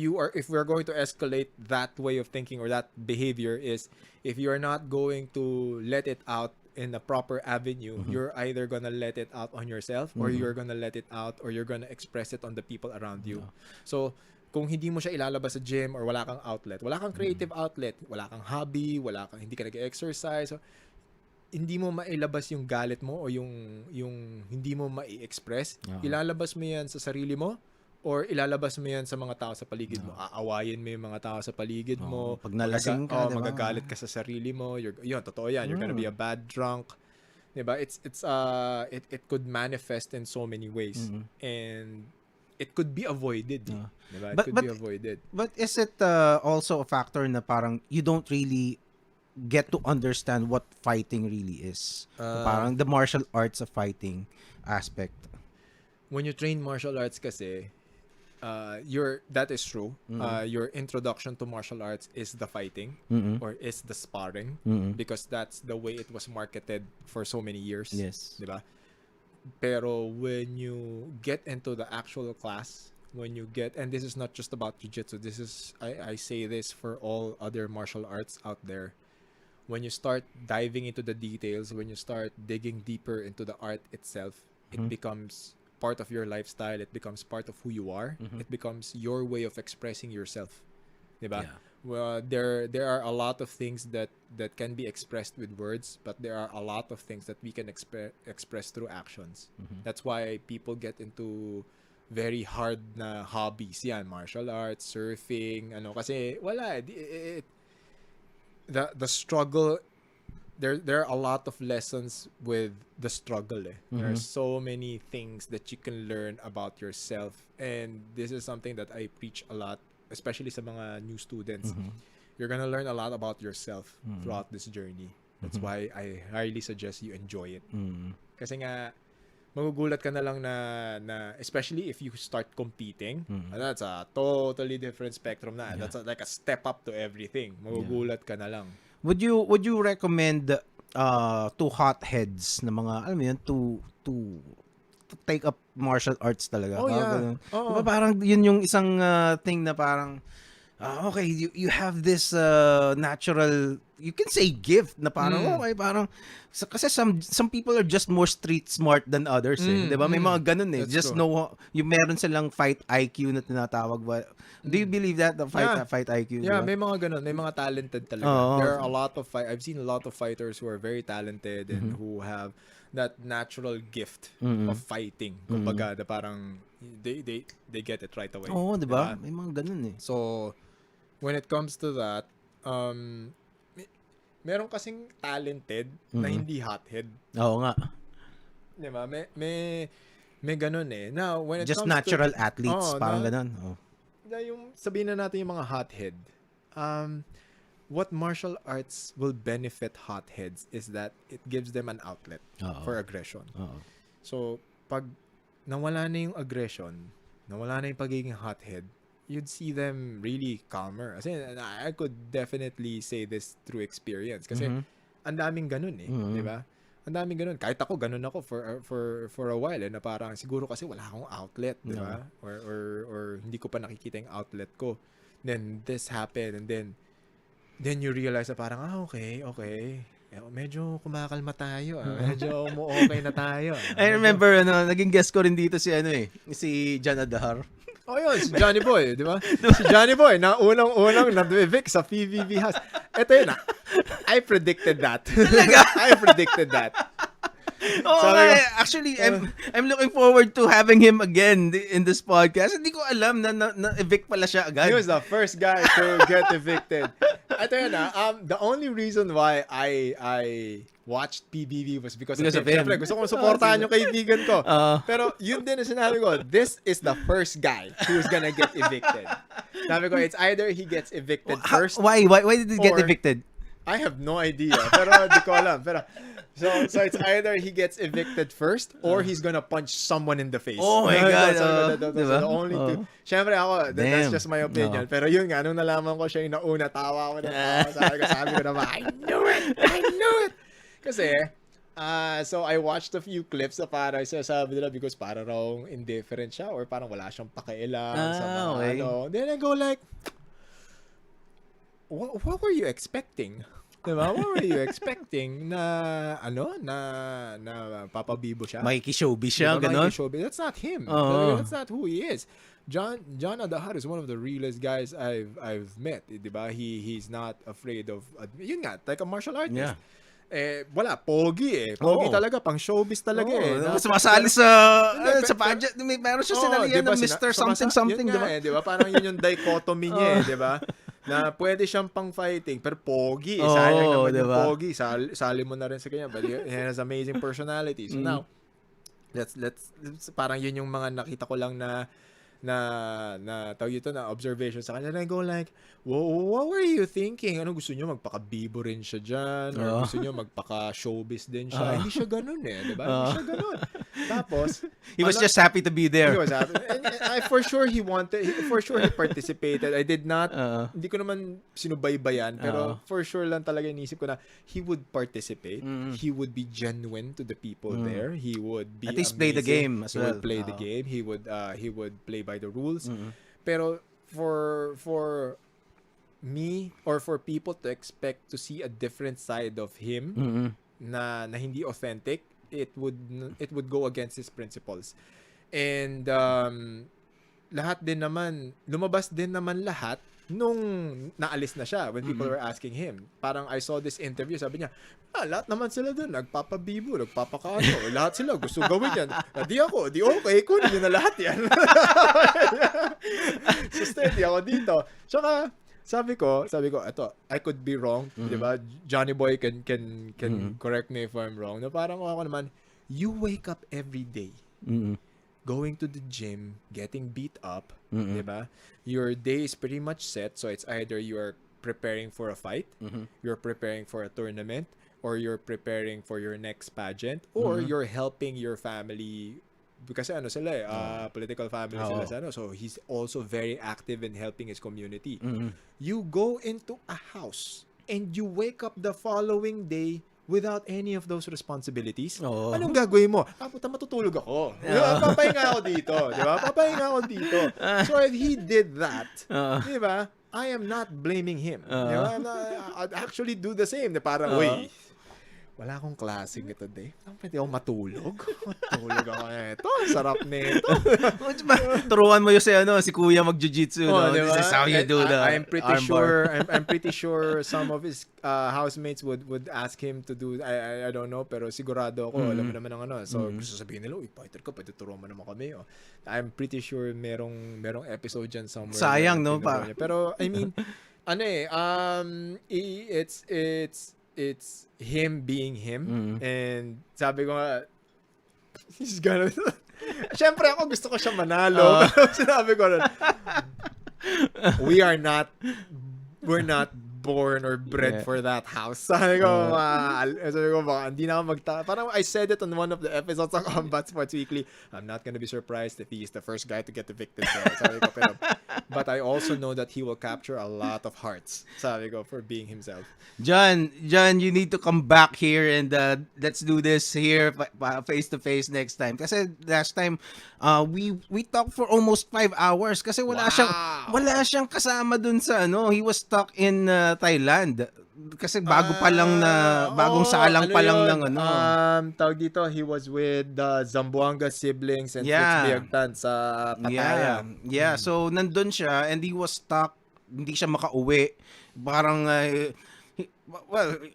we're going to escalate that way of thinking or that behavior is, if you're not going to let it out in a proper avenue, you're either gonna let it out on yourself or you're gonna let it out or you're gonna express it on the people around you. So, kung hindi mo siya ilalabas sa gym or wala kang outlet, wala kang creative outlet, wala kang hobby, hindi ka nag-exercise, so, hindi mo mailabas yung galit mo o yung hindi mo mai-express, ilalabas mo yan sa sarili mo or ilalabas mo yan sa mga tao sa paligid mo. Aawayin mo yung mga tao sa paligid mo. Pag nalasing ka, diba? Magagalit ka sa sarili mo. Yun, totoo yan. You're gonna be a bad drunk. Diba? It could manifest in so many ways. And it could be avoided. Diba? It could be avoided. But is it also a factor na parang you don't really get to understand what fighting really is? Parang the martial arts of fighting aspect. When you train martial arts kasi, that is true. Your introduction to martial arts is the fighting or is the sparring because that's the way it was marketed for so many years. Yes. Diba? Pero when you get into the actual class when you get, and this is not just about jiu-jitsu, this is, I say this for all other martial arts out there. When you start diving into the details, when you start digging deeper into the art itself, it becomes part of your lifestyle. It becomes part of who you are. It becomes your way of expressing yourself. Diba? Yeah. Well, there are a lot of things that can be expressed with words, but there are a lot of things that we can express through actions. That's why people get into very hard na hobbies yan, martial arts, surfing, kasi wala, the struggle, there are a lot of lessons with the struggle. There are so many things that you can learn about yourself, and this is something that I preach a lot, especially sa mga new students. You're gonna learn a lot about yourself throughout this journey. That's why I highly suggest you enjoy it. Kasi nga, magugulat ka na lang na especially if you start competing, that's a totally different spectrum na. That's like a step up to everything. Magugulat ka na lang. Would you recommend to hotheads na mga, alam mo yun, to take up martial arts talaga? Oh, yeah. Diba parang yun yung isang thing na parang okay, you have this natural, you can say gift na parang okay, parang kasi some people are just more street smart than others, eh. 'Di ba? May mga ganun eh. That's just true. know yung meron silang fight IQ na tinatawag ba. Do you believe that the fight IQ? Yeah, diba? may mga ganun, may mga talented talaga. There are a lot of I've seen a lot of fighters who are very talented and who have that natural gift of fighting. Kumbaga, na parang they get it right away. Oo, 'di ba? May mga ganun eh. So, when it comes to that, meron kasing talented na hindi hothead. Oo nga. Diba? May ganun eh. Now, when it Just comes natural to, athletes, parang ganun. Oh. Na yung sabihin na natin yung mga hothead, what martial arts will benefit hotheads is that it gives them an outlet for aggression. So, pag nawala na yung aggression, nawala na yung pagiging hothead, you'd see them really calmer. Kasi I could definitely say this through experience. Kasi ang daming ganun eh, di ba? Ang daming ganun. Kahit ako, ganun ako for a while na parang siguro kasi wala akong outlet, di ba? Or hindi ko pa nakikita yung outlet ko. Then this happened, and then you realize na parang okay. Medyo kumakalma tayo. Medyo okay na tayo. I remember naging guest ko rin dito si John Adahar. Oh, yun, si Johnny Boy, di ba? Si Johnny Boy, na unang na-evict sa PBB house. Ito yun, I predicted that. I predicted that. Oh, actually, I'm looking forward to having him again in this podcast. Hindi ko alam na evict pala siya agad. He was the first guy to get evicted. Ito yun, the only reason why I watched PBB was because of him. Siyempre, gusto kong supportahan yung kaibigan ko. Pero yun din na sinabi ko, this is the first guy who's gonna get evicted. Sabi ko, it's either he gets evicted first. Why did he get evicted? I have no idea. Pero di ko alam. Pero, so it's either he gets evicted first or he's gonna punch someone in the face. Oh my God. Those are the only two. Siyempre ako, that's just my opinion. Pero yun nga, nung nalaman ko siya yung nauna, tawa ko na sabi ko naman, I knew it! Kasi, so I watched a few clips na parang sabi nila because parang raw indifferent siya or parang wala siyang pakialam sa mga Then I go like, what were you expecting? Diba? What were you expecting na papabibo siya? Makiki-showbiz siya, gano'n? That's not him. That's not who he is. John Adahar is one of the realest guys I've met. Diba? He's not afraid of, yun nga, like a martial artist. Yeah. Wala, pogi eh. Pogi talaga, pang showbiz talaga eh. Sumasali sa pageant. Meron siya sinalihan ng Mr. Something. Yun nga eh, diba? Parang yun yung dichotomy niya eh, diba? Na pwede siyang pang fighting, pero pogi. Sayang naman diba? Yung pogi. Sali mo na rin sa kanya. But he has amazing personality. So now, let's parang yun yung mga nakita ko lang na tawag ito na observation sa kanya. And I go like, what were you thinking? Ano gusto nyo? Magpaka-bibo rin siya dyan? Or gusto nyo magpaka-showbiz din siya? Hindi siya ganun eh. Diba? Hindi siya ganun. Tapos, he was just happy to be there. He was happy. And for sure he participated. I did not, hindi ko naman sinubaybayan, pero for sure lang talaga inisip ko na he would participate. He would be genuine to the people there. He would be at least amazing. Play the game as well. He would play the game. He would play by the rules. Pero for me or for people to expect to see a different side of him na hindi authentic, it would go against his principles. And lumabas din naman lahat nung naalis na siya when people were asking him. Parang I saw this interview, sabi niya, lahat naman sila doon, nagpapabibo, nagpapakano, lahat sila gusto gawin yan. Di okay, kunin niyo na lahat yan. So steady ako dito. Tsaka, sabi ko, eto, I could be wrong, di ba? Johnny Boy can correct me if I'm wrong. Na parang ako naman, you wake up every day, going to the gym, getting beat up, di ba? Your day is pretty much set, so it's either you are preparing for a fight, you're preparing for a tournament, or you're preparing for your next pageant, or you're helping your family. Because political family sila so he's also very active in helping his community. You go into a house and you wake up the following day without any of those responsibilities. Anong gagawin mo? Matutulog ako. Papahinga ako dito, di ba? So if he did that, di ba? I am not blaming him. I'd actually do the same. Parang, wala akong klaseng ito, Dave. Pwede akong matulog. Matulog ako nito. Sarap nito. Turuan mo yung si Kuya mag-jiu-jitsu. Diba? This is how you do the I'm pretty sure some of his housemates would ask him to do, I don't know, pero sigurado ako, alam mo naman ang So, gusto sabihin nila, fighter ka, pwede turuan mo naman kami. I'm pretty sure merong episode dyan somewhere. Sayang, no? Pero, I mean, it's him being him. And sabi ko nga, he's gonna... Siyempre ako gusto ko siya manalo. Sinabi ko rin, we're not born or bred for that house. Sabi ko, baka hindi na ako parang I said it on one of the episodes of Combat Sports Weekly. I'm not gonna be surprised if he is the first guy to get evicted. Sabi ko, but I also know that he will capture a lot of hearts. Sabi ko, for being himself. John, you need to come back here and let's do this here face to face next time. Kasi last time we talked for almost 5 hours kasi wala siyang kasama dun sa he was stuck in Thailand. Kasi bagong salang pa lang ng tawag dito, he was with the Zamboanga siblings and Fritz Biagtan sa Pattaya. So nandun siya and he was stuck, hindi siya makauwi. Parang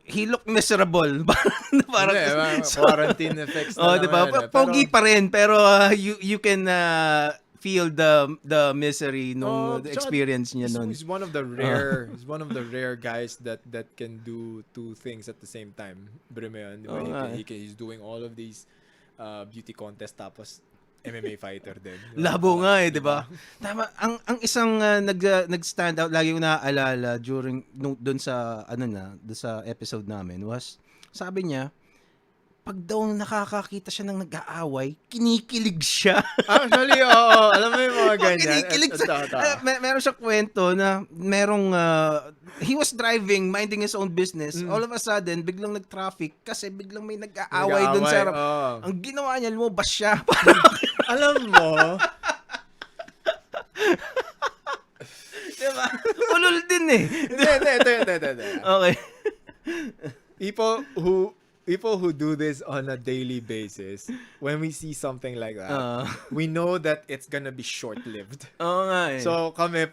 he looked miserable. Parang quarantine effects na diba? Pogi pa rin pero you can feel the misery nung experience niya noon. He's one of the rare guys that can do two things at the same time. Bro mo yun, diba? He's doing all of these beauty contests tapos MMA fighter din. Labo nga diba? Tama, ang isang nag-stand out lagi ko naaalala during doon sa doon sa episode namin was sabi niya pag daw nakakakita siya ng nag-aaway, kinikilig siya. Actually, oo. Alam mo yung mga ganyan. Kinikilig siya. Meron siya kwento na he was driving, minding his own business. All of a sudden, biglang nag-traffic kasi biglang may nag-aaway doon sa harap. Ang ginawa niya, lumabas siya. Alam mo, diba? Ulol din Hindi. Okay. People who do this on a daily basis, when we see something like that, we know that it's gonna be short-lived. So kami,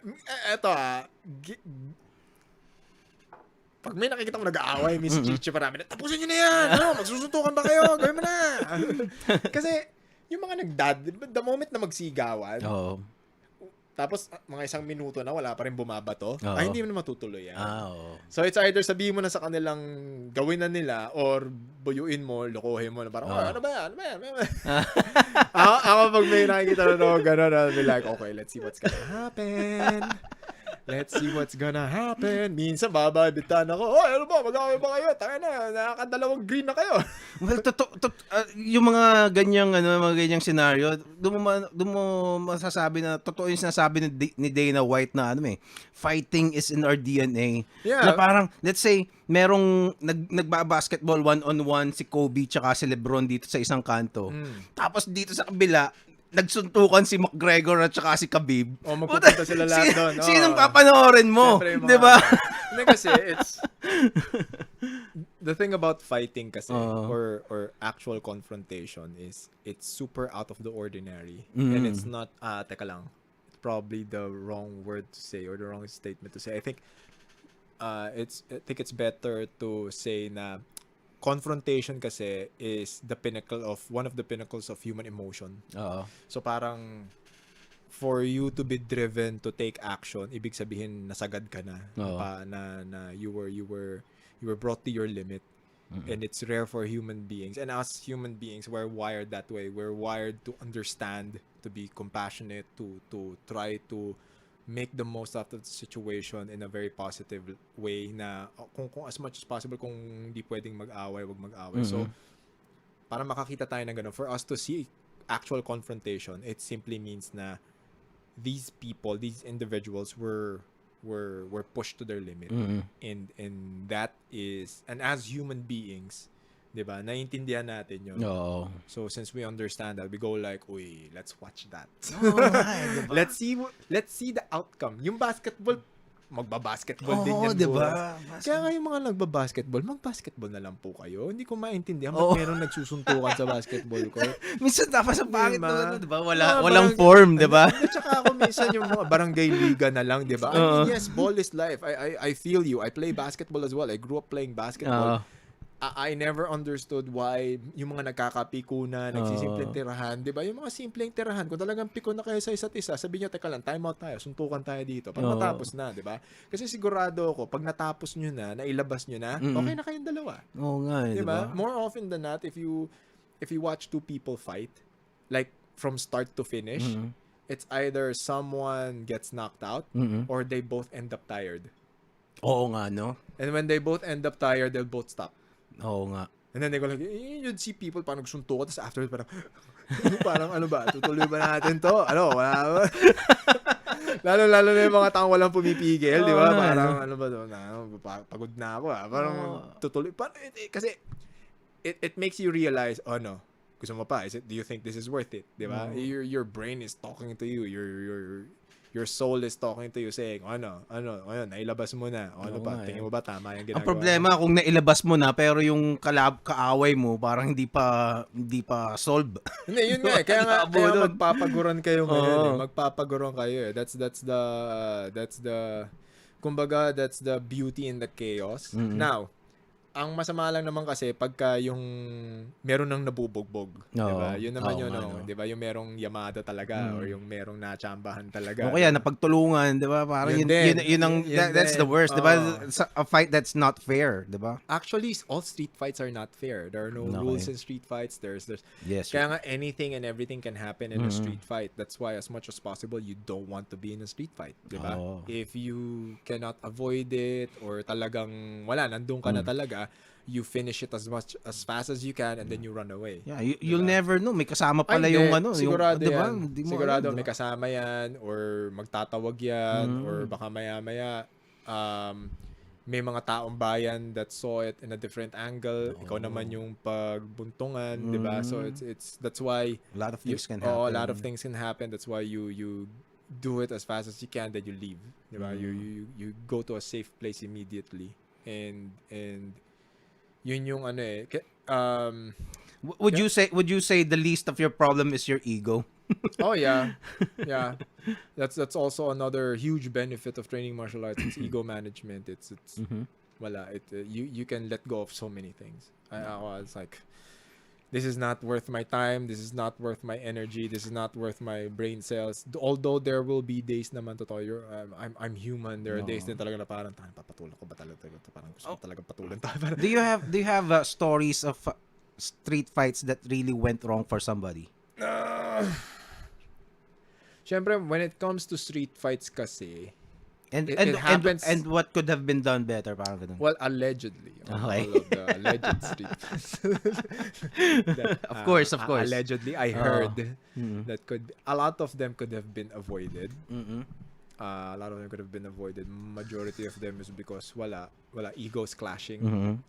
pag may nakikita mo nag-aaway, Chichi pa namin, tapusin nyo na yan! Magsusuntukan ba kayo? Gawin mo na! Kasi, yung mga the moment na magsigawan, tapos mga isang minuto na wala pa rin bumabato, hindi mo na matutuloy yan. So it's either sabihin mo na sa kanilang gawin na nila or buyuin mo, lokohin mo na parang, ano ba yan? Ako pag may nakikita na gano'n, I'll be like, okay, let's see what's gonna happen. Let's see what's gonna happen. Minsan, bababitan ako. Oh, ano ba? Mag-away ba kayo? Taka na, nakakadalawang green na kayo. Well, yung mga ganyang scenario, doon mo masasabi na totoo yung sinasabi ni Dana White na fighting is in our DNA. Yeah. Na parang, let's say, merong nagba-basketball one-on-one si Kobe tsaka si LeBron dito sa isang kanto. Tapos dito sa kabila, nagsuntukan si McGregor at saka si Khabib. Magpupunta sila lahat doon. Sinong papanoorin mo? Di ba? Hindi kasi, it's... The thing about fighting kasi, or actual confrontation is, it's super out of the ordinary. And it's not, teka lang, it's probably the wrong word to say or the wrong statement to say. I think it's better to say na confrontation kasi is one of the pinnacles of human emotion. So parang for you to be driven to take action, ibig sabihin nasagad ka na. Na you were brought to your limit. And it's rare for human beings. And us human beings, we're wired that way. We're wired to understand, to be compassionate, to try to make the most out of the situation in a very positive way na kung as much as possible kung hindi pwedeng mag-away, wag mag-away. So, para makakita tayo ng ganun, for us to see actual confrontation, it simply means na these people, these individuals were pushed to their limit. And that is, and as human beings, diba, naiintindihan natin yun. So since we understand that, we go like, uy, let's watch that. Diba? Let's see the outcome. Yung basketball, magbabasketball din yan. Diba? Kaya nga yung mga nagbabasketball, magbasketball na lang po kayo. Hindi ko maintindihan ba't meron nagsusuntukan sa basketball ko. Minsan dapat sa pangit naman, diba? Walang form, diba? Tsaka ako minsan yung mga barangay liga na lang, diba? I mean, yes, ball is life. I feel you. I play basketball as well. I grew up playing basketball. I never understood why yung mga nagkakapiko na, nagsisimpleng tirahan, di ba? Yung mga simpleng tirahan, kung talagang piko na kayo sa isa't isa, sabihin nyo, teka lang, time out tayo, suntukan tayo dito, para matapos na, di ba? Kasi sigurado ako, pag natapos nyo na, nailabas nyo na, okay na kayong dalawa. Oo nga, di ba? More often than not, if you watch two people fight, like from start to finish, it's either someone gets knocked out, or they both end up tired. Oo nga, no? And when they both end up tired, they'll both stop. Oo nga. And then they go like, you'd see people parang nagsuntukan, tapos afterwards parang ano ba, tutuloy ba natin to? Ano, wala ba? lalo na yung mga taong walang pumipigil, di ba? Parang ano ba doon, pagod na ako Parang tutuloy. Kasi it makes you realize, oh no, gusto mo pa, do you think this is worth it? Di ba? Your brain is talking to you, your soul is talking to you saying, ano, nailabas mo na. Ano ba? Tingin mo ba tama yung ginagawa? Ang problema kung nailabas mo na pero yung kaaway mo parang hindi pa solve. Hindi, yun nga eh. Kaya magpapaguron kayo ngayon. Magpapaguron kayo eh. That's the kumbaga, that's the beauty in the chaos. Now, ang masama lang naman kasi pagka yung meron nang nabubugbog, diba? Yun naman yun, diba? Yung merong yamada talaga or yung merong natsambahan talaga. O kaya napagtulungan, diba? Parang yun ang that's the worst, diba? A fight that's not fair, diba? Actually, all street fights are not fair. There are no rules in street fights. There's yes, kaya nga anything and everything can happen in a street fight. That's why as much as possible you don't want to be in a street fight, diba? If you cannot avoid it or talagang wala, nandun ka na talaga, you finish it as fast as you can and then you run away. Yeah, you'll never know. May kasama pala yung sigurado diba? Yan. Sigurado may kasama yan or magtatawag yan or baka maya-maya may mga taong bayan that saw it in a different angle. Ikaw naman yung pagbuntungan, diba? So it's that's why a lot of things can happen. A lot of things can happen. That's why you do it as fast as you can, then you leave. Diba? You go to a safe place immediately. And yun yung ano eh. Would you say the least of your problem is your ego? Oh yeah. Yeah. That's also another huge benefit of training martial arts. It's ego management. It's wala. You can let go of so many things. I was like, this is not worth my time. This is not worth my energy. This is not worth my brain cells. Although there will be days naman totoo, I'm human. There are days din talaga na parang papatulan ko ba talaga ito? Parang gusto ko talaga patulan tayo. Do you have stories of street fights that really went wrong for somebody? Syempre, when it comes to street fights kasi, it happens. And what could have been done better, parang ganun. Well, allegedly. Okay. All of the alleged street that, Of course. allegedly, I heard that a lot of them could have been avoided. A lot of them could have been avoided. Majority of them is because wala egos clashing.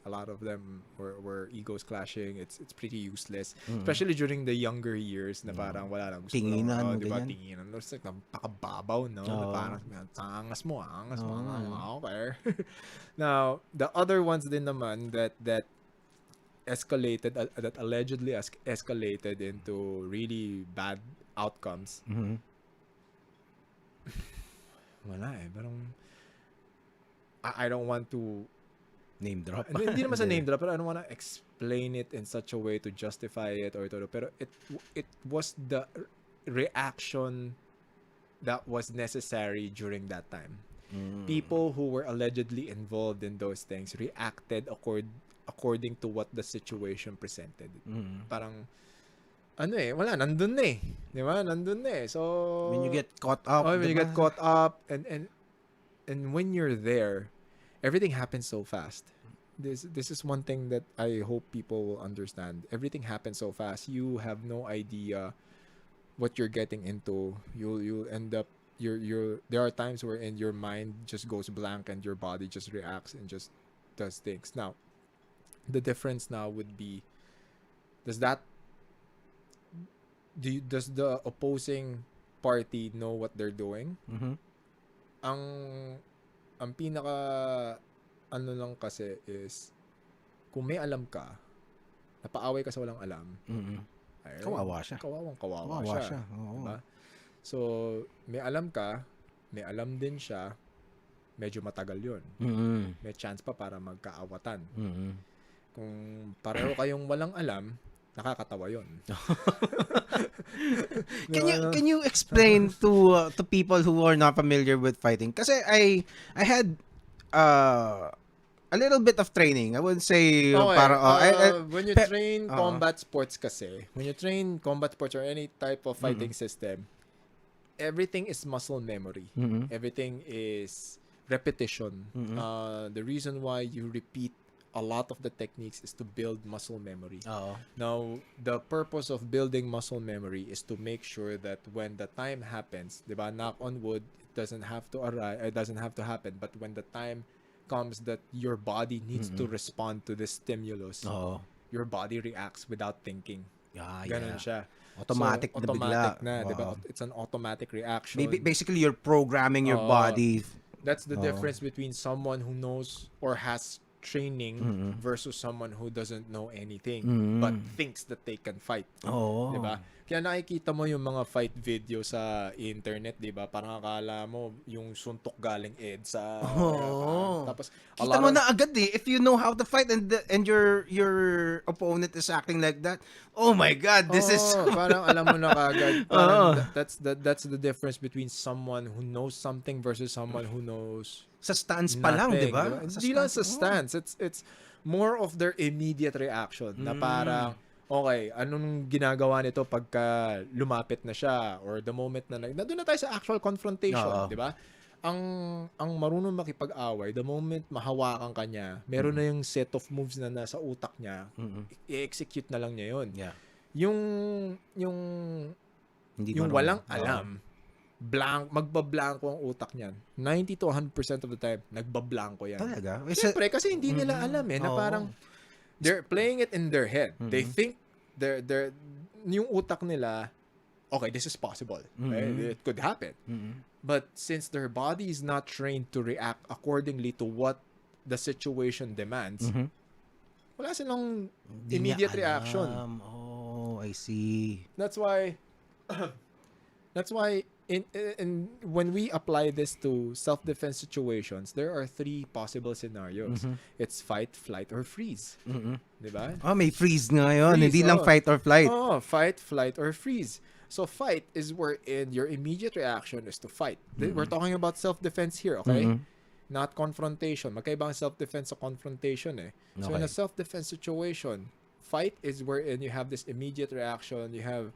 A lot of them were egos clashing. It's pretty useless, especially during the younger years na parang wala lang gusto Tinginan, diba? Tinginan. It's like napakababaw, no? Na parang angas mo. Okay. Now, the other ones din naman that escalated, that allegedly escalated into really bad outcomes. Wala eh. Parang I don't want to name drop. Hindi naman sa name drop, pero I don't want to explain it in such a way to justify it or to, pero it was the reaction that was necessary during that time. People who were allegedly involved in those things reacted according to what the situation presented. Parang wala, nandun na eh. Di ba? Nandun na eh. So, when you get caught up. when you get caught up, and when you're there, everything happens so fast. This is one thing that I hope people will understand. Everything happens so fast. You have no idea what you're getting into. You'll end up, there are times wherein your mind just goes blank and your body just reacts and just does things. Now, the difference now would be, does the opposing party know what they're doing? Ang pinaka lang kasi is, kung may alam ka, napaaway ka sa walang alam. Kawawa siya. Kawawa siya. Diba? So, may alam ka, may alam din siya, medyo matagal yun. May chance pa para magkaawatan. Kung pareho kayong walang alam, nakakatawa yun. Can you explain to people who are not familiar with fighting? Kasi I had a little bit of training. I wouldn't say when you train combat sports kasi, when you train combat sports or any type of fighting system, everything is muscle memory. Everything is repetition. The reason why you repeat a lot of the techniques is to build muscle memory. Now, the purpose of building muscle memory is to make sure that when the time happens, diba, knock on wood, it doesn't have to happen, but when the time comes that your body needs to respond to the stimulus, your body reacts without thinking. Ganon siya. Automatic na, diba? It's an automatic reaction. Basically, you're programming your body. That's the difference between someone who knows or has training versus someone who doesn't know anything but thinks that they can fight. Diba? Kaya nakikita mo yung mga fight video sa internet, diba? Parang akala mo yung suntok galing EDSA. Tapos kita mo na agad eh, if you know how to fight and your opponent is acting like that. Oh my God, this is parang alam mo na kagad. Parang that's the difference between someone who knows something versus someone who knows sa stance pa lang, di ba? Hindi lang sa stance. It's more of their immediate reaction na parang, okay, anong ginagawa nito pagka lumapit na siya or the moment na nandun na tayo sa actual confrontation, di ba? Ang marunong makipag-away, the moment mahawakan ka niya, meron na yung set of moves na nasa utak niya, i-execute na lang niya yun. Yung walang alam, magbablanko ang utak niyan. 90 to 100% of the time, nagbablanko yan. Talaga? Siyempre, kasi hindi nila alam na parang they're playing it in their head. They think yung utak nila, okay, this is possible. It could happen. But since their body is not trained to react accordingly to what the situation demands, wala silang immediate reaction. I see. That's why in when we apply this to self-defense situations, there are 3 possible scenarios. It's fight, flight, or freeze. Diba? May freeze nga yun. Hindi lang fight or flight. Fight, flight, or freeze. So fight is wherein your immediate reaction is to fight. We're talking about self-defense here, okay? Not confrontation. Magkaiba ang self-defense sa confrontation eh. So in a self-defense situation, fight is wherein you have this immediate reaction, you have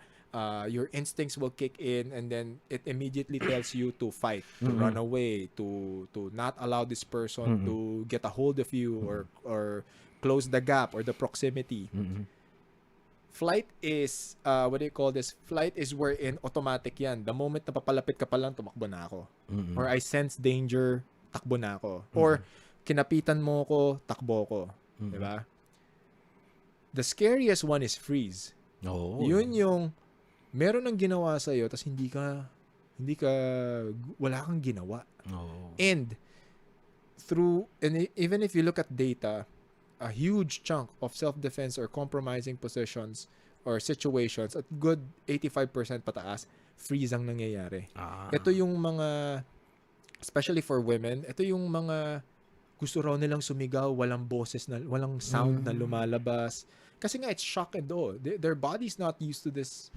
your instincts will kick in, and then it immediately tells you to fight, to run away, to not allow this person to get a hold of you, or close the gap or the proximity. Flight is, what do you call this? Flight is wherein automatic yan. The moment na papalapit ka pa lang, tumakbo na ako. Or I sense danger, takbo na ako. Or kinapitan mo ko, takbo ko. Diba? The scariest one is freeze. Yun yung meron ng ginawa sa'yo, tapos wala kang ginawa. And even if you look at data, a huge chunk of self-defense or compromising positions or situations, at good 85% pataas, freeze ang nangyayari. Ito yung mga, especially for women, ito yung mga gusto raw nilang sumigaw, walang boses, walang sound na lumalabas. Kasi nga, it's shock and awe. Their body's not used to this,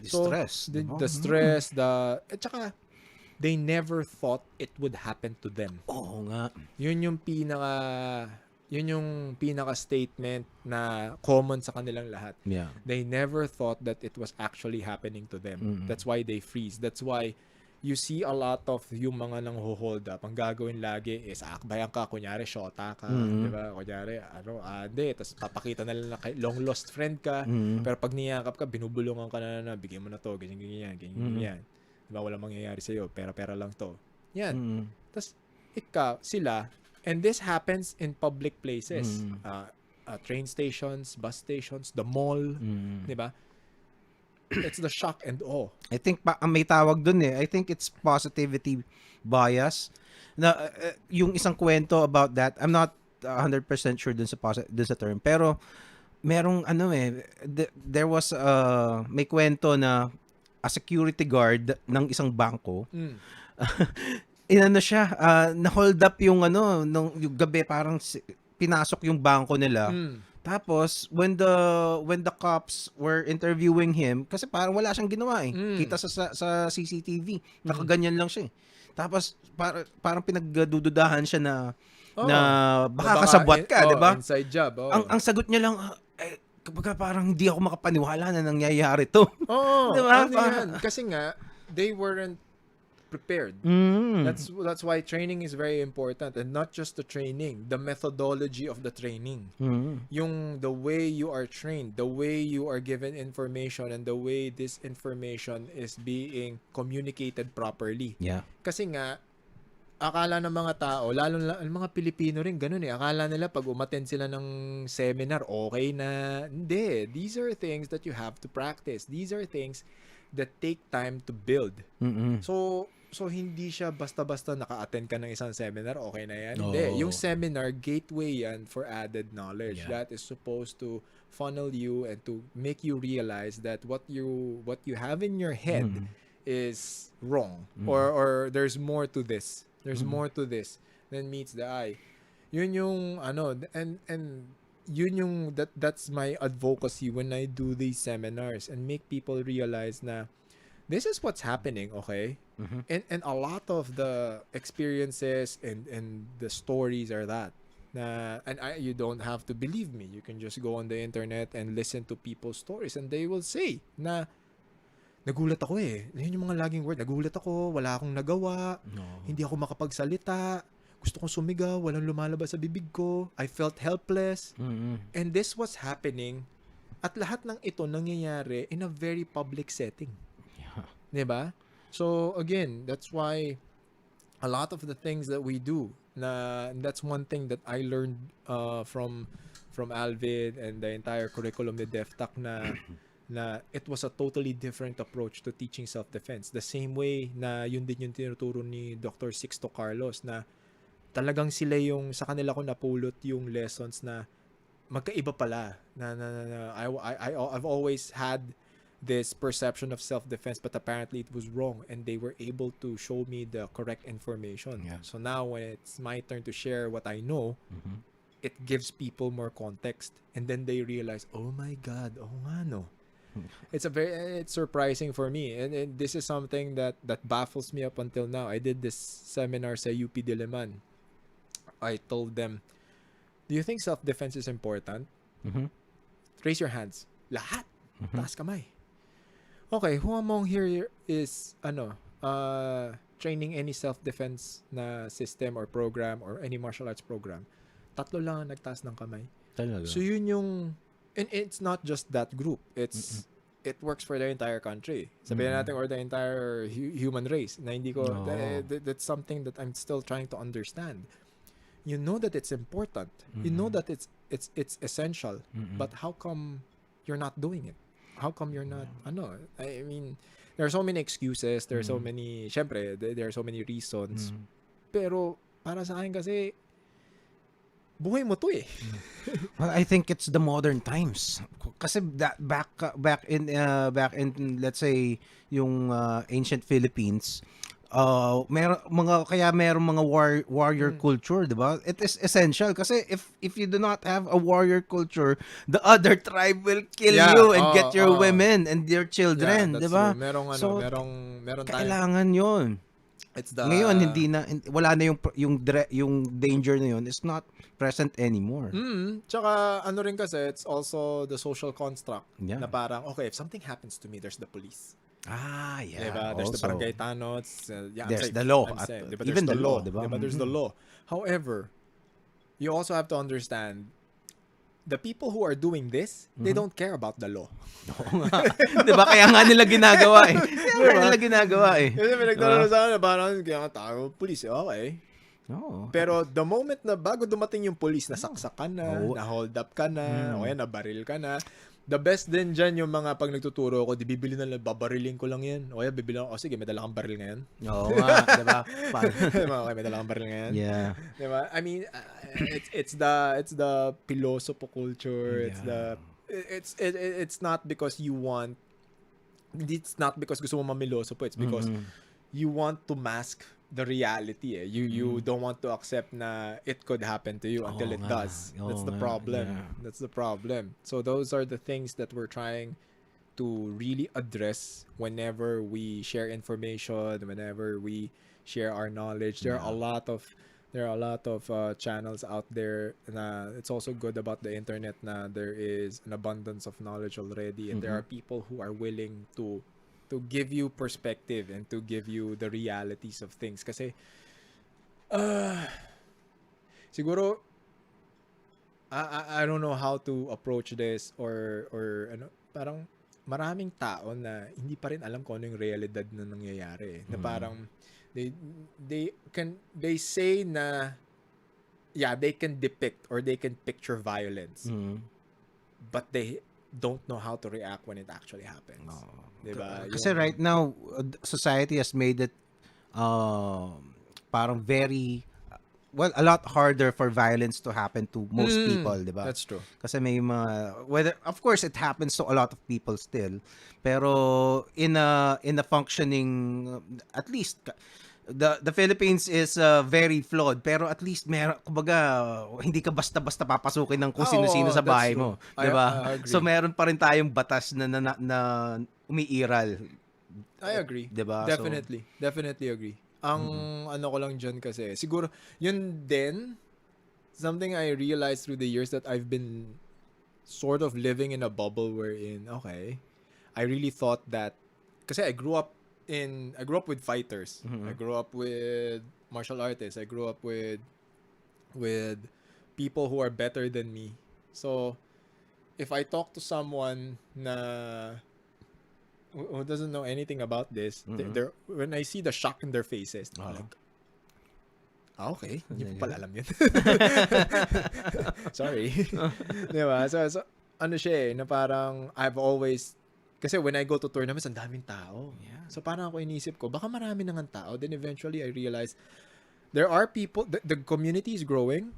stress. The stress, at saka, they never thought it would happen to them. Oo nga. Yun yung pinaka-statement na common sa kanilang lahat. Yeah. They never thought that it was actually happening to them. That's why they freeze. That's why you see a lot of yung mga nang hold up. Ang gagawin lagi is akbayan ka, kunyari shota ka, di ba? Kunyari, tapos papakita na lang na long lost friend ka, pero pag niyakap ka, binubulungan ka na, bigyan mo na to, ganyan. Di ba? Walang mangyayari sa'yo, pera lang to. Yan. Tapos, sila, and this happens in public places. Train stations, bus stations, the mall, di ba? It's the shock and awe. I think may tawag dun I think it's positivity bias. Na yung isang kwento about that, I'm not 100% sure dun sa term, pero merong there was may kwento na a security guard ng isang bangko. Inano siya, na-hold up yung yung gabi, parang pinasok yung bangko nila. Tapos when the cops were interviewing him, kasi parang wala siyang ginawa kita sa CCTV, nakaganyan lang siya. Tapos parang pinagdududahan siya na baka kasabwat ka, 'di ba? Inside job. Ang sagot niya lang, kapag parang hindi ako makapaniwala na nangyayari to. Di ba? Kasi nga they weren't prepared. That's why training is very important, and not just the training, the methodology of the training. Yung the way you are trained, the way you are given information, and the way this information is being communicated properly. Yeah. Kasi nga akala ng mga tao, lalo na mga Pilipino rin ganun akala nila pag umattend sila ng seminar okay na. Hindi, these are things that you have to practice. These are things that take time to build. So hindi siya basta-basta naka-attend ka ng isang seminar, okay na yan. Hindi. Yung seminar, gateway yan for added knowledge. Yeah. That is supposed to funnel you and to make you realize that what you have in your head is wrong. Or there's more to this. There's more to this than meets the eye. Yun yung and yun yung that's my advocacy when I do these seminars and make people realize na this is what's happening, okay? And a lot of the experiences and the stories are that. You don't have to believe me. You can just go on the internet and listen to people's stories, and they will say na nagulat ako Yun yung mga laging word. Nagulat ako, wala akong nagawa, hindi ako makapagsalita, gusto kong sumigaw, walang lumalabas sa bibig ko, I felt helpless. And this was happening, at lahat ng ito nangyayari in a very public setting. Diba? So again, that's why a lot of the things that we do, that's one thing that I learned from Alvid and the entire curriculum ni DefTech na it was a totally different approach to teaching self-defense. The same way na yun din yung tinuturo ni Dr. Sixto Carlos, na talagang sila yung sa kanila ko napulot yung lessons na magkaiba pala. I've always had this perception of self-defense, but apparently it was wrong, and they were able to show me the correct information. So now when it's my turn to share what I know, it gives people more context, and then they realize, oh my God, it's surprising for me, and this is something that baffles me up until now. I did this seminar sa UP Diliman. I told them, do you think self-defense is important? Raise your hands. Lahat. Taas kamay. Okay, who among here is training any self-defense na system or program or any martial arts program? Tatlo lang ang nagtaas ng kamay. Talaga. So yun yung, and it's not just that group. It works for the entire country. Sabihin natin, or the entire human race. Na hindi ko, that's something that I'm still trying to understand. You know that it's important. You know that it's essential. But how come you're not doing it? How come you're not, I mean, there are so many excuses. There are so many, syempre, there are so many reasons. Pero, para sa akin kasi, buhay mo to eh. Well, I think it's the modern times. Kasi back in let's say yung ancient Philippines, merong mga warrior culture, 'di ba? It is essential kasi if you do not have a warrior culture, the other tribe will kill you and get your women and your children, 'di ba? Merong kailangan 'yon. Ngayon wala na yung danger na yun is not present anymore. Tsaka rin kasi, it's also the social construct na parang, okay, if something happens to me, there's the police. Yeah. Diba? There's the barangay tanots. There's the law. Diba? Even the law, diba? There's the law. However, you also have to understand, the people who are doing this, they don't care about the law. Diba? Kaya nga nila ginagawa eh. Kasi may nagtanong sa akin na parang, kaya nga tao, police, okay. Pero the moment na bago dumating yung police, nasaksak ka na, na-hold up ka na, o yan, nabaril ka na, the best din dyan yung mga pag nagtuturo ako, di bibili na lang, babarilin ko lang yan. O yan, bibili ako, sige, may dala kang baril ngayon. Oo nga, diba? Okay, may dala kang baril ngayon. Yeah. Diba? I mean, it's the philosophy culture. It's not because you want, it's not because gusto mo mamiloso po. It's because you want to mask the reality. You don't want to accept na it could happen to you until it does. That's the problem. Yeah. That's the problem. So those are the things that we're trying to really address whenever we share information, whenever we share our knowledge. There are a lot of channels out there, na it's also good about the internet na there is an abundance of knowledge already, and there are people who are willing to give you perspective and to give you the realities of things. Kasi siguro I don't know how to approach this or parang maraming tao na hindi pa rin alam kung ano yung realidad na nangyayari. Na parang they say na they can depict or they can picture violence. But they don't know how to react when it actually happens. Diba? Kasi right now, society has made it parang very, a lot harder for violence to happen to most people, diba? That's true. Kasi may mga, of course, it happens to a lot of people still, pero in a functioning, at least, the Philippines is very flawed, pero at least kumbaga hindi ka basta-basta papasukin ng kung sino-sino sa bahay mo, 'di ba? So meron pa rin tayong batas na umiiral. I agree. 'Di ba? Definitely agree. Ang ano ko lang diyan kasi siguro yun din something I realized through the years that I've been sort of living in a bubble wherein I really thought that kasi I grew up with fighters. I grew up with martial artists. I grew up with people who are better than me. So, if I talk to someone who doesn't know anything about this, when I see the shock in their faces, like, okay, hindi ko pala alam yun. Sorry. Diba? So, ano siya na parang I've always, kasi when I go to tournaments, ang daming tao. Yeah. So parang ako inisip ko, baka marami nang tao. Then eventually I realized there are people, the community is growing,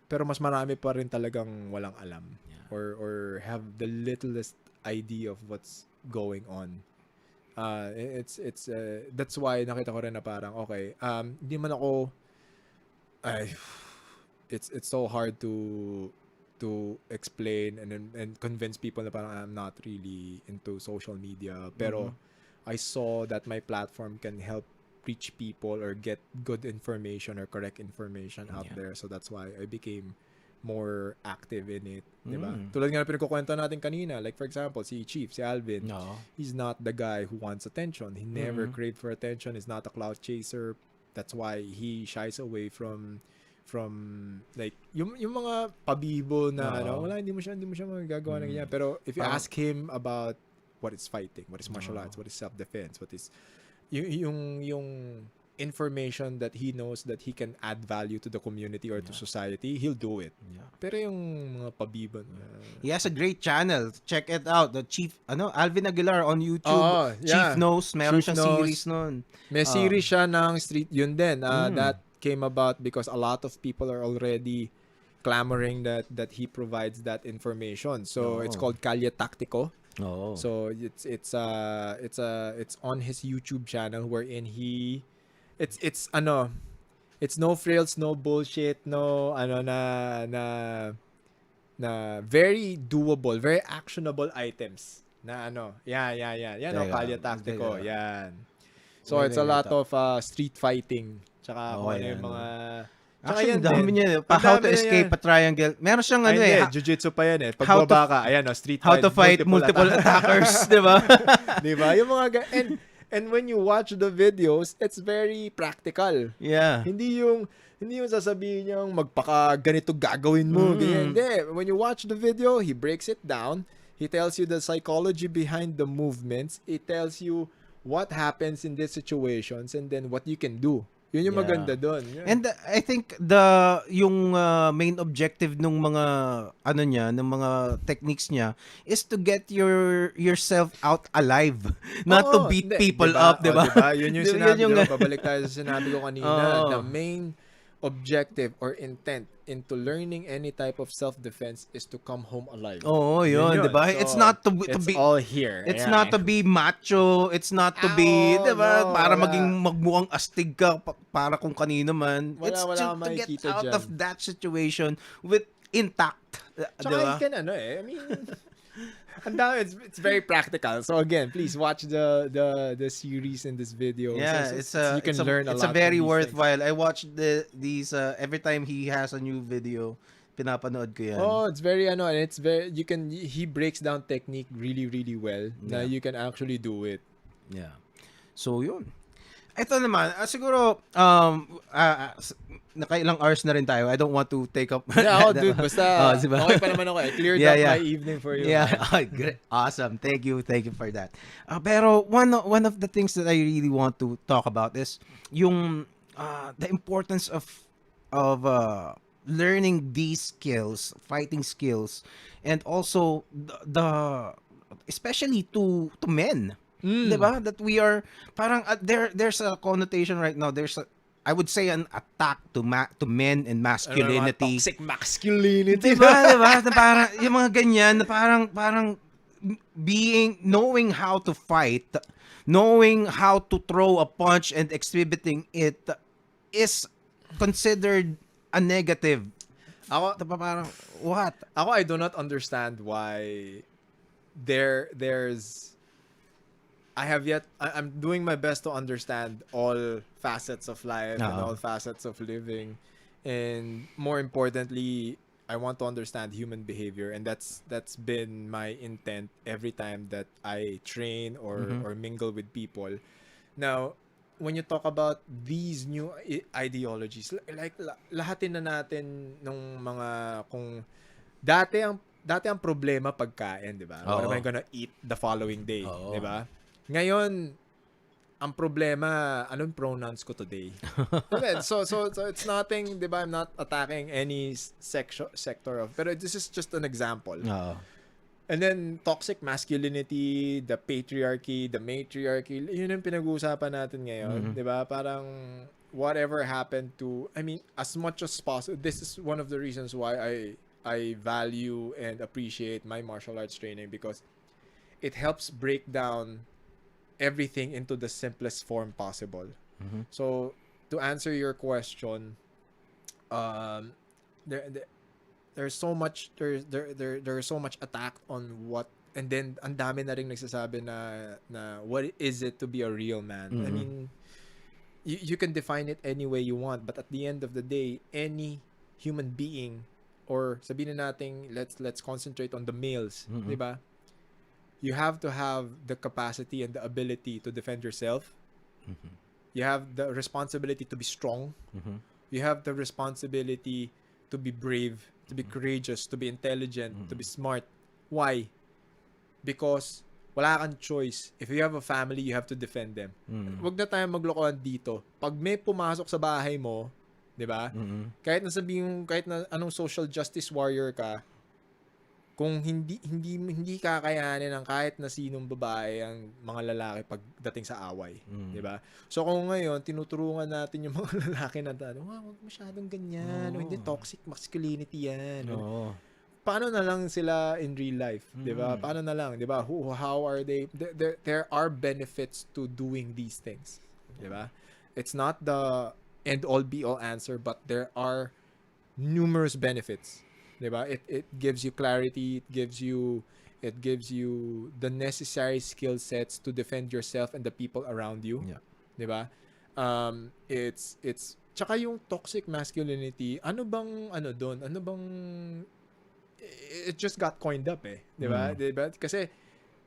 pero mas marami pa rin talagang walang alam or have the littlest idea of what's going on. It's that's why nakita ko rin na parang hindi man ako it's so hard to explain and convince people na parang I'm not really into social media. Pero I saw that my platform can help reach people or get good information or correct information out there. So that's why I became more active in it. Diba? Tulad nga na pinagkukwento natin kanina, like for example, si Chief, si Alvin, he's not the guy who wants attention. He never craved for attention. He's not a clout chaser. That's why he shies away from like yung mga pabibo na wala, hindi mo siya magagawa ng ganyan. Pero if you ask him about what is fighting, what is martial arts, what is self-defense, what is yung information that he knows that he can add value to the community or to society, he'll do it. Pero yung mga pabiban, he has a great channel. Check it out. The Chief, Alvin Aguilar on YouTube. Chief Knows, meron siyang series nun. May series siya ng street, yun din. That came about because a lot of people are already clamoring that he provides that information. So it's called Kalye Tactico. So it's on his YouTube channel wherein it's no frills, no bullshit, no na very doable, very actionable items na Kalye Tactico, yan. So it's a lot of street fighting, tsaka kung yung mga actually, dami niya. How to escape a triangle. Meron siyang jiu-jitsu pa yan eh. Pagbaba ka, street fight. How to fight multiple attackers, di ba? Di ba? Yung mga and when you watch the videos, it's very practical. Yeah. Hindi yung sasabihin niyang magpaka ganito gagawin mo. Ganyan. Hindi. When you watch the video, he breaks it down. He tells you the psychology behind the movements. He tells you what happens in these situations and then what you can do. Yun yung maganda doon. Yeah. And I think yung main objective ng mga ng mga techniques niya is to get yourself out alive, not to beat people up, 'di ba? Yun yung sinabi ko, babalik tayo sa sinabi ko kanina, the main objective or intent into learning any type of self-defense is to come home alive. Yun, 'di ba? So, it's not to it's be all here. It's not to be macho, it's not to be, 'di ba? Para maging magmukhang astig ka para kung kanino man. It's to get out of that situation with intact, 'di ba? I mean, it's very practical. So again, please watch the series in this video. Yeah, so you can learn a lot. It's a very worthwhile. I watch these every time he has a new video. Pinapanood ko yan. It's very and it's very he breaks down technique really really well. Na you can actually do it. Yeah. So yun. Ito naman, siguro nakailang hours na rin tayo. I don't want to take up dude, basta okay pa naman ako. Cleared up my evening for you. Yeah, great. Awesome. Thank you for that. Pero one of the things that I really want to talk about is yung the importance of learning these skills, fighting skills, and also the especially to men. Diba? That we are parang there's a connotation right now. There's I would say an attack to men and masculinity. Toxic masculinity. Diba? Na parang yung mga ganyan na parang knowing how to fight, knowing how to throw a punch and exhibiting it is considered a negative. Parang what? I do not understand why there's I'm doing my best to understand all facets of life and all facets of living. And more importantly, I want to understand human behavior. And that's been my intent every time that I train or mingle with people. Now, when you talk about these new ideologies, like lahatin na natin nung mga kung dati ang problema pagkain, 'di ba? What am I gonna eat the following day, 'di ba? Ngayon, ang problema, anong pronouns ko today? so it's nothing, 'di ba? I'm not attacking any sector of, pero this is just an example. And then toxic masculinity, the patriarchy, the matriarchy, yun ang pinag-uusapan natin ngayon, 'di ba? Parang whatever happened to, I mean, as much as possible, this is one of the reasons why I value and appreciate my martial arts training, because it helps break down everything into the simplest form possible. So to answer your question, there's so much attack on what, and then ang dami na ring nagsasabi na what is it to be a real man. I mean, you can define it any way you want, but at the end of the day, any human being or sabihin na natin, let's concentrate on the males, di ba? You have to have the capacity and the ability to defend yourself. You have the responsibility to be strong. You have the responsibility to be brave, to be courageous, to be intelligent, to be smart. Why? Because wala kang choice. If you have a family, you have to defend them. Huwag na tayo maglokohan dito. Pag may pumasok sa bahay mo, 'di ba? Kahit na sabihin, kahit na anong social justice warrior ka, kung hindi kakayanin ng kahit na sinong babae ang mga lalaki pagdating sa away, 'di ba? So kung ngayon tinuturuan natin yung mga lalaki na wag masyadong ganyan, o hindi toxic masculinity 'yan. Paano na lang sila in real life, 'di ba? Paano na lang, 'di ba? How are they? There are benefits to doing these things, 'di ba? It's not the end all be all answer, but there are numerous benefits. Diba? It gives you clarity, it gives you the necessary skill sets to defend yourself and the people around you. Yeah. Diba? It's tsaka yung toxic masculinity, it just got coined up diba? Diba? Kasi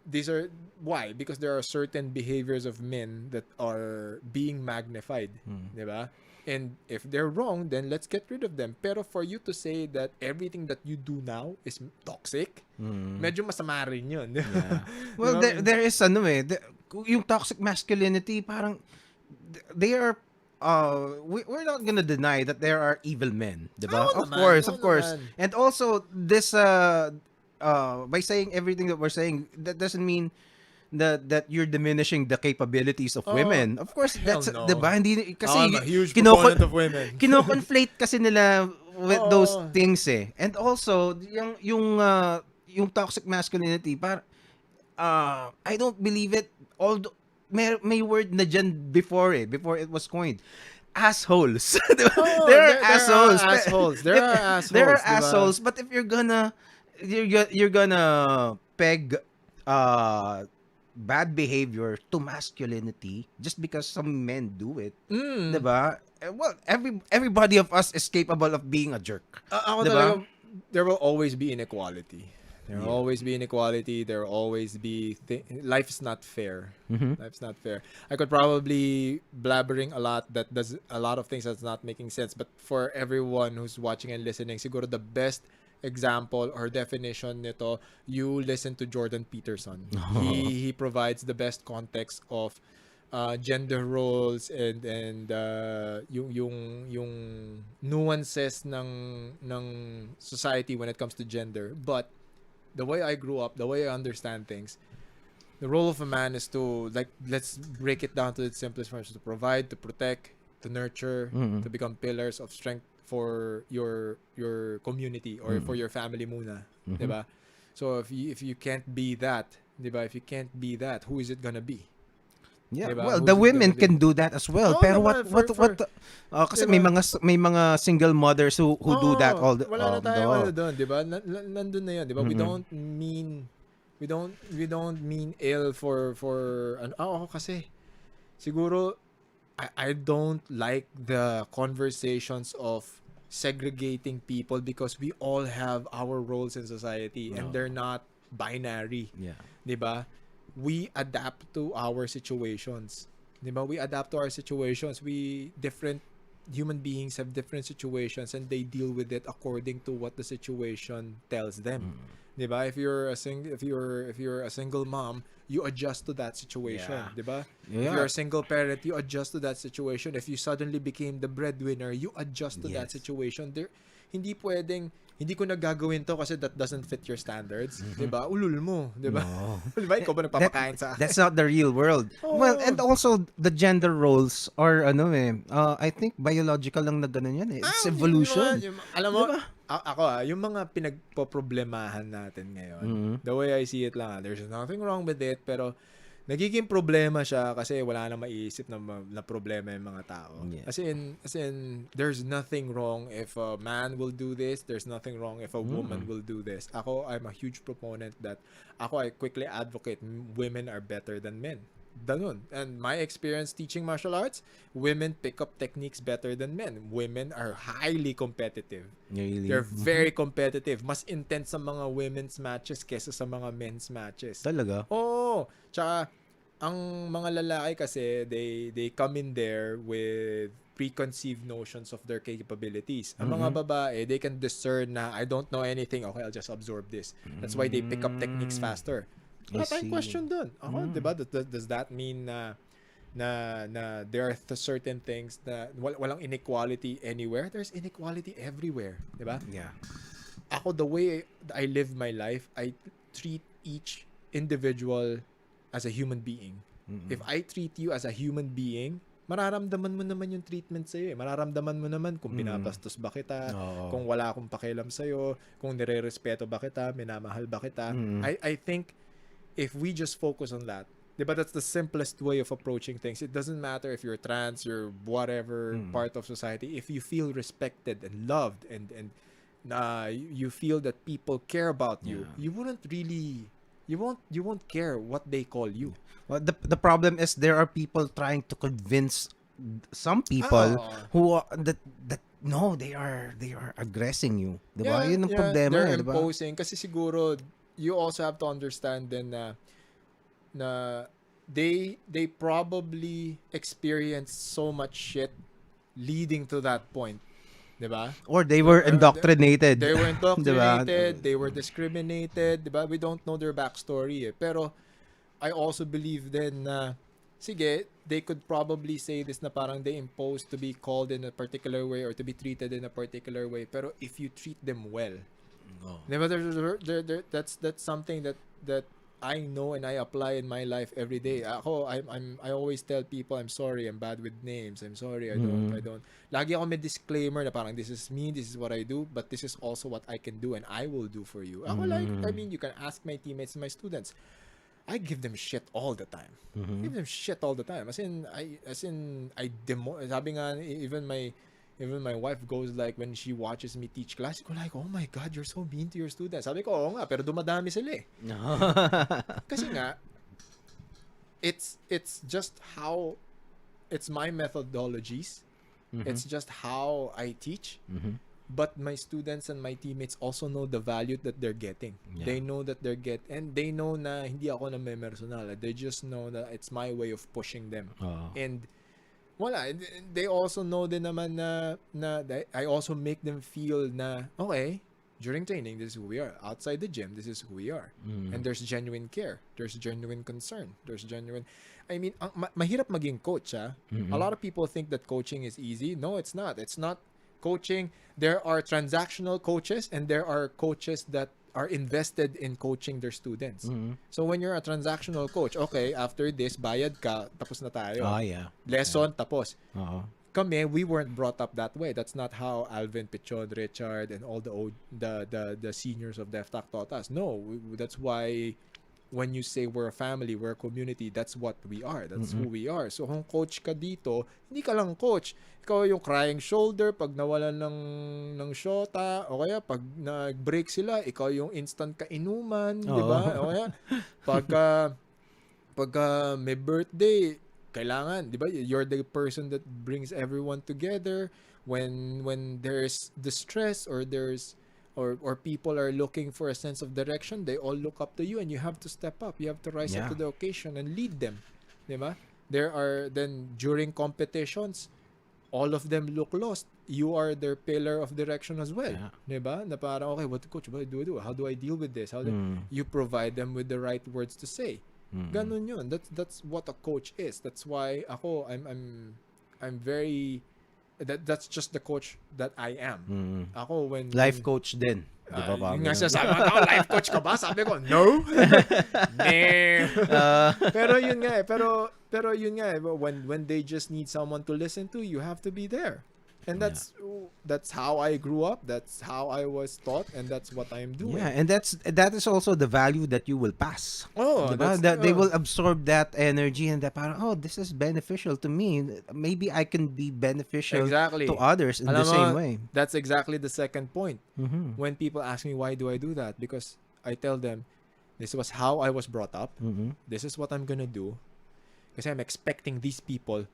these are why? Because there are certain behaviors of men that are being magnified, diba? And if they're wrong, then let's get rid of them. Pero for you to say that everything that you do now is toxic, medyo masama rin yun. Yeah. Well, there is yung toxic masculinity, parang they are we're not gonna deny that there are evil men, diba? Of course. And also this by saying everything that we're saying, that doesn't mean that you're diminishing the capabilities of women. Of course, that's diba? Hindi kasi I'm a huge proponent of women. Kino-conflate kasi nila with those things And also yung toxic masculinity, I don't believe it. Although may word na dyan before it was coined. Assholes. There are assholes. There are assholes, but if you're gonna peg bad behavior to masculinity just because some men do it, diba? Well, everybody of us is capable of being a jerk. Ako diba? talaga, there will always be inequality. There will always be inequality. There will always be life is not fair. Life's not fair. I could probably blabbering a lot that does a lot of things that's not making sense, but for everyone who's watching and listening, siguro the best example or definition nito, you listen to Jordan Peterson. He provides the best context of gender roles and yung nuances ng society when it comes to gender. But the way I grew up, the way I understand things, the role of a man is to, like, let's break it down to its simplest form, to provide, to protect, to nurture, to become pillars of strength for your community or for your family muna, diba? So if you can't be that, diba? If you can't be that, who is it gonna be? Yeah, diba? well, the women can do that as well. Pero kasi diba? may mga single mothers who do that all the wala na tayo doon, diba? Nandun na 'yan, diba? We don't mean ill for kasi siguro I don't like the conversations of segregating people because we all have our roles in society and they're not binary. Yeah. Diba? We adapt to our situations. Diba? We adapt to our situations. Different human beings have different situations and they deal with it according to what the situation tells them. Diba? If you're a single mom, you adjust to that situation, diba? Yeah. If you're a single parent, you adjust to that situation. If you suddenly became the breadwinner, you adjust to that situation. Hindi ko na gagawin to kasi that doesn't fit your standards, diba? Ulul mo, diba? No. Diba? Ikaw ba nagpapakain sa akin? That's not the real world. Well, and also the gender roles are I think biological lang na ganun yan It's evolution. Alam mo, diba? Ako yung mga pinagpoproblemahan natin ngayon, the way I see it lang, there's nothing wrong with it, pero nagiging problema siya kasi wala nang maiisip na problema yung mga tao. Yeah. As in, there's nothing wrong if a man will do this, there's nothing wrong if a woman will do this. I'm a huge proponent that I quickly advocate women are better than men. Ganun. And my experience teaching martial arts, women pick up techniques better than men. Women are highly competitive. Really? They're very competitive. Mas intense sa mga women's matches kesa sa mga men's matches. Talaga? Oo. Tsaka, ang mga lalaki kasi, they come in there with preconceived notions of their capabilities. Ang mga babae, they can discern na, I don't know anything, okay, I'll just absorb this. That's why they pick up techniques faster. Wala tayong question dun. Ako, diba? Does that mean na there are certain things na walang inequality anywhere? There's inequality everywhere. Diba? Yeah. Ako, the way I live my life, I treat each individual as a human being. If I treat you as a human being, mararamdaman mo naman yung treatment sa'yo. Mararamdaman mo naman kung binabastos ba kita, kung wala akong pakialam sa'yo, kung nire-respeto ba kita, minamahal ba kita. I think if we just focus on that, diba, that's the simplest way of approaching things. It doesn't matter if you're trans, you're whatever part of society. If you feel respected and loved and you feel that people care about you, you wouldn't really, you won't care what they call you. Well, the problem is there are people trying to convince some people who are, that no, they are aggressing you. Diba? Yun ang problema. They're diba? imposing. Kasi siguro, you also have to understand then na they probably experienced so much shit leading to that point. Diba? Or they were indoctrinated. They were indoctrinated. Diba? They were discriminated. Diba? We don't know their backstory. Pero I also believe then na sige, they could probably say this na parang they imposed to be called in a particular way or to be treated in a particular way. Pero if you treat them well, diba, that's something that I know and I apply in my life every day. Ako, I always tell people, I'm sorry, I'm bad with names. I'm sorry, I don't. Lagi ako may disclaimer na parang this is me, this is what I do, but this is also what I can do and I will do for you. Ako I mean, you can ask my teammates and my students. I give them shit all the time. Give them shit all the time. Sabi nga, even my wife goes like, when she watches me teach class, go like, oh my God, you're so mean to your students. Sabi ko, oo nga, pero dumadami sila eh. Kasi nga, it's just how, it's my methodologies. It's just how I teach. But my students and my teammates also know the value that they're getting. Yeah. They know that and they know na hindi ako namemersonal. They just know that it's my way of pushing them. And wala, they also know din naman na I also make them feel na, okay, during training, this is who we are. Outside the gym, this is who we are. And there's genuine care. There's genuine concern. There's genuine... I mean, mahirap maging coach, ah. A lot of people think that coaching is easy. No, it's not. It's not coaching. There are transactional coaches and there are coaches that are invested in coaching their students. So when you're a transactional coach, okay, after this, bayad ka, tapos na tayo. Lesson, tapos. Kami, we weren't brought up that way. That's not how Alvin, Pichon, Richard, and all the seniors of DefTac taught us. No, that's why when you say we're a family, we're a community, that's what we are. That's who we are. So kung coach ka dito, hindi ka lang coach. Ikaw yung crying shoulder pag nawalan ng shota, o kaya pag nag-break sila, ikaw yung instant kainuman, di ba? O kaya pagka may birthday, kailangan, di ba? You're the person that brings everyone together when there's distress or there's or people are looking for a sense of direction, they all look up to you and you have to step up. You have to rise up to the occasion and lead them. Diba? There are then during competitions, all of them look lost. You are their pillar of direction as well. Diba? Na parang, okay, what coach, what do I do? How do I deal with this? You provide them with the right words to say. Ganun yun. That's what a coach is. That's why ako, I'm very... That's just the coach that I am. Ako life coach din. Di ba ba? Nga siya sabi ko, life coach ka ba? Sabi ko, no. Pero yun nga eh. Pero yun nga eh. When they just need someone to listen to, you have to be there. And that's how I grew up. That's how I was taught, and that's what I'm doing. Yeah, and that is also the value that you will pass. They will absorb that energy and that parang, this is beneficial to me. Maybe I can be beneficial to others in the same way. That's exactly the second point. When people ask me why do I do that, because I tell them this was how I was brought up. This is what I'm gonna do. Kasi I'm expecting these people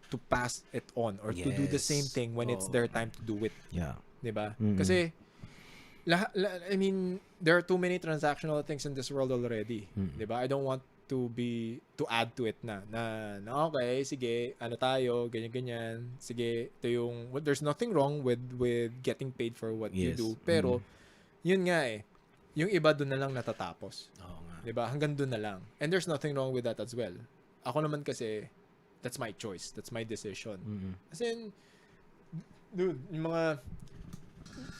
to pass it on or to do the same thing when it's their time to do it. Yeah. Diba? Kasi, I mean, there are too many transactional things in this world already. Diba? I don't want to add to it na okay, sige, ano tayo, ganyan. Sige, ito yung, well, there's nothing wrong with getting paid for what you do. Pero, yun nga yung iba doon na lang natatapos. Diba? Hanggang doon na lang. And there's nothing wrong with that as well. Ako naman kasi, that's my choice. That's my decision. As in, dude, yung mga,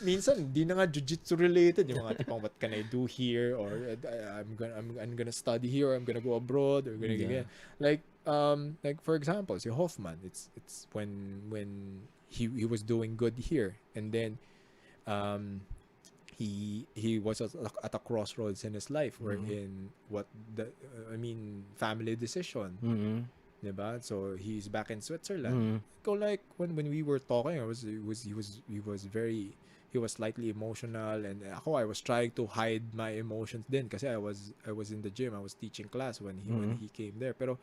minsan, di na nga jiu-jitsu related. Yung mga tipong, what can I do here? Or, I'm gonna study here, or I'm gonna go abroad, or gonna like for example, si Hoffman, it's when he was doing good here, and then, he was at a crossroads in his life, wherein family decision. Diba? So he's back in Switzerland. So like when we were talking, he was slightly emotional, and I was trying to hide my emotions then kasi I was in the gym. I was teaching class when he came there. Pero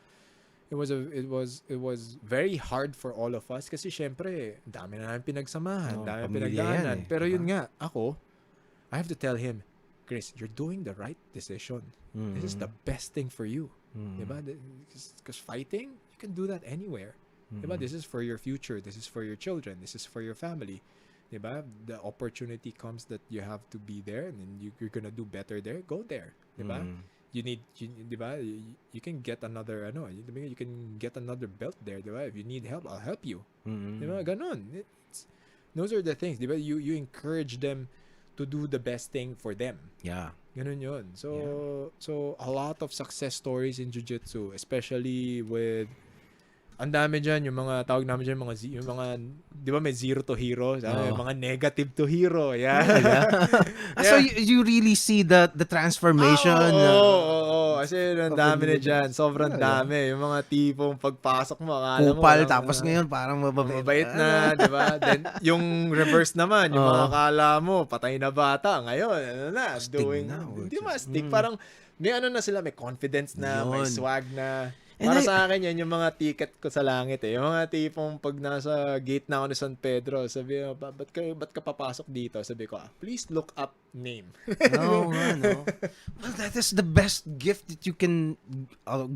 it was very hard for all of us kasi syempre dami na namin pinagsamahan, dami pinagdaanan. Pero yun nga, I have to tell him, Chris, you're doing the right decision. This is the best thing for you. Diba? Because fighting, you can do that anywhere. Diba? This is for your future. This is for your children. This is for your family. Diba? The opportunity comes that you have to be there, and then you're gonna do better there. Go there. Diba? Diba? You can get another, you can get another belt there. Diba? If you need help, I'll help you. Diba? Ganon. Those are the things. Diba? You encourage them to do the best thing for them. Yeah. Ganun yun. So a lot of success stories in jiu-jitsu, especially with, ang dami dyan, yung mga tawag namin dyan, yung mga, di ba may zero to hero? Yung mga negative to hero. Yeah. So you really see the transformation. Kasi ang dami na dyan. Sobrang dami. Yung mga tipong pagpasok mo, akala mo. Kupal, tapos ngayon parang mababait na, di ba? Then, yung reverse naman, yung mga akala mo, patay na bata. Ngayon, hindi mastig. Parang, may na sila, may confidence na, may swag na. Para sa akin, yan yung mga ticket ko sa langit eh. Yung mga tipong pag nasa gate na ako ni San Pedro, sabi ko, ba't ka papasok dito? Sabi ko, please look up name. No. Well, that is the best gift that you can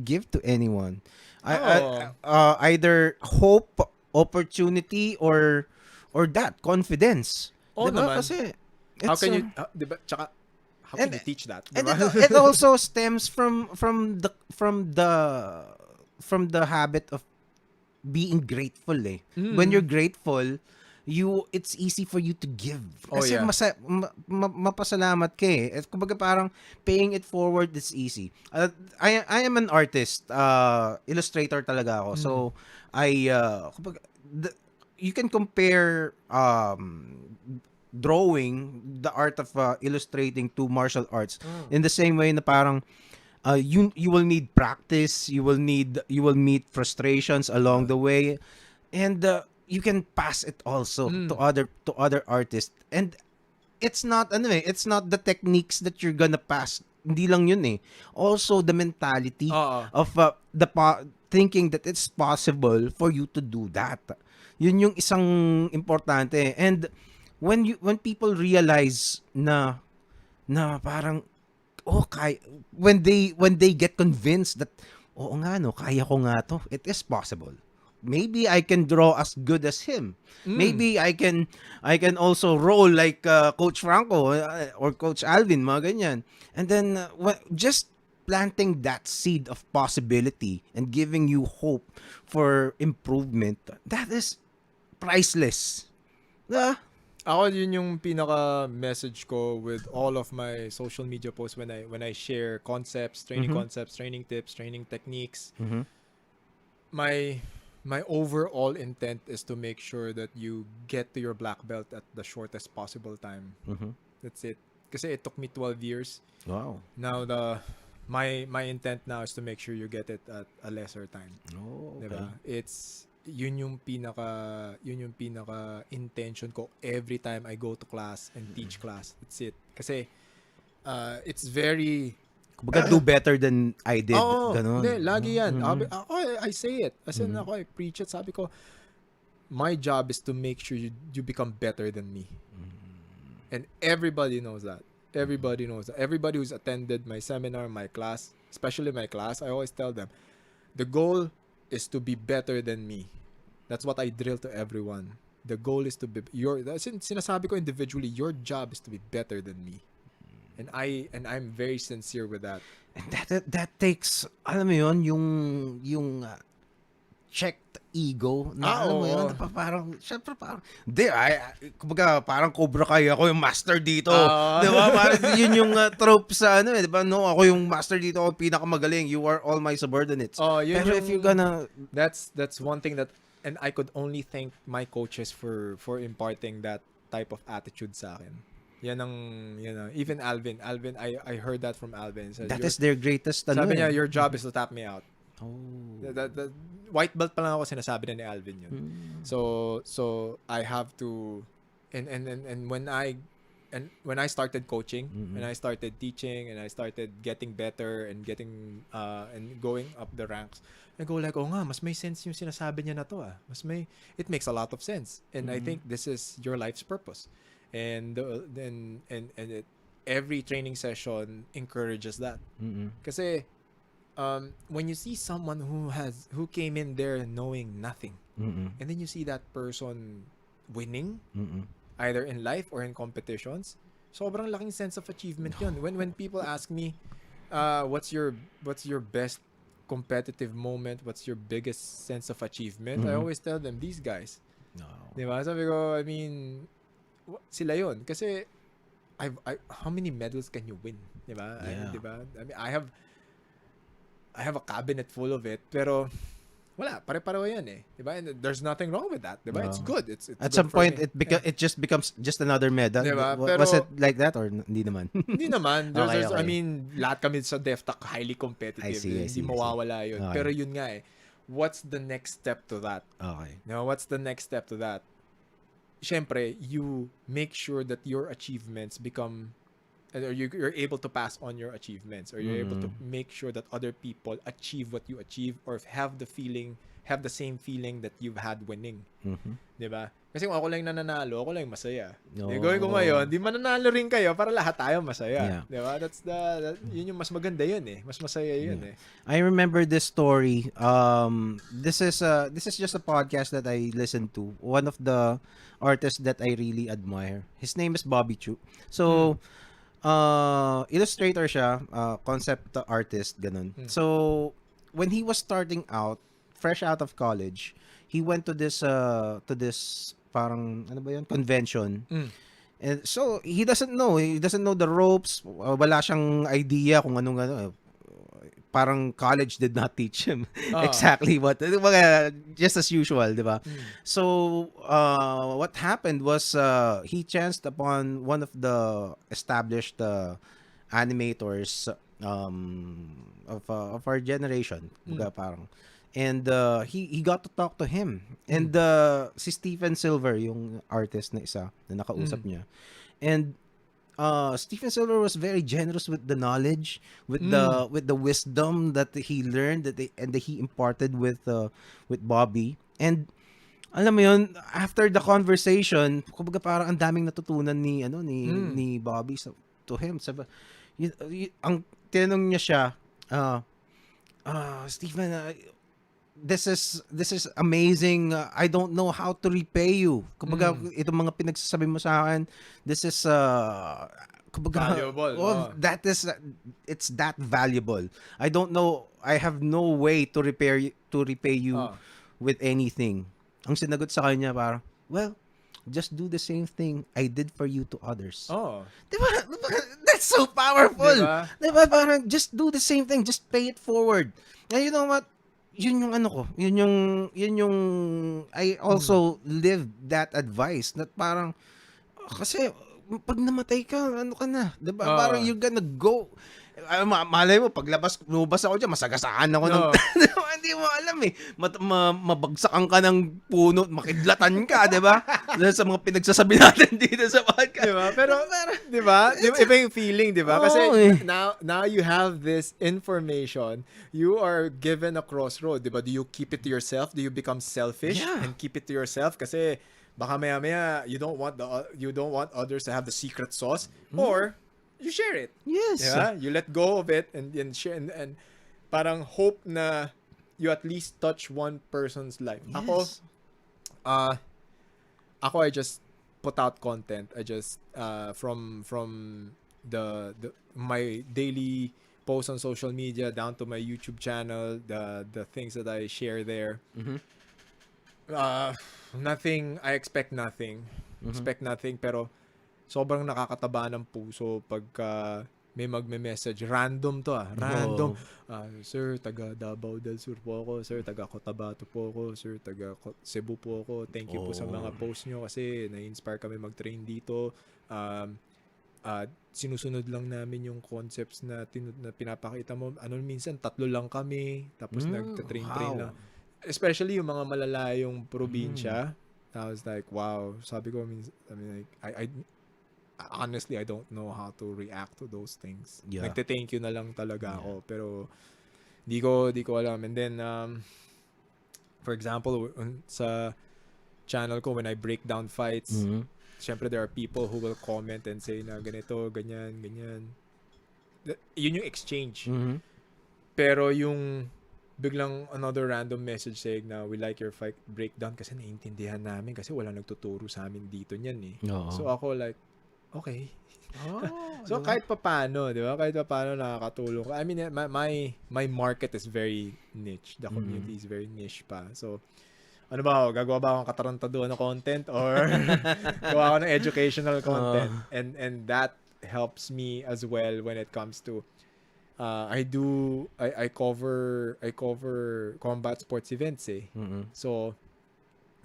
give to anyone. Either hope, opportunity, or that, confidence. Diba? Naman. Kasi, how can you, diba? Tsaka, how can you teach that? Diba? And it also stems from the habit of being grateful eh. When you're grateful, it's easy for you to give. Kasi mapasalamat ka eh. Kumbaga parang paying it forward is easy. I am an artist, illustrator talaga ako. So kumbaga, you can compare drawing, the art of illustrating, to martial arts in the same way na parang you will need practice, you will meet frustrations along the way, and you can pass it also to other artists. And it's not the techniques that you're gonna pass, hindi lang yun eh, also the mentality of thinking that it's possible for you to do that. Yun yung isang importante. And when people realize na parang when they get convinced that kaya ko nga to, it is possible. Maybe I can draw as good as him. Maybe I can also roll like Coach Franco or Coach Alvin, mga ganyan. And then just planting that seed of possibility and giving you hope for improvement, that is priceless. Ako yun yung pinaka-message ko with all of my social media posts when I share concepts, training tips, training techniques. My overall intent is to make sure that you get to your black belt at the shortest possible time. That's it. Kasi it took me 12 years. Wow. Now my intent now is to make sure you get it at a lesser time. Oh, okay. Diba? Yun yung pinaka intention ko every time I go to class and teach class. That's it. Kasi it's very Kumbaga, do better than I did. Ganon. Hindi, lagi yan. Ako, I say it. As in, ako, I preach it. Sabi ko, my job is to make sure you become better than me. And everybody knows that. Everybody knows that. Everybody who's attended my seminar, my class, especially my class, I always tell them, the goal is to be better than me. That's what I drill to everyone. The goal is to be sinasabi ko individually, your job is to be better than me. And I'm very sincere with that. And that takes, alam mo yun, yung checked ego na alam mo yun, parang syempre parang kumbaga parang Cobra Kai ako yung master dito. 'Di ba? Parang yun yung trope sa 'di ba? No, ako yung master dito, ako pinakamagaling. You are all my subordinates. Pero if you're gonna that's one thing that, and I could only thank my coaches for imparting that type of attitude sa akin. Yan ang, even Alvin, I heard that from Alvin. That is their greatest. Sabi niya, your job is to tap me out. The white belt pa lang ako, sinasabi na ni Alvin yun. So I have to, and when I started coaching, when I started teaching, and I started getting better and getting and going up the ranks, I go like, oh nga, mas may sense yung sinasabi niya na to it makes a lot of sense. And I think this is your life's purpose. And every training session encourages that. Kasi when you see someone who came in there knowing nothing, and then you see that person winning, either in life or in competitions, sobrang laking sense of achievement yun. When people ask me, what's your best competitive moment, what's your biggest sense of achievement, I always tell them, these guys. Diba? Sabi ko, I mean, sila yun. Kasi, how many medals can you win? Diba? Diba? I mean, I have a cabinet full of it, pero wala, pare-pareho yan diba? And there's nothing wrong with that, diba? It's good. It's at good some point it just becomes just another medal. Diba? Pero, was it like that or hindi naman? Hindi naman. Okay. I mean, lahat kami sa DefTech highly competitive. Hindi mawawala yun. Okay. Pero yun nga what's the next step to that? Okay. What's the next step to that? Siyempre, you make sure that your achievements become, or you're able to pass on your achievements, or you're able to make sure that other people achieve what you achieve, or have the same feeling that you've had winning. Diba? Kasi kung ako lang nananalo, ako lang masaya. Gawin ko ngayon, di mananalo rin kayo para lahat tayo masaya. Diba? Yun yung mas maganda yun mas masaya yun I remember this story. This is just a podcast that I listened to. One of the artists that I really admire. His name is Bobby Chu. So, illustrator siya, concept artist, ganun. So, when he was starting out, fresh out of college, he went to this parang, ano ba yun? Convention. And so, he doesn't know the ropes. Wala siyang idea kung anong parang college did not teach him exactly what, just as usual, di ba? So, what happened was, he chanced upon one of the established animators of our generation. Parang, and he got to talk to him. And si Stephen Silver, yung artist na isa na nakausap niya. And Stephen Silver was very generous with the knowledge, with the wisdom that he learned, that he imparted with Bobby. And alam mo yun, after the conversation, kumbaga parang ang daming natutunan ni Bobby to him. Sabi, ang tinanong niya siya, Stephen, this is amazing. I don't know how to repay you. Kumbaga, itong mga pinagsasabi mo sa akin, this is kumbaga, valuable. It's that valuable. I don't know. I have no way to repay you with anything. Ang sinagot sa kanya parang, well, just do the same thing I did for you to others. Diba? That's so powerful. Diba? Parang just do the same thing. Just pay it forward. And you know what? Yun yung ano ko. Yun yung I also lived that advice. That parang, kasi pag namatay ka, ano ka na? Diba? Parang you're gonna go. Malay mo, paglabas, lumabas ako dyan, masagasaan ako ng... Hindi mo alam eh. Mabagsakan ka ng puno, makidlatan ka, di ba? Dahil sa mga pinagsasabi natin dito sa podcast. Di ba? Pero, di ba? Iba yung feeling, di ba? Kasi now you have this information, you are given a crossroad, di ba? Do you keep it to yourself? Do you become selfish and keep it to yourself? Kasi baka maya-maya you don't want others to have the secret sauce, or you share it. Yes. Yeah, you let go of it and share and parang hope na you at least touch one person's life. Yes. Ako I just put out content. I just from the my daily posts on social media down to my YouTube channel, the things that I share there. Nothing, I expect nothing. Expect nothing, pero sobrang nakakataba ng puso pagka may magme-message. Random to random. Sir, taga Davao del Sur po ako. Sir, taga Cotabato po ako. Sir, taga Cebu po ako. Thank you po sa mga posts nyo kasi na-inspire kami mag-train dito. Sinusunod lang namin yung concepts na pinapakita mo. Minsan 3 lang kami. Tapos nagta-train lang. Especially yung mga malalayong probinsya. I was like, wow. Sabi ko, I honestly, I don't know how to react to those things. Yeah. Nagte-thank you na lang talaga ako. Pero, di ko alam. And then, for example, sa channel ko, when I break down fights, syempre there are people who will comment and say na ganito, ganyan. Yun yung exchange. Pero yung biglang another random message saying na we like your fight breakdown kasi naiintindihan namin kasi wala nagtuturo sa amin dito niyan eh. So ako like, okay. So kahit papaano, di ba? Kahit papaano nakakatulong. I mean, my market is very niche. The community is very niche pa. So, ano ba, gagawa ba akong katarantado na content or gawa ako ng educational content? And that helps me as well when it comes to I cover combat sports events eh. So,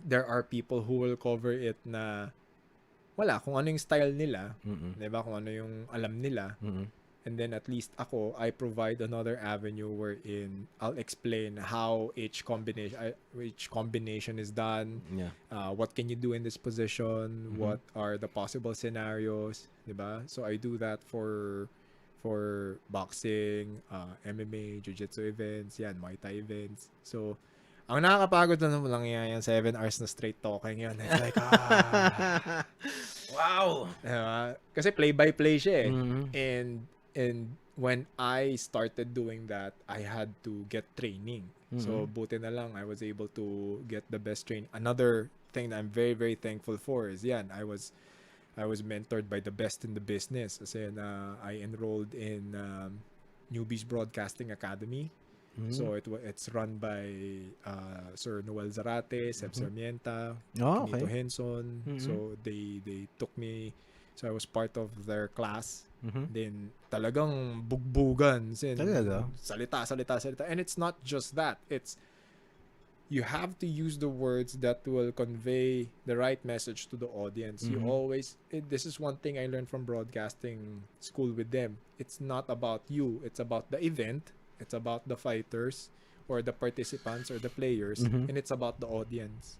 there are people who will cover it na wala, kung ano yung style nila, diba? Kung ano yung alam nila. And then at least ako, I provide another avenue wherein I'll explain how each combination is done. What can you do in this position? What are the possible scenarios? Diba? So I do that for boxing, MMA, jiu-jitsu events, Muay Thai events. So, ang nakakapagod na lang yan 7 hours na straight talking yun. It's like, wow! Kasi play-by-play siya eh. And when I started doing that, I had to get training. So, buti na lang, I was able to get the best training. Another thing that I'm very, very thankful for is I was mentored by the best in the business. Kasi I enrolled in Newbies Broadcasting Academy. So it's run by Sir Noel Zarate, Seb Sarmienta, Nito Henson. So they took me, so I was part of their class. Then talagang bugbugan. Salita. And it's not just that. It's you have to use the words that will convey the right message to the audience. You always, this is one thing I learned from broadcasting school with them. It's not about you. It's about the event. It's about the fighters or the participants or the players. And it's about the audience.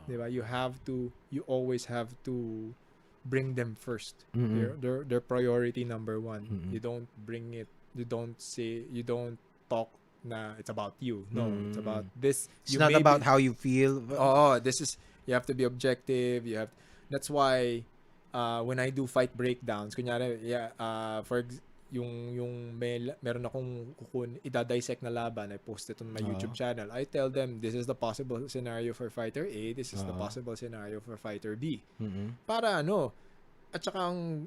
Diba? You always have to bring them first. They're priority number one. You don't bring it, you don't talk na it's about you. No, it's about this. It's not about how you feel. This is, you have to be objective. That's why when I do fight breakdowns, kunyari, meron akong idadissect na laban, I post it on my YouTube channel. I tell them, this is the possible scenario for fighter A, this is the possible scenario for fighter B. Para at saka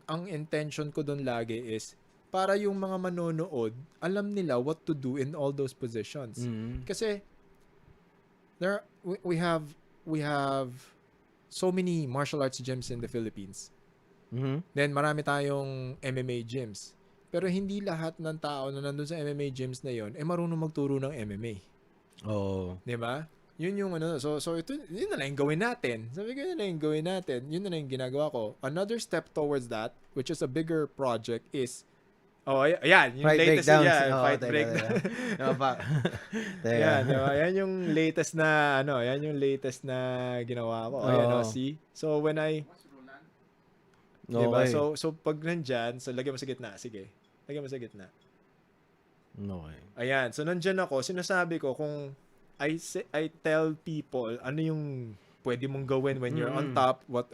ang intention ko doon lagi is, para yung mga manonood, alam nila what to do in all those positions. Kasi, we have so many martial arts gyms in the Philippines. Then, marami tayong MMA gyms. Pero hindi lahat ng tao na nandun sa MMA gyms na yon marunong magturo ng MMA. Diba? Yun yung So ito, yun na lang yung gawin natin. Sabi ko, yun na lang yung gawin natin. Yun na lang yung ginagawa ko. Another step towards that, which is a bigger project, is Oh, ayan, yung Fight latest breakdowns. fight Teka. breakdown. Teka. Yan, diba? Yan yung latest na ginawa ko. Ayan, see? So when diba? Okay. So pag nandyan, so lagyan mo sa gitna, sige. Lagyan mo sa gitna. Okay. Ayan, so nandyan ako, sinasabi ko kung I tell people ano yung pwede mong gawin when you're on top, what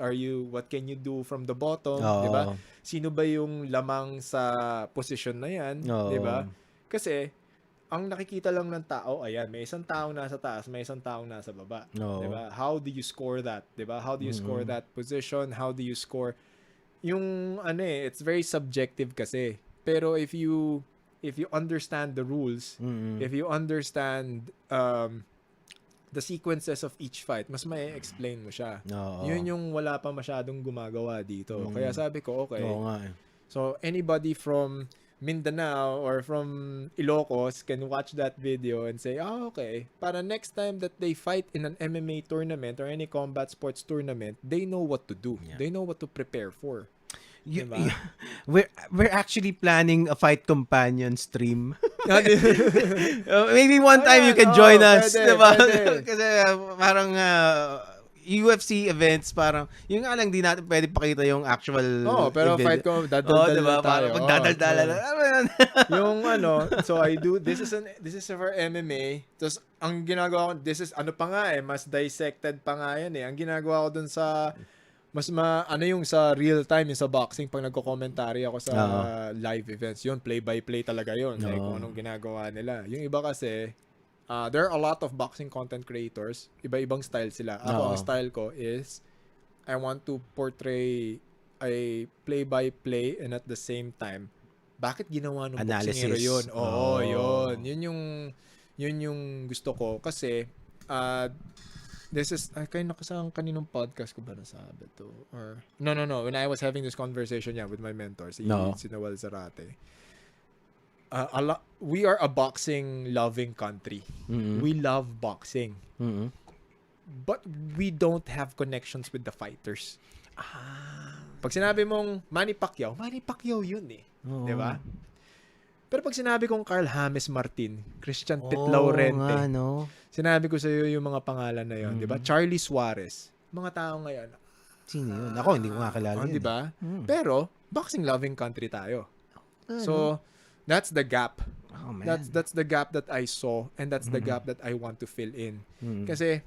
can you do from the bottom, di ba? Sino ba yung lamang sa position na yan, di ba? Kasi ang nakikita lang ng tao, ayan, may isang taong nasa taas, may isang taong nasa baba, di ba? How do you score that, di ba? How do you score that position? How do you score yung it's very subjective kasi. Pero if you understand the rules, if you understand the sequences of each fight, mas may explain mo siya. Yun yung wala pa masyadong gumagawa dito. Kaya sabi ko, okay. So anybody from Mindanao or from Ilocos can watch that video and say, okay. Para next time that they fight in an MMA tournament or any combat sports tournament, they know what to do. Yeah. They know what to prepare for. Diba? We're actually planning a fight companion stream. Maybe one time you can join us, diba? Kasi parang UFC events, parang yung nga lang di natin pwede pakita yung actual pero event. Fight ko dadaldal diba? tayo. Parang magdadaldala yung so I do this is for MMA. Tapos ang ginagawa ko, this is pa nga mas dissected pa nga yan Ang ginagawa ko dun sa yung sa real time, yung sa boxing, pag nagko-commentary ako sa live events, yun, play-by-play talaga yun. Like, kung anong ginagawa nila. Yung iba kasi, there are a lot of boxing content creators. Iba-ibang style sila. Ako, ang style ko is, I want to portray a play-by-play and at the same time, bakit ginawa ng boxingero yun? Yun. Yun yung gusto ko. Kasi, this is sa kaninong podcast ko ba nasabi to? Or no, when I was having this conversation with my mentor si Noel Zarate. We are a boxing loving country. We love boxing. But we don't have connections with the fighters. Pag sinabi mong Manny Pacquiao yun di ba? Pero pag sinabi kong Carl James Martin, Christian Pitlaurente, sinabi ko sa iyo yung mga pangalan na yon, di ba? Charlie Suarez, mga tao ngayon. Sino yun? Ako, hindi ko makakilala yun. Di ba? Pero, boxing loving country tayo. So, that's the gap. That's the gap that I saw and that's the gap that I want to fill in. Kasi,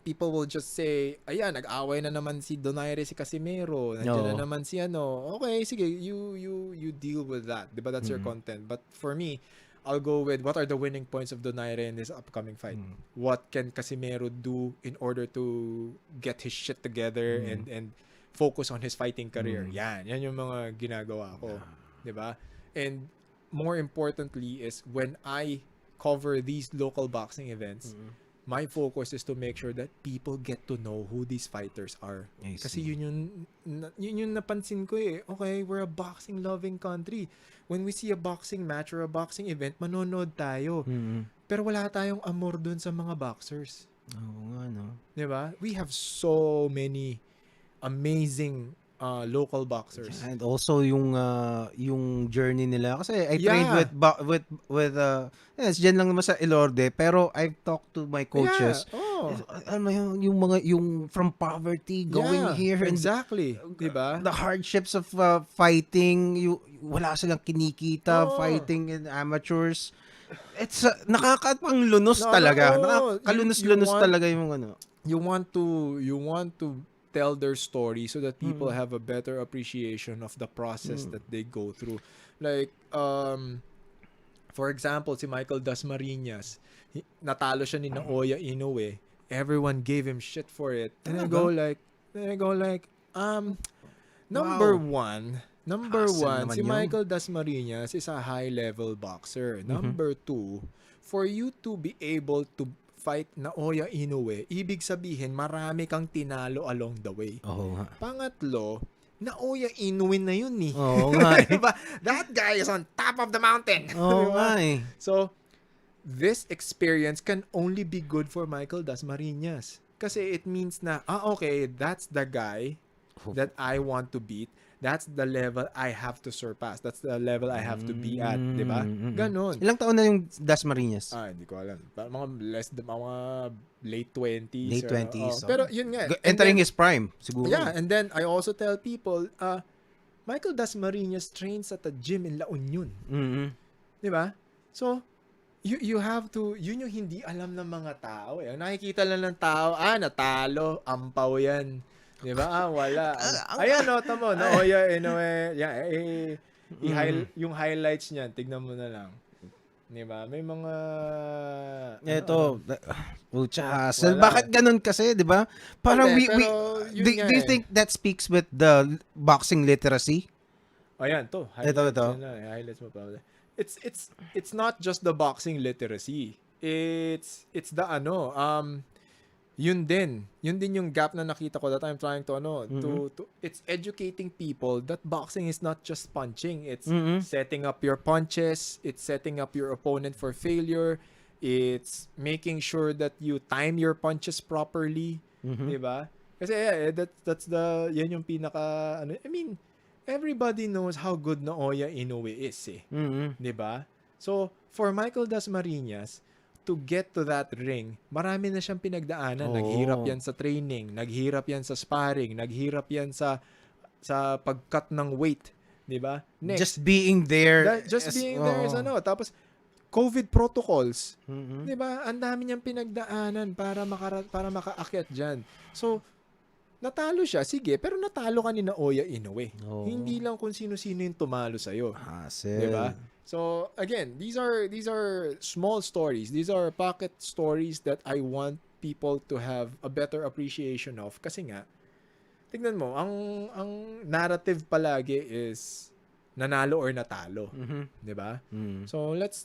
people will just say, ayan, nag-away na naman si Donaire, si Casimero, nandiyan na naman si okay, sige, you deal with that, diba? That's your content. But for me, I'll go with what are the winning points of Donaire in this upcoming fight? What can Casimero do in order to get his shit together and focus on his fighting career? Yan yung mga ginagawa ko, diba? And more importantly is when I cover these local boxing events, my focus is to make sure that people get to know who these fighters are. Kasi yun yung napansin ko Okay, we're a boxing loving country. When we see a boxing match or a boxing event, manonood tayo. Pero wala tayong amor dun sa mga boxers. Diba? We have so many amazing local boxers. And also yung journey nila kasi I trained with yes, diyan lang naman sa Ilorde, pero I've talked to my coaches. Yung from poverty going here exactly, diba? The hardships of fighting, wala silang kinikita fighting in amateurs. It's nakakapang lunos talaga. Nakalunos-lunos talaga yung You want to tell their story so that people have a better appreciation of the process that they go through. Like, for example, si Michael Dasmariñas, natalo siya ni Naoya Inoue. Everyone gave him shit for it. And I go like, number one, si Michael Dasmariñas is a high-level boxer. Number two, for you to be able to fight Naoya Inoue, ibig sabihin marami kang tinalo along the way. Pangatlo, Naoya Inoue na yun diba? That guy is on top of the mountain. So, this experience can only be good for Michael Dasmariñas. Kasi it means na, okay, that's the guy that I want to beat, that's the level I have to surpass. That's the level I have to be at, di ba? Ganon. Ilang taon na yung Dasmariñas? Hindi ko alam. Mga mga late 20s. Late 20s. Pero yun nga. Entering his prime, siguro. Yeah, and then I also tell people, Michael Dasmariñas trains at a gym in La Union. Di ba? So, you have to, yun yung hindi alam ng mga tao. Nakikita lang ng tao, natalo, ampaw yan. Di ba? Wala. Ayan, tamo. Yung highlights niyan, tignan mo na lang. Di ba? May mga... Ito, hassle. Bakit ganun kasi, di ba? Parang do you think that speaks with the boxing literacy? Ayan, to. Ito. Highlights mo pa. It's not just the boxing literacy. It's the yun din yung gap na nakita ko that I'm trying to to it's educating people that boxing is not just punching. It's setting up your punches, it's setting up your opponent for failure, it's making sure that you time your punches properly, 'di ba? Kasi that's yan yung pinaka I mean, everybody knows how good Naoya Inoue is, 'di ba? So, for Michael Dasmariñas to get to that ring, marami na siyang pinagdaanan. Naghirap yan sa training, naghirap yan sa sparring, naghirap yan sa pag-cut ng weight, 'di ba? Just being there. There is tapos COVID protocols. 'Di ba? Ang dami niyang pinagdaanan para makaakyat diyan. So, natalo siya, sige, pero natalo ka ni Naoya Inoue. Hindi lang kung sino-sino yung tumalo sa'yo. Di ba? So, again, these are small stories. These are pocket stories that I want people to have a better appreciation of. Kasi nga, tignan mo, ang narrative palagi is nanalo or natalo. Di ba? So, let's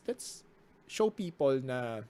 show people na,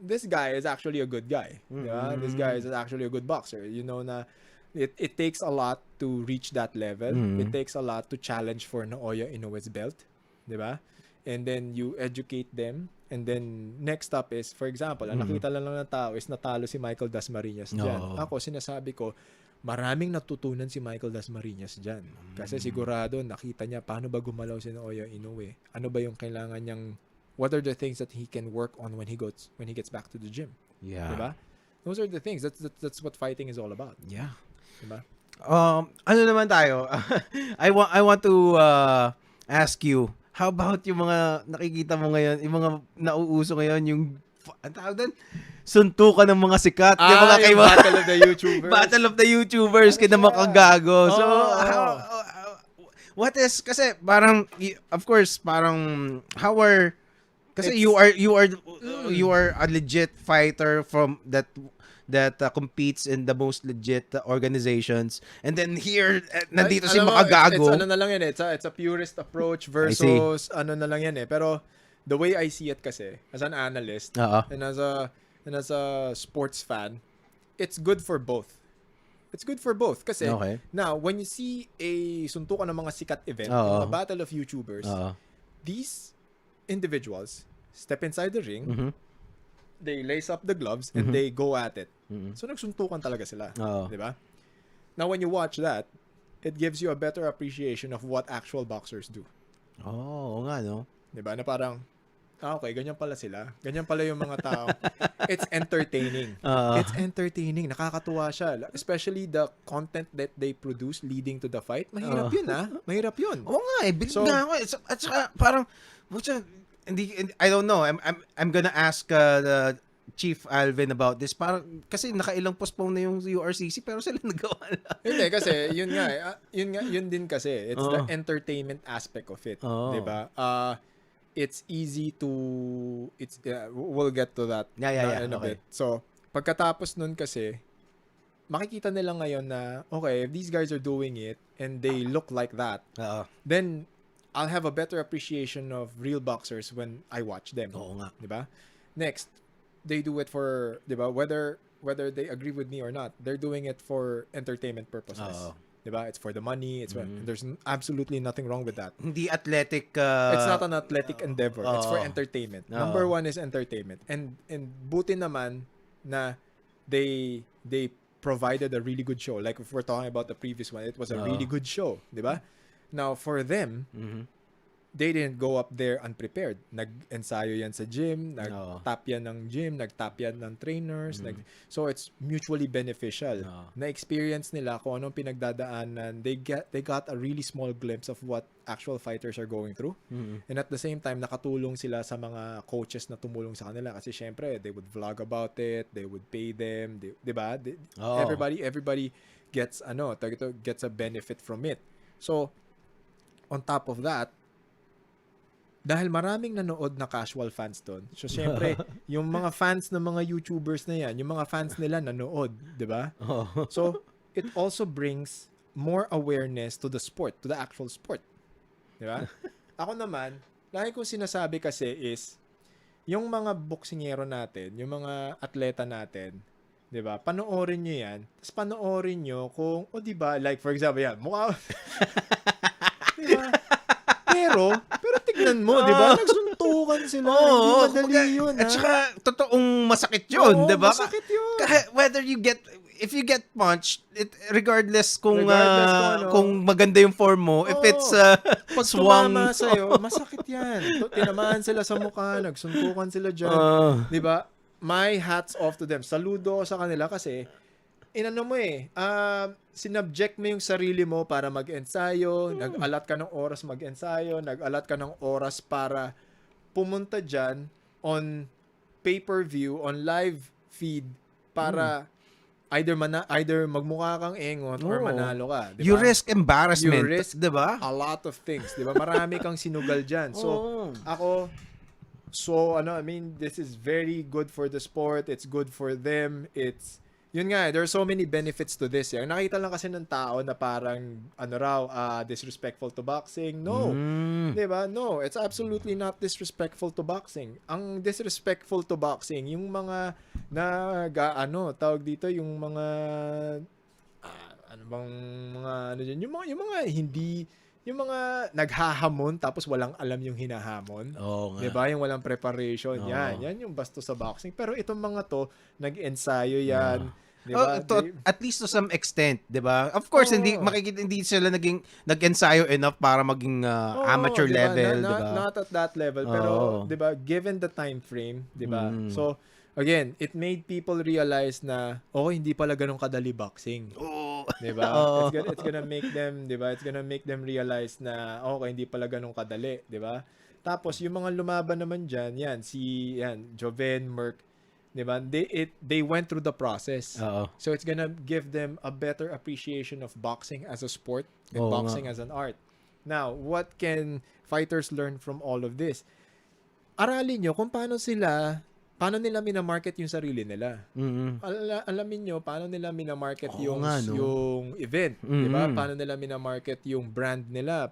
this guy is actually a good guy. Yeah? This guy is actually a good boxer. You know na it takes a lot to reach that level. It takes a lot to challenge for Naoya Inoue's belt. Diba? And then you educate them. And then next up is, for example, ang nakita lang ng tao is natalo si Michael Dasmariñas dyan. Ako, sinasabi ko, maraming natutunan si Michael Dasmariñas dyan. Kasi sigurado, nakita niya paano ba gumalaw si Naoya Inoue. Ano ba yung kailangan niyang, what are the things that he can work on when he gets back to the gym? Yeah. Diba? Those are the things. That's what fighting is all about. Yeah. Diba? Ano naman tayo? I want to ask you, how about yung mga nakikita mo ngayon, yung mga nauuso ngayon, yung ang tawag doon, suntukan ng mga sikat, yung mga Battle of the YouTubers. Battle of the YouTubers, kina makagago. So, what is, kasi parang, of course, parang, kasi you are a legit fighter from that competes in the most legit organizations, and then here nandito si makagago. It's na lang yan it's a purist approach versus na lang yan pero the way I see it kasi as an analyst and as a sports fan, it's good for both. It's good for both kasi now when you see a suntukan ng mga sikat event, a battle of YouTubers, these individuals step inside the ring, they lace up the gloves and they go at it. So nagsuntukan talaga sila, 'di ba? Now when you watch that, it gives you a better appreciation of what actual boxers do. Nga no. 'Di ba? Na parang okay, ganyan pala sila. Ganyan pala yung mga tao. It's entertaining. It's entertaining. Nakakatuwa siya. Especially the content that they produce leading to the fight. Mahirap yun, Mahirap yun. Oo nga, bilib nga ako. At saka, parang, I don't know. I'm gonna ask the Chief Alvin about this. Parang, kasi nakailang postpone na yung URCC, pero sila nagawa na. Hindi, kasi, yun din kasi. It's the entertainment aspect of it. Diba? It's easy to we'll get to that in a bit. So, pagkatapos nun kasi makikita nila ngayon na okay, if these guys are doing it and they look like that, then I'll have a better appreciation of real boxers when I watch them. Oo nga. 'Di ba? Next, they do it for, 'di ba, whether they agree with me or not, they're doing it for entertainment purposes. Diba? It's for the money. There's absolutely nothing wrong with that. Hindi athletic. It's not an athletic endeavor. It's for entertainment. Number one is entertainment. And buti naman na they provided a really good show. Like if we're talking about the previous one, it was a really good show, di ba? Now, for them, they didn't go up there unprepared. Nag-ensayo yan sa gym, nag-tap yan ng gym, nag-tap yan ng trainers. So, it's mutually beneficial. Na-experience nila kung anong pinagdadaanan. They got a really small glimpse of what actual fighters are going through. And at the same time, nakatulong sila sa mga coaches na tumulong sa kanila. Kasi syempre, they would vlog about it, they would pay them, diba? Everybody gets, gets a benefit from it. So, on top of that, dahil maraming nanood na casual fans doon. So, syempre, yung mga fans ng mga YouTubers na yan, yung mga fans nila nanood, di ba? So, it also brings more awareness to the sport, to the actual sport. Di ba? Ako naman, lagi kong sinasabi kasi is, yung mga boksingero natin, yung mga atleta natin, di ba? Panoorin nyo yan. Tapos panoorin nyo kung, di ba, like for example, yan, mukha, di ba? Pero tignan mo, di ba? Nagsuntukan sila. Hindi madali yun, At saka, totoong masakit yun, di ba? Masakit yun. Whether if you get punched, regardless kung maganda yung form mo, if it's pag swung sa'yo, masakit yan. Tinamaan sila sa mukha, nagsuntukan sila dyan. Di ba? My hats off to them. Saludo sa kanila kasi sinubject mo yung sarili mo para mag-ensayo, nag-alat ka ng oras mag-ensayo, nag-alat ka ng oras para pumunta dyan on pay-per-view, on live feed para either magmukha kang engot or manalo ka. Diba? You risk embarrassment. You risk diba? A lot of things. Diba? Marami kang sinugal dyan. So, this is very good for the sport. It's good for them. Yun nga, there are so many benefits to this. Ang nakita lang kasi ng tao na parang, disrespectful to boxing. No. Diba? No, it's absolutely not disrespectful to boxing. Ang disrespectful to boxing, yung mga tawag dito, yung mga, yung mga naghahamon tapos walang alam yung hinahamon. Diba? Yung walang preparation. Yan yung basto sa boxing. Pero itong mga to, nag-ensayo yan. Diba? At least to some extent, 'di ba? Of course, hindi sila nag-ensayo enough para maging amateur diba? Level, 'di ba? Not at that level, pero 'di ba, given the time frame, 'di ba? So, again, it made people realize na hindi pala ganun kadali boxing. 'Di ba? It's gonna make them, 'di ba? It's gonna make them realize na hindi pala ganun kadali, 'di ba? Tapos yung mga lumaban naman diyan, Joven, Merck, diba? They went through the process. So it's gonna give them a better appreciation of boxing as a sport and boxing as an art. Now, what can fighters learn from all of this? Aralin nyo kung paano nila minamarket yung sarili nila. Alamin nyo paano nila minamarket yung event. Diba? Paano nila minamarket yung brand nila.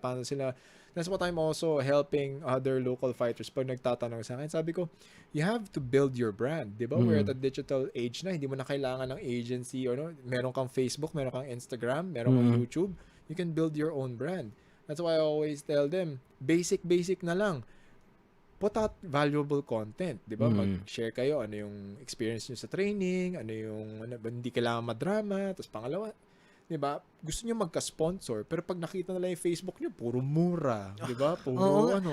That's what I'm also helping other local fighters. Pag nagtatanong sa akin, sabi ko, you have to build your brand. Diba? We're at a digital age na. Hindi mo na kailangan ng agency. Meron kang Facebook, meron kang Instagram, meron kang YouTube. You can build your own brand. That's why I always tell them, basic na lang. Put out valuable content. Diba? Mag-share kayo ano yung experience nyo sa training, hindi kailangan madrama. Tapos pangalawa, diba? Gusto nyo magka-sponsor, pero pag nakita nila yung Facebook nyo, puro mura. Diba?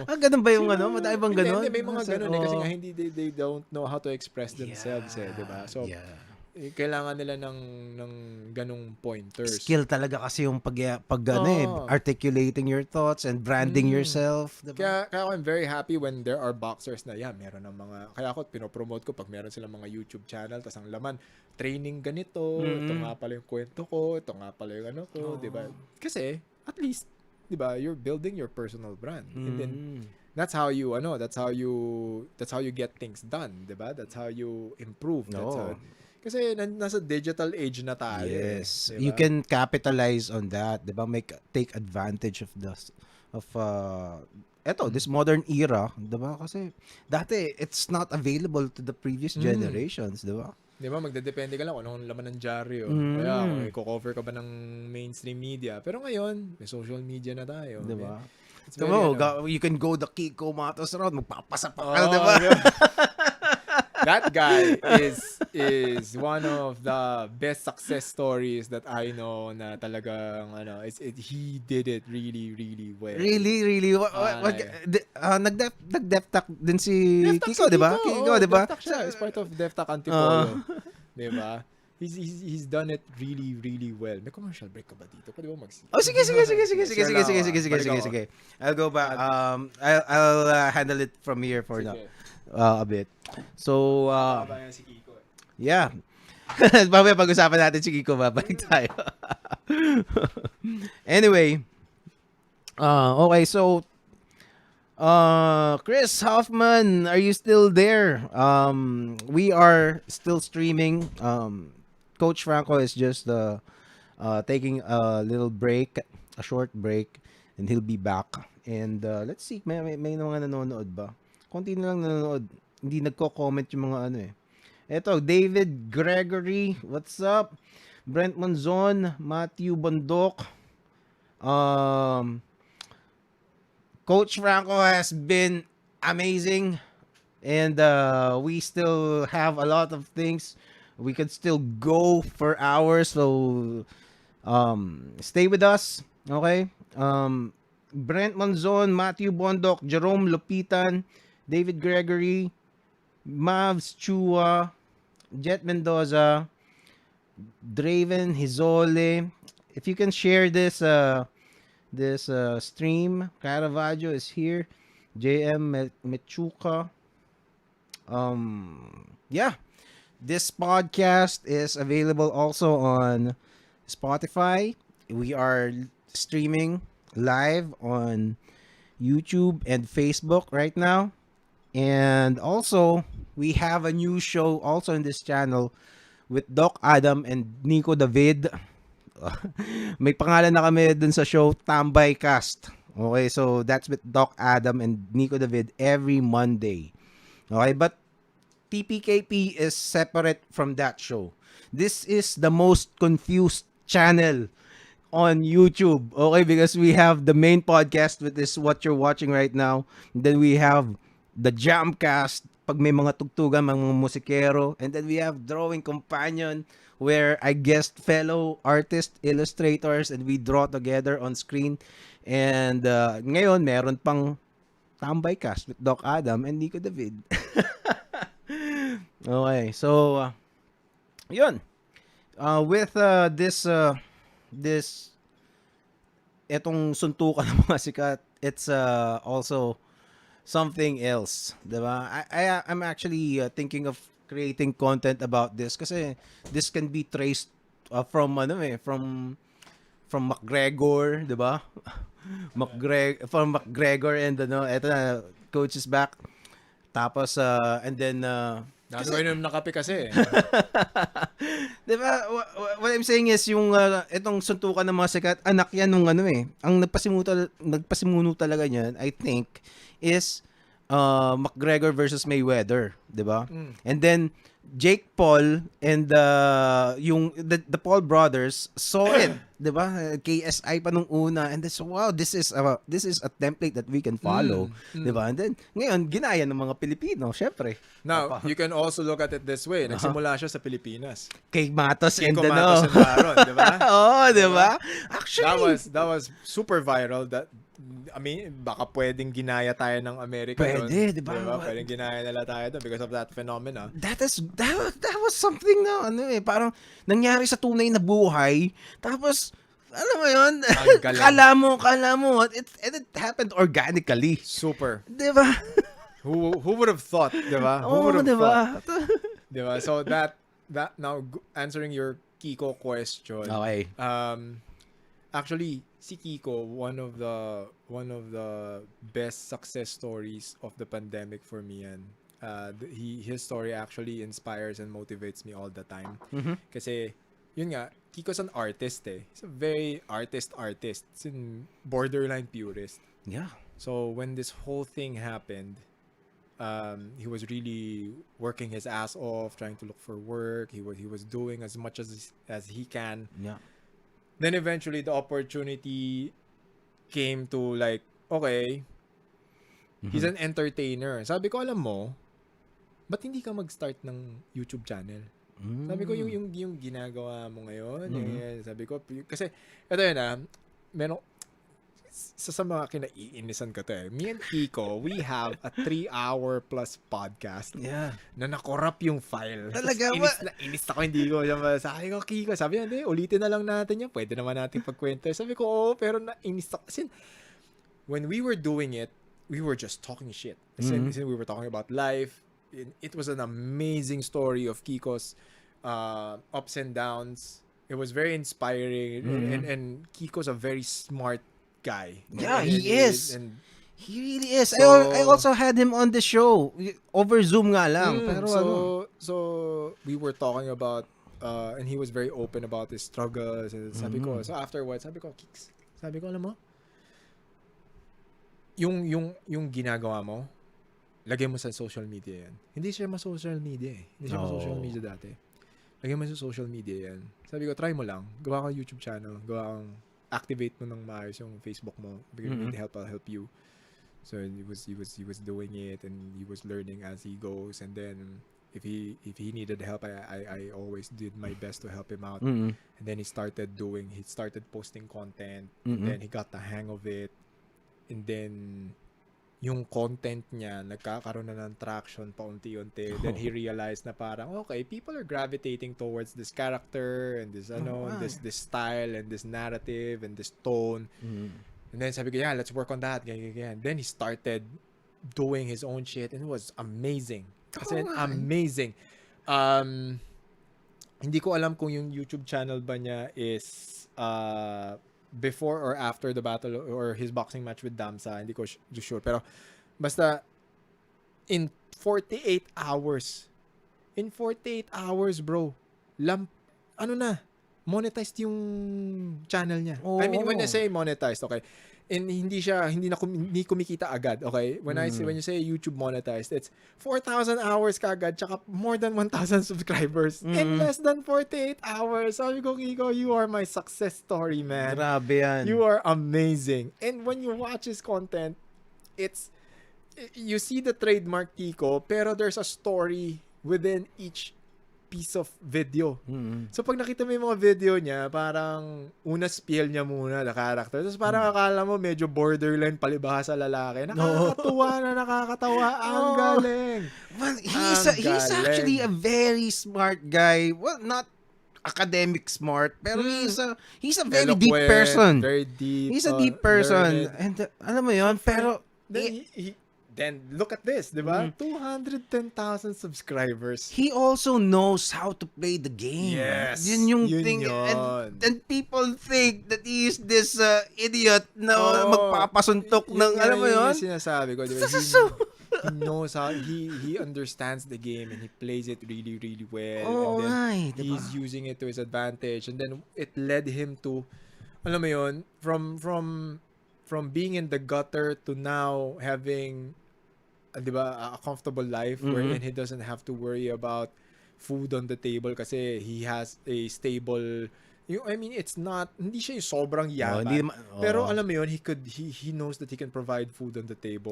Ganun ba yung Madami bang ganun? Hindi, may mga ganun kasi nga hindi, they don't know how to express themselves diba? So, kailangan nila ng ganung pointers. Skill talaga kasi yung articulating your thoughts and branding yourself. Diba? Kaya I'm very happy when there are boxers na, meron ng mga, kaya ako pinopromote ko pag meron silang mga YouTube channel, tas ang laman, training ganito, ito nga pala yung kwento ko, ito nga pala yung ko, diba? Kasi, at least, diba, you're building your personal brand. And then, that's how you get things done, diba? That's how you improve. Kasi nasa digital age na tayo. Yes. Diba? You can capitalize on that, 'di ba? Take advantage of this modern era, 'di ba? Kasi dati it's not available to the previous generations, 'di ba? 'Di ba, magdedepende ka lang kung anong laman ng dyaryo. Kaya kung i-cover ka ba ng mainstream media. Pero ngayon, may social media na tayo. 'Di ba? You can go the Kiko Matos route, magpapasa pa ka, 'di ba? That guy is one of the best success stories that I know na talagang he did it really really well. Really? Nag-DefTech din si DefTech si Kiko, di ba? Kiko. Kiko, di ba? DefTech siya. Is part of DefTech Antipolo. Di ba? He's done it really, really well. May commercial break ka ba dito? Pwede ba mag-see? Oh, sige. I'll go back. I'll handle it from here for now. A bit. So, si Kiko. yeah. Mamaya pag-usapan natin si Kiko, babalik tayo. Anyway, okay, so Chris Hoffman, are you still there? We are still streaming. Coach Franco is just taking a little break, a short break, and he'll be back. And let's see, may mga nanonood ba? Konti na lang nanonood. Hindi nagko-comment yung mga ano eh. Eto, David Gregory, what's up? Brent Monzon, Matthew Bondok. Coach Franco has been amazing, and we still have a lot of things. We could still go for hours, so stay with us, okay? Brent Monzon, Matthew Bondok, Jerome Lupitan, David Gregory, Mavs Chua, Jet Mendoza, Draven Hizole. If you can share this stream, Caravaggio is here, JM Mechuka. Yeah. This podcast is available also on Spotify. We are streaming live on YouTube and Facebook right now. And also, we have a new show also in this channel with Doc Adam and Nico David. May pangalan na kami dun sa show, Tambay Cast. Okay, so that's with Doc Adam and Nico David every Monday. Okay, but TPKP is separate from that show. This is the most confused channel on YouTube. Okay, because we have the main podcast, with this what you're watching right now. And then we have the Jamcast, pag may mga tugtugan, mga musikero. And then we have Drawing Companion, where I guest fellow artists, illustrators, and we draw together on screen. And ngayon, meron pang Tambay Cast with Doc Adam and Nico David. Okay, so yun. With this etong suntukan ng mga sikat, it's also something else, diba? I'm actually thinking of creating content about this kasi this can be traced from McGregor, diba? From McGregor, and eto na, coach is back. Tapos and then Nasa inom na kape kasi. Diba? What I'm saying is yung itong suntukan ng mga sikat, anak yan nung ang nagpasimuno talaga niyan, I think, is McGregor versus Mayweather, diba? And then Jake Paul and the Paul brothers saw it, diba? KSI pa nung una, and then so wow, this is a template that we can follow, diba? And then ngayon ginaya ng mga Pilipino, syempre. Now, you can also look at it this way. Nagsimula siya sa Pilipinas. Kay Matos and Matos and Baron, diba? Oh, diba? Actually, that was super viral. I mean, baka pwedeng ginaya tayo ng Amerika doon. Pwede, diba? Pwedeng ginaya nila tayo doon because of that phenomena. That was something na parang nangyari sa tunay na buhay. Tapos alam mo yun, kala mo it happened organically. Super. Diba? Who would have thought, diba? Who would have thought? Diba? So that now answering your Kiko question. Okay. Actually, si Kiko, one of the best success stories of the pandemic for me, and his story actually inspires and motivates me all the time. Kasi yun nga, Kiko's an artist eh. He's a very artist. It's in borderline purist. Yeah. So when this whole thing happened, he was really working his ass off, trying to look for work. He was doing as much as he can. Yeah. Then eventually the opportunity came to like, okay, he's an entertainer. Sabi ko, alam mo, ba't hindi ka mag-start ng YouTube channel? Sabi ko, yung ginagawa mo ngayon, sabi ko, kasi, ito yun meron, sa mga kinaiinisan ko to me and Kiko, we have a 3-hour plus podcast na nakorap yung file. Talaga ba? Inis ako, hindi ko. Sabi ko, Kiko, sabi niya, ulitin na lang natin yan. Pwede naman natin pagkwento. Sabi ko, pero nainis ako. Kasi, when we were doing it, we were just talking shit. Kasi we were talking about life. It was an amazing story of Kiko's ups and downs. It was very inspiring. And Kiko's a very smart guy. Yeah, he is. And he really is. So, I also had him on the show over Zoom nga lang. Pero so we were talking about and he was very open about his struggles. And sabi ko, so afterwards, sabi ko, Kicks, sabi ko, alam mo, yung ginagawa mo, lagay mo sa social media yan. Hindi siya ma-social media Hindi siya ma-social media dati. Lagay mo sa social media yan. Sabi ko, try mo lang. Gawa kang YouTube channel. Gawa kang activate mo ng maayos yung Facebook mo. If you need help, I'll help you. So he was doing it and he was learning as he goes. And then if he needed help, I always did my best to help him out. And then he started posting content. And then he got the hang of it. And then yung content niya nagkakaroon na ng traction paunti-unti. Then he realized na parang okay, people are gravitating towards this character and this this style and this narrative and this tone. And then sabi ko, yeah, let's work on that. Then he started doing his own shit and it was amazing. Kasi amazing. Hindi ko alam kung yung YouTube channel ba niya is before or after the battle or his boxing match with Damsa, hindi ko sure, pero basta in 48 hours bro, monetized yung channel niya. I mean, when I say monetized, okay, and hindi kumikita agad, okay? When you say YouTube monetized, it's 4,000 hours kaagad tsaka more than 1,000 subscribers in less than 48 hours. Sabi ko, Kiko, you are my success story, man. Grabe yan. You are amazing. And when you watch his content, you see the trademark Kiko, pero there's a story within each piece of video. So pag nakita mo yung mga video niya, parang una spiel niya muna the character. Tapos parang akala mo medyo borderline palibhasa sa lalaki. Nakakatawa. Ang galing. Well, he's actually a very smart guy. Well, not academic smart, pero he's a very deep person. Very deep. He's a deep person. And alam mo yun, pero then look at this, di ba? 210,000 subscribers. He also knows how to play the game. Yes. Yun thing. And people think that he is this idiot na magpapasuntok ng, alam mo yun? Yung sinasabi ko, di ba? He knows how, he understands the game and he plays it really, really well. And then he's using it to his advantage. And then it led him to, alam mo yun, from being in the gutter to now having a comfortable life wherein he doesn't have to worry about food on the table kasi he has a stable, I mean, it's not, hindi siya yung sobrang yaman. Pero alam mo yun, he knows that he can provide food on the table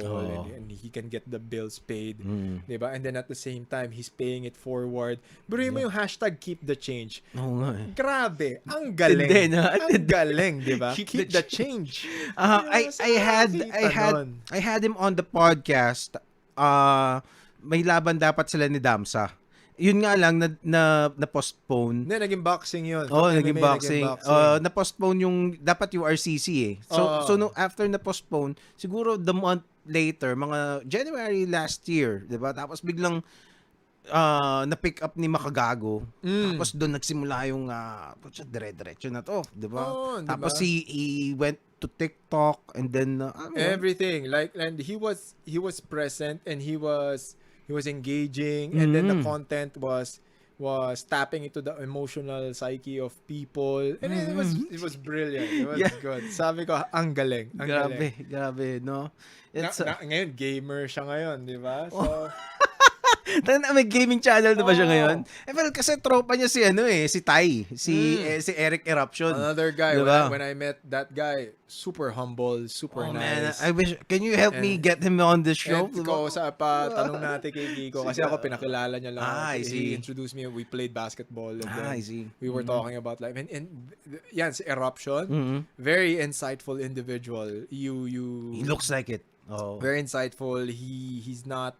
and he can get the bills paid. Diba? And then at the same time, he's paying it forward. Pero mo yung hashtag keep the change. Grabe. Ang galing. Ang galing, diba? Keep the change. I had him on the podcast. May laban dapat sila ni Damsa. Yun nga lang na postpone. Naging boxing yun. Naging boxing. Na-postpone yung dapat URCC So no, after na-postpone, siguro the month later, mga January last year, 'di ba? Tapos biglang na-pick up ni Makagago. Tapos doon nagsimula yung dire-diretso na to, 'di ba? Tapos he went to TikTok and then everything, like, and he was present and he was engaging and then the content was tapping into the emotional psyche of people and it was brilliant. It was good. Sabi ko, ang galing. Grabe, no? Ngayon gamer siya ngayon, di ba? So May gaming channel na ba siya ngayon? Well, kasi tropa niya si Tai, si Eric Eruption. Another guy, diba? when I met that guy, super humble, super nice. Man, I wish, can you help me get him on the show? Tanong natin kay Kiko, kasi ako pinakilala niya lang. I see. He introduced me, we played basketball, and then I see. we were talking about life. And yan, si Eruption, very insightful individual. He looks like it. Very insightful. He's not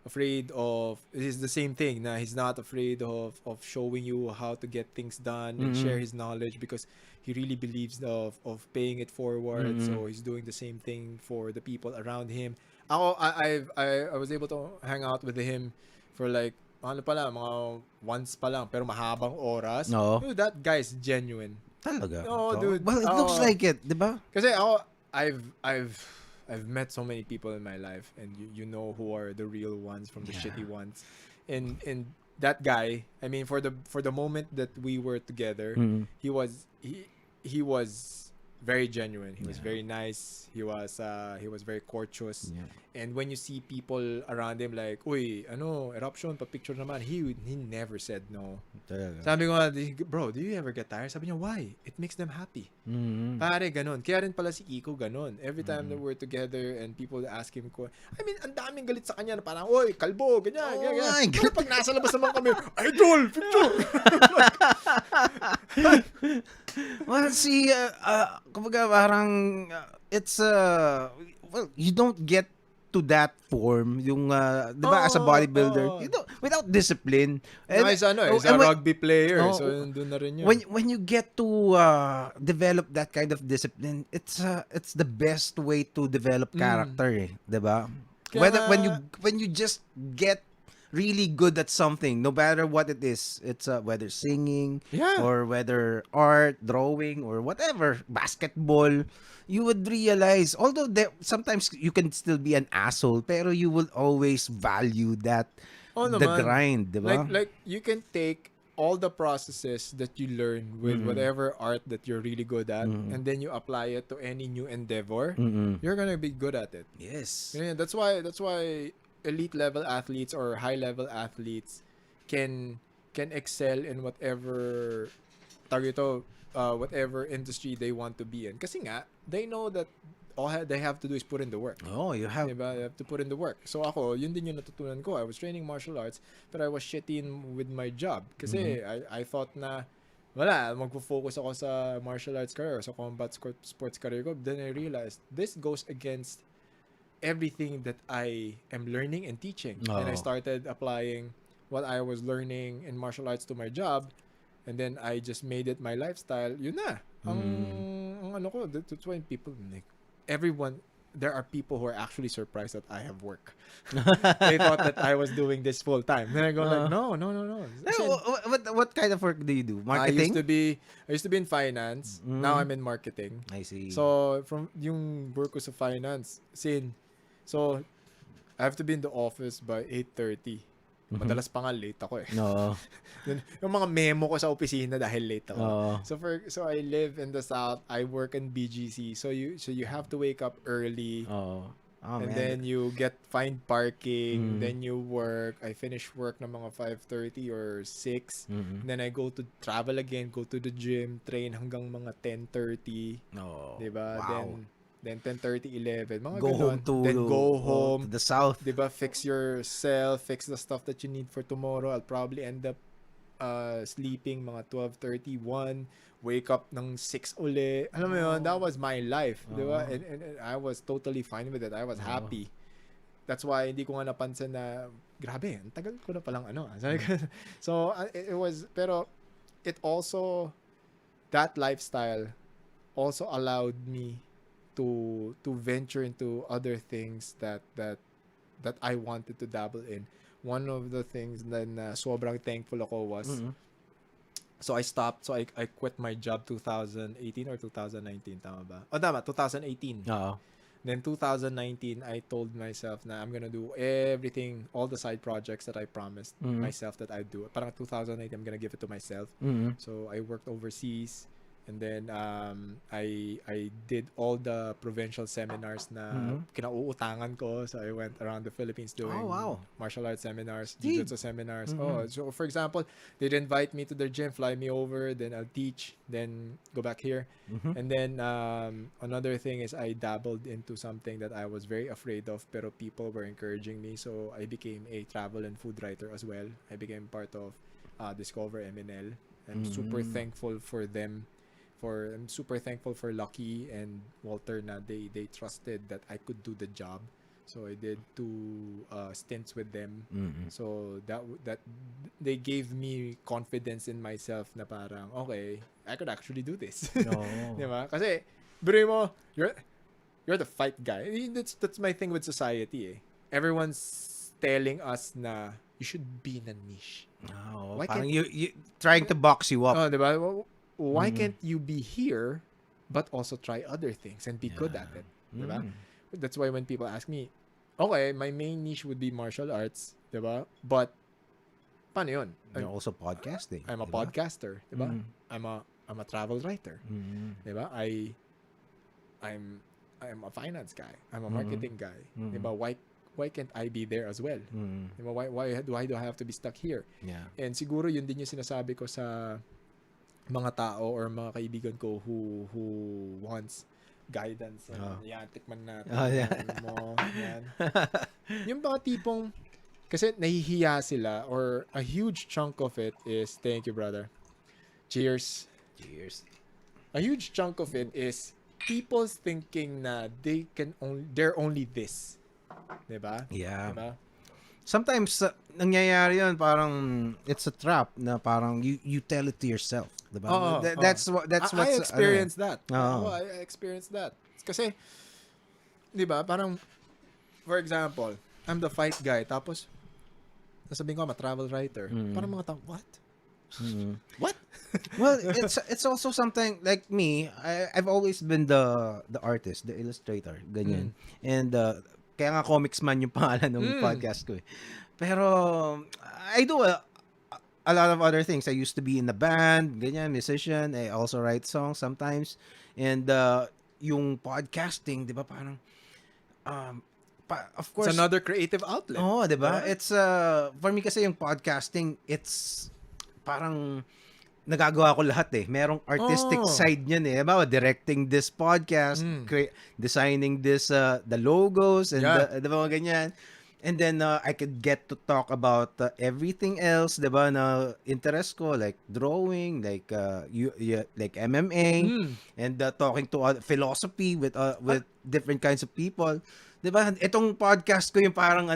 afraid of, it's the same thing na he's not afraid of showing you how to get things done and share his knowledge, because he really believes of paying it forward. So he's doing the same thing for the people around him. I was able to hang out with him for like mga once pa lang, pero mahabang oras. Dude, that guy is genuine. Talaga? Dude. Well, it looks like it, di ba? Kasi I've met so many people in my life, and you know who are the real ones from the shitty ones. And that guy, I mean, for the moment that we were together, he was very genuine. He was very nice. He was very courteous. And when you see people around him like, "Uy, Eruption, pa-picture naman," he never said no. Sabi ko, "Bro, do you ever get tired?" Sabi niya, "Why? It makes them happy." Pare, ganun. Kaya rin pala si Kiko ganun. Every time that we're together and people ask him I mean, ang daming galit sa kanya na parang, "Oy, kalbo, ganyan." Pero pag nasa labas naman kami, "Idol, picture." Well, kumbaga parang it's well, you don't get to that form yung di ba, as a bodybuilder, you don't, without discipline. And he's a rugby player, so doon na rin yun. When you get to develop that kind of discipline, it's the best way to develop character, di ba? When you just get really good at something, no matter what it is, it's whether singing or whether art, drawing, or whatever, basketball, you would realize, although sometimes you can still be an asshole, pero you will always value that the grind, diba? Like you can take all the processes that you learn with whatever art that you're really good at, and then you apply it to any new endeavor, you're gonna be good at it. Yes. Yeah, that's why elite level athletes or high level athletes can excel in whatever whatever industry they want to be in. Kasi nga, they know that all they have to do is put in the work. You have. Diba? You have to put in the work. So ako, yun din yung natutunan ko. I was training martial arts, but I was shitty with my job. Kasi I thought na, wala, magpo-focus ako sa martial arts career, sa combat sports career ko. Then I realized, this goes against everything that I am learning and teaching. And I started applying what I was learning in martial arts to my job, and then I just made it my lifestyle. Yun na. Ang ano ko, that's why people, like, there are people who are actually surprised that I have work. They thought that I was doing this full time. Then I go like, no. What kind of work do you do? Marketing? I used to be in finance. Now I'm in marketing. I see. So from yung work ko sa finance, so I have to be in the office by 8:30. Madalas pa nga late ako eh. No. Yung mga memo ko sa opisina dahil late ako. So I live in the south. I work in BGC. So you have to wake up early. And then you find parking. Then you work. I finish work ng mga 5:30 or 6. Then I go to travel again, go to the gym, train hanggang mga 10:30. Diba? Wow. Then 10:30, 11. Mga go ganon. Then go home to the south. Diba? Fix yourself. Fix the stuff that you need for tomorrow. I'll probably end up sleeping mga 12:30, 1. Wake up ng 6 uli. Alam mo yun, that was my life. Diba? And I was totally fine with it. I was happy. That's why hindi ko nga napansin na, grabe, ang tagal ko na palang So, it was, pero it also, that lifestyle also allowed me to venture into other things that I wanted to dabble in. One of the things na sobrang thankful ako was, so I stopped, so I quit my job 2018 or 2019, tama ba? Tama, 2018. Then 2019, I told myself na I'm gonna do everything, all the side projects that I promised myself that I'd do. Parang 2018, I'm gonna give it to myself. So I worked overseas. And then I did all the provincial seminars na kinauutangan ko. So I went around the Philippines doing martial arts seminars, jiu-jitsu seminars. So for example, they'd invite me to their gym, fly me over, then I'll teach, then go back here. And then another thing is I dabbled into something that I was very afraid of, pero people were encouraging me. So I became a travel and food writer as well. I became part of Discover MNL. I'm super thankful for them. I'm super thankful for Lucky and Walter na they trusted that I could do the job. So I did 2 stints with them. So that they gave me confidence in myself na parang okay, I could actually do this. Diba? Kasi biro mo, you're the fight guy. That's my thing with society. Everyone's telling us na you should be in a niche. Why can't you trying to box you up? Diba? Why can't you be here but also try other things and be good at it? Diba? That's why when people ask me, okay, my main niche would be martial arts, diba? But paano yun? You're also podcasting. I'm a podcaster, diba? I'm a travel writer. Diba? I'm a finance guy. I'm a marketing guy. Diba? Why can't I be there as well? Diba? Why do I have to be stuck here? Yeah. And siguro yun din yung sinasabi ko sa mga tao or mga kaibigan ko who wants guidance. Yan, tikman natin. Yan. Yung mga tipong, kasi nahihiya sila or a huge chunk of it is, thank you brother. Cheers. A huge chunk of it is people's thinking na they're only this. Diba? Yeah. Diba? Sometimes nangyayari yun, parang it's a trap na parang you tell it to yourself, diba? That's what I experienced that. I experienced that. Kasi 'di ba, parang for example, I'm the fight guy tapos sasabihin ko I'm a travel writer. Parang mga tao, what? What? Well, it's also something like me. I've always been the artist, the illustrator, ganyan. And kaya nga komiksman yung pangalan ng podcast ko eh. Pero I do a lot of other things. I used to be in a band, ganyan, musician. I also write songs sometimes. And yung podcasting, di ba, parang of course, it's another creative outlet. Di ba? It's for me kasi yung podcasting, it's parang nagagawa ko lahat eh. Merong artistic side niyan eh. Diba? Directing this podcast, designing this, the logos, and diba, ganyan. And then, I could get to talk about everything else, diba, na interest ko, like drawing, like like MMA, and talking to philosophy with different kinds of people. Diba? Itong podcast ko yung parang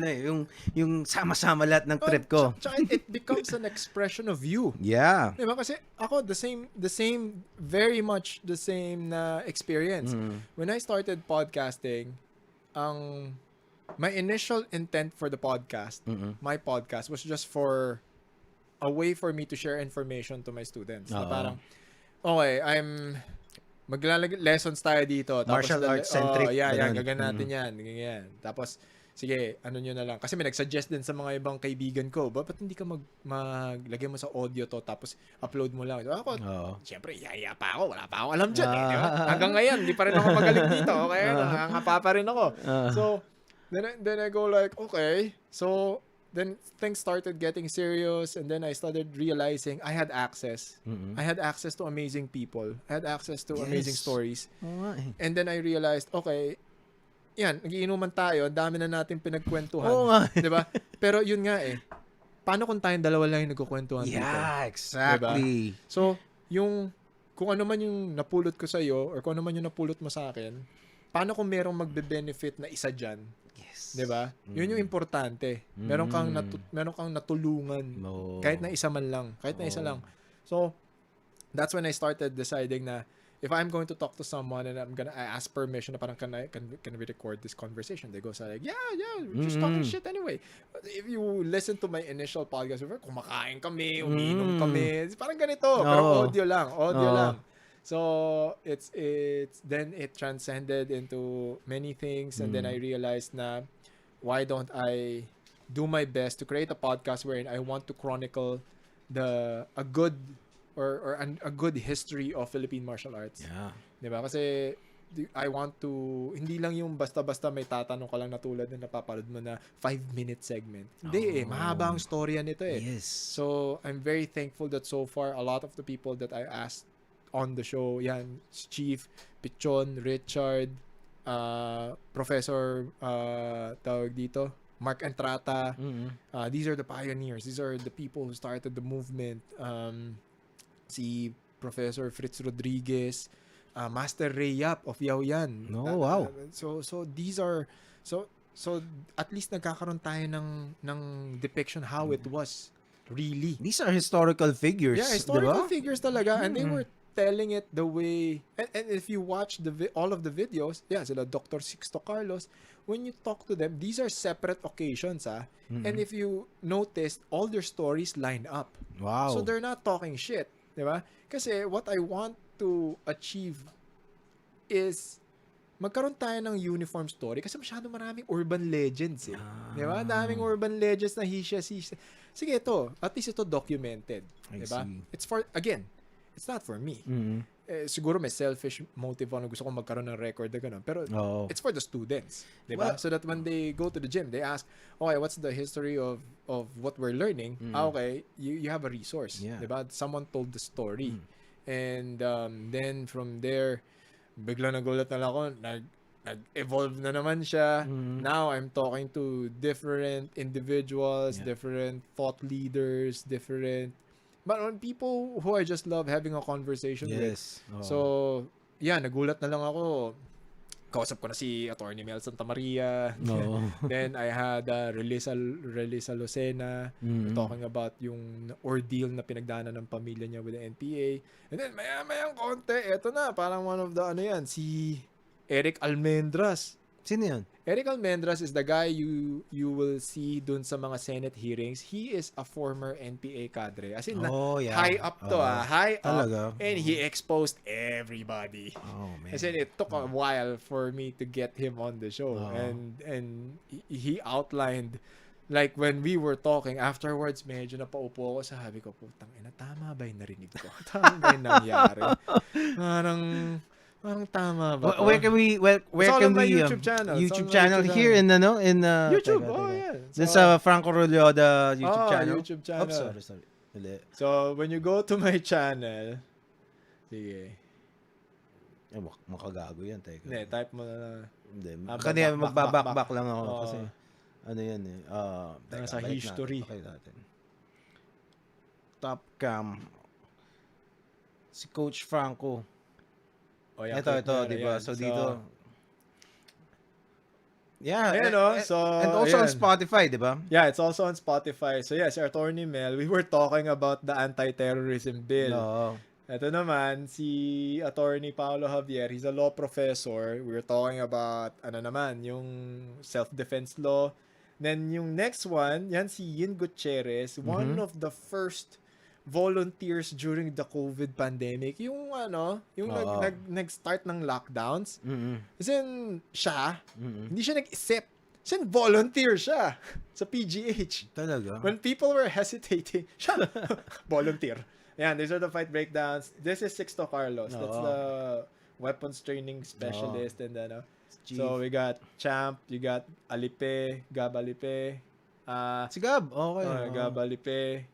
yung sama-sama lahat ng trip ko. It becomes an expression of you. Yeah. Diba? Kasi ako the same very much the same na experience. When I started podcasting, my initial intent for the podcast, my podcast was just for a way for me to share information to my students. Na parang okay, lessons tayo dito. Tapos, martial arts centric. Gagawin natin yan. Tapos, sige, ano nyo na lang. Kasi may nag-suggest din sa mga ibang kaibigan ko, ba't hindi ka maglagay mo sa audio to, tapos upload mo lang. So, ako, syempre, yaya pa ako. Wala pa akong alam dyan. Diba? Hanggang ngayon, hindi pa rin ako magaling dito. Okay? Nangangapa pa rin ako. So, then I go like, okay. So, then things started getting serious, and then I started realizing I had access. I had access to amazing people. I had access to amazing stories. And then I realized, okay, yan, nagiinuman tayo, dami na natin pinagkwentuhan. Diba? Pero yun nga eh, paano kung tayong dalawa lang yung nagkukwentuhan dito? Yeah, exactly. Diba? So, kung ano man yung napulot ko sa'yo, or kung ano man yung napulot mo sa akin, paano kung merong magbe-benefit na isa dyan? Diba? Yun yung importante. Meron kang natulungan. Kahit na isa man lang. Kahit na isa lang. So, that's when I started deciding na if I'm going to talk to someone and I ask permission na parang can we record this conversation? They go say like, yeah, we're just talking shit anyway. But if you listen to my initial podcast, kumakain kami, umiinom kami, parang ganito. Pero audio lang. So, then it transcended into many things, and then I realized na why don't I do my best to create a podcast wherein I want to chronicle a good a good history of Philippine martial arts. Yeah. Diba? Kasi I want to, hindi lang yung basta-basta may tatanong ka lang na tulad na napapanood mo na 5-minute segment. Hindi mahaba ang storya nito Yes. So, I'm very thankful that so far, a lot of the people that I asked on the show, yan, Chief, Pichon, Richard, Professor, tawag dito, Mark Entrata, these are the pioneers. These are the people who started the movement. Si Professor Fritz Rodriguez, Master Ray Yap of Yaoyan. Oh, wow. So these are so at least nagkakaroon tayo ng depiction how it was really. These are historical figures. Yeah, historical diba? figures talaga, and they were telling it the way, and if you watch all of the videos, sila Dr. Sixto Carlos, when you talk to them, these are separate occasions, and if you noticed, all their stories line up. Wow. So they're not talking shit, diba? Kasi what I want to achieve is magkaroon tayo ng uniform story kasi masyado maraming urban legends diba? Daming urban legends na hisya. Sige, at least ito documented. Diba? It's for, again, it's not for me. Siguro may selfish motive na gusto kong magkaroon ng record na gano'n. Pero it's for the students. Diba? So that when they go to the gym, they ask, okay, what's the history of what we're learning? Okay, you have a resource. Yeah. Diba? Someone told the story. And then from there, bigla nagulat na lang ako, nag-evolve na naman siya. Now, I'm talking to different individuals, different thought leaders, but on people who I just love having a conversation with. So, nagulat na lang ako. Kausap ko na si Attorney Mel Santa Maria. Then I had Relisa Lucena talking about yung ordeal na pinagdaanan ng pamilya niya with the NPA. And then maya-mayang konti, eto na, parang one of the si Eric Almendras. Sino yun? Eric Almendras is the guy you will see dun sa mga Senate hearings. He is a former NPA cadre. As in, high up to high up. And he exposed everybody. As in, it took a while for me to get him on the show. And he outlined, like when we were talking, afterwards, medyo napaupo ako, sabi ko, putang ina, tama ba yung narinig ko? Tama ba yung nangyari? Parang tama ba? Where can we YouTube channel. YouTube channel here in YouTube. Then sa Franco Rulloda YouTube channel. YouTube channel. Oops, sorry. So when you go to my channel, sige. Makagago yan, teka. Hindi, type mo na. Hindi. Kanina magbaback lang ako kasi ano yan sa history. Okay natin. Top cam. Si Coach Franco. Ito, diba? So, dito. Yeah. So, and also on Spotify, diba? Yeah, it's also on Spotify. So, yes, Attorney Mel, we were talking about the anti-terrorism bill. Ito naman, si Attorney Paolo Javier, he's a law professor. We were talking about, yung self-defense law. Then, yung next one, yan si Yin Gutierrez, one of the first volunteers during the COVID pandemic. Yung nag-start ng lockdowns. Kasi siya, hindi siya nag-isip. Kasi volunteer siya sa PGH. Talaga? When people were hesitating, siya, volunteer. Ayan, these are the fight breakdowns. This is Sixto Carlos. That's the weapons training specialist. And so we got Champ, you got Alipe, Gab Alipe. Si Gab, okay. Gab Alipe.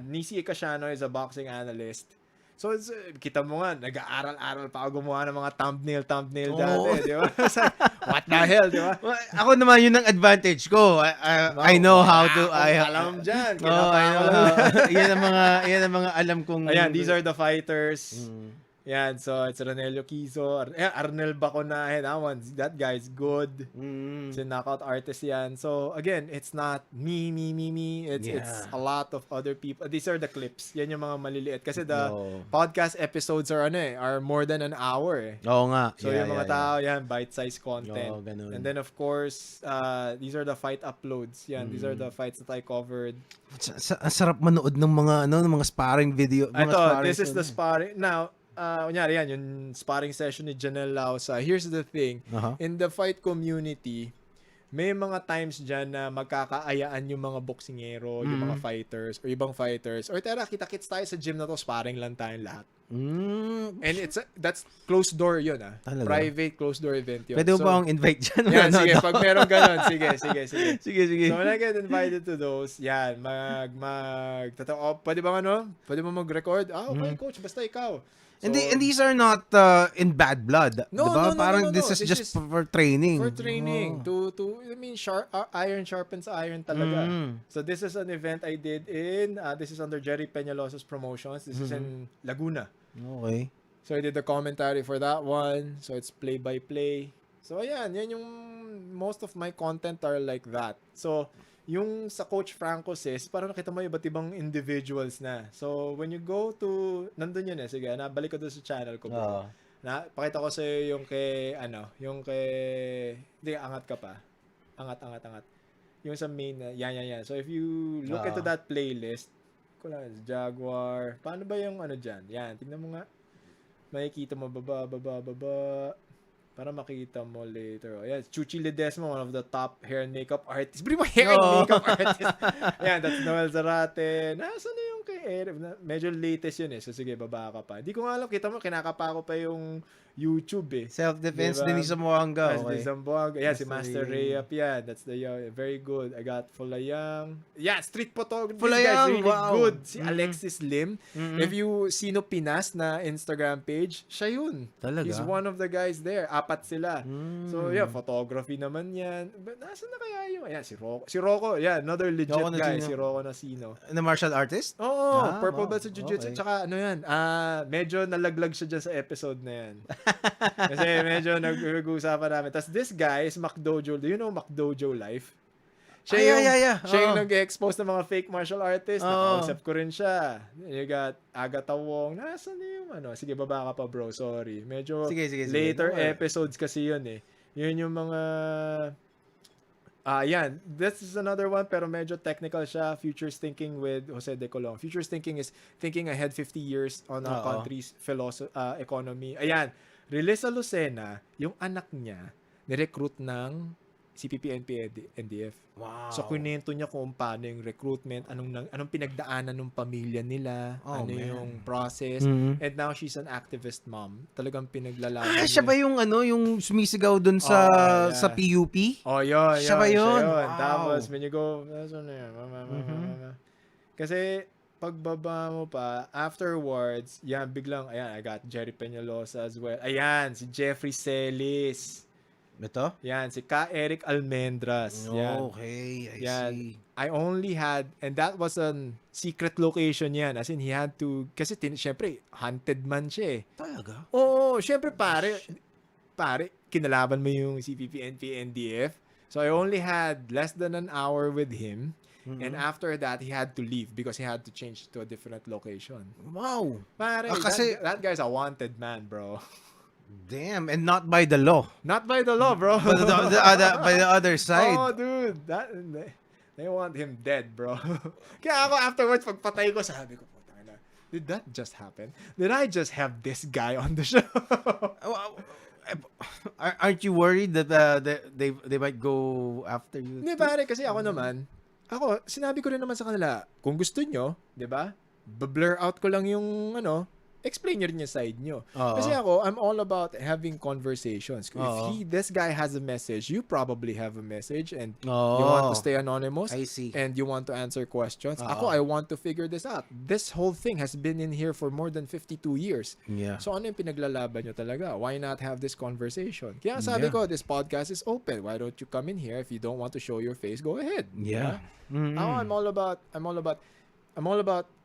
Nisi Casiano is a boxing analyst. So, kita mo nga, nag-aaral-aral pa ako gumawa ng mga thumbnail dati, di ba? What the hell, di ba? Ako naman yun ang advantage ko. I know how to... alam dyan. Yan ang mga alam kong... Ayan, these are the fighters. Yan, so it's Ranelio Quiso, Arnel Baconahe, that guy's good. It's a knockout artist yan. So again, it's not me. It's a lot of other people. These are the clips. Yan yung mga maliliit. Kasi the podcast episodes are more than an hour. Oo nga. So yung mga tao, bite-sized content. And then of course, these are the fight uploads. Yan, these are the fights that I covered. Sarap manood ng mga sparring video. This is the sparring. Now, kunyari yan, yung sparring session ni Janelle Lausa. Here's the thing. In the fight community, may mga times dyan na magkakaayaan yung mga boksingero, yung mga fighters, or ibang fighters. Or tara, kita-kits tayo sa gym na to, sparring lang tayong lahat. And that's closed door yun Talaga? Private closed door event yun. Pwede mo ba akong invite dyan? Yan, sige, pag meron ganun, sige. Sige. So when I get invited to those, yan, pwede ba Pwede mo mag-record? Okay, coach, basta ikaw. So, and these are not in bad blood. No, diba? no. Parang this is just for training. For training. Iron sharpens iron talaga. So this is an event I did this is under Jerry Peñalosa's promotions. This is in Laguna. Okay. So I did the commentary for that one. So it's play-by-play. So ayan, yan yung most of my content are like that. So yung sa Coach Franco says, parang nakita mo iba't ibang individuals na. So, when you go to, nandun yun sige, nabalik ko doon sa channel ko. Pakita ko sa'yo hindi, angat ka pa. Angat. Yung sa main, yan. So, if you look into that playlist, Jaguar, paano ba yung dyan? Yan, tignan mo nga. Makikita mo, baba. Para makita mo later. Yes, Chuchi Ledesma, one of the top hair and makeup artists. Bili mo hair and makeup artist. Yan, that's Noel Zarate. Nasaan na yung kay Eric? Medyo latest yun So sige, baba ka pa. Hindi ko nga alam. Kita mo, kinakapa ko pa yung YouTube Self-defense din ni Zamboanga. Okay. Zamboanga. Yeah, si Master Rayap. Yeah, that's the very good. I got Fulayang. Yeah, street photography. Fulayang, this guy's really good. Si Alexis Lim. If you Sino Pinas na Instagram page, siya yun. Talaga? He's one of the guys there. 4 sila. So yeah, photography naman yan. But nasaan na kaya yung si Rocco. Yeah, another legit guy. Si Rocco Nasino. Na martial artist? Oo. Purple belt sa jiu-jitsu. Tsaka medyo nalaglag siya dyan sa episode na yan. Kasi medyo nag-uusapan namin. Tapos this guy is McDojo. Do you know McDojo Life? Yeah. Siya yung nag-expose ng mga fake martial artists. Nakausap ko rin siya. You got Agatha Wong. Nasaan na yung Sige, baba ka pa bro. Sorry. Medyo sige. later episodes kasi yun Yun yung mga... yan. This is another one pero medyo technical siya. Futures Thinking with Jose De Colon. Futures Thinking is thinking ahead 50 years on our country's economy. Ayan. Relisa Lucena, yung anak niya, nirecruit ng CPP, NDF. Wow. So, kunento niya kung paano yung recruitment, anong pinagdaanan ng pamilya nila, yung process. And now, she's an activist mom. Talagang pinaglalaban. Siya ba yung yung sumisigaw dun sa PUP? Yun. Siya ba yun? Wow. Tapos, when you go, kasi, pagbaba mo pa, afterwards, biglang, I got Jerry Peñalosa as well. Ayan, si Jeffrey Celis. Ito? Yan, si Ka Eric Almendras. Okay, I see. I only had, and that was a secret location yan. As in, he had to, kasi syempre, hunted man siya Talaga? Oo, syempre pare, kinalaban mo yung CPP, NDF. So, I only had less than an hour with him. And after that, he had to leave because he had to change to a different location. Wow. Pare, kasi that guy's a wanted man, bro. Damn, and not by the law. Not by the law, bro. But by the other side. Oh, dude. They want him dead, bro. Kaya ako afterwards, pagpatay ko, sabi ko, did that just happen? Did I just have this guy on the show? Aren't you worried that they might go after you? Hindi, pare, kasi ako, sinabi ko rin naman sa kanila, kung gusto nyo, di ba? Blur out ko lang yung, explain nyo rin yung side nyo. Kasi ako, I'm all about having conversations. If this guy has a message, you probably have a message and you want to stay anonymous. I see. And you want to answer questions. Ako, I want to figure this out. This whole thing has been in here for more than 52 years. Yeah. So, ano yung pinaglalaban nyo talaga? Why not have this conversation? Kaya sabi ko, this podcast is open. Why don't you come in here? If you don't want to show your face, go ahead. Yeah. Now, I'm all about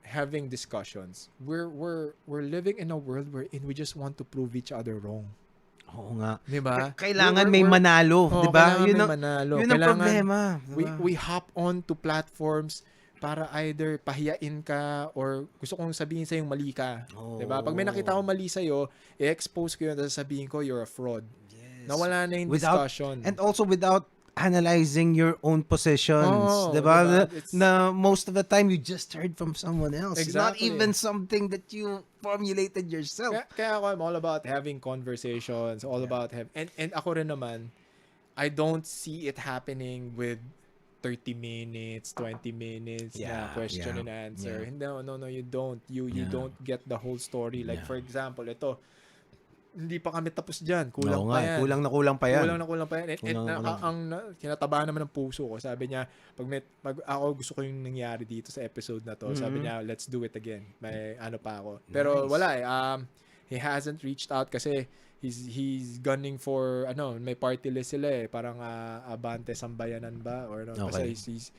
having discussions. We're living in a world wherein we just want to prove each other wrong. Oo nga. Diba? Kailangan may manalo, diba? Yun ang problema. Diba? We hop on to platforms para either pahiyain ka or gusto kong sabihin sa'yo mali ka. Diba? Pag may nakita ko mali sa'yo, i-expose ko yun at sabihin ko, you're a fraud. Yes. Nawala na yung discussion. And also without analyzing your own positions, diba? Na most of the time you just heard from someone else. Exactly. Not even something that you formulated yourself. Kaya ako, I'm all about having conversations, all about and ako rin naman, I don't see it happening with 30 minutes, 20 minutes na question and answer. No, you don't. You don't get the whole story. Like for example, ito, hindi pa kami tapos diyan. Kulang pa yan. Kulang pa yan. Kulang pa yan. Kinatabahan naman ng puso ko. Sabi niya, pag ako gusto ko yung nangyari dito sa episode na to. Sabi niya, let's do it again. May ano pa ako. Pero wala eh. He hasn't reached out kasi he's gunning for may party list sila eh. Parang Abante Sambayanan ba or Okay. Kasi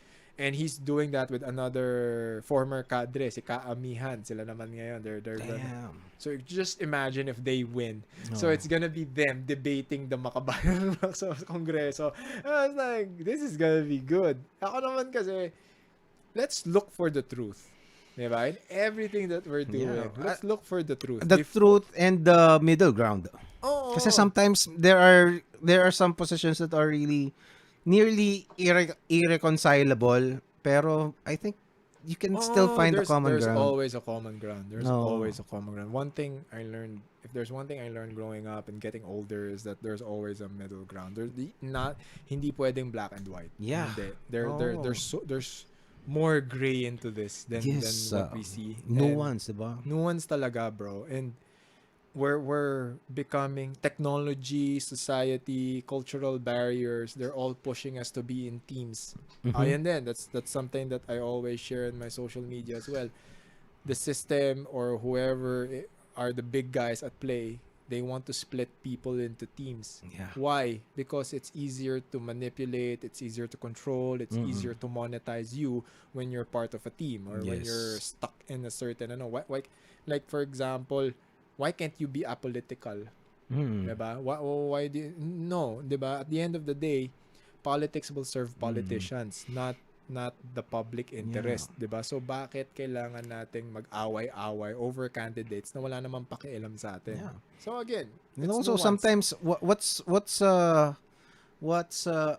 he's doing that with another former cadre, si Kaamihan. Sila naman ngayon. They're Damn. So just imagine if they win. So it's gonna be them debating the makabayan sa Kongreso. I was like, this is gonna be good. Ako naman kasi, let's look for the truth. Diba? In everything that we're doing, let's look for the truth. The truth and the middle ground. Kasi sometimes there are some positions that are really nearly irreconcilable, pero I think you can still find a common ground. There's always a common ground. There's always a common ground. If there's one thing I learned growing up and getting older is that there's always a middle ground. Hindi pwedeng black and white. Yeah. Hindi. There's more gray into this than what we see. Nuance, diba? Nuance talaga, bro. And we're becoming technology, society, cultural barriers. They're all pushing us to be in teams. And then that's something that I always share in my social media as well. The system or whoever are the big guys at play, they want to split people into teams. Yeah. Why? Because it's easier to manipulate, it's easier to control, it's easier to monetize you when you're part of a team or when you're stuck in a certain why, like for example, why can't you be apolitical? Diba? Why no, diba? At the end of the day, politics will serve politicians, not the public interest, diba? So bakit kailangan nating mag-away-away over candidates na wala namang pakialam sa atin? Yeah. So again, and also sometimes what's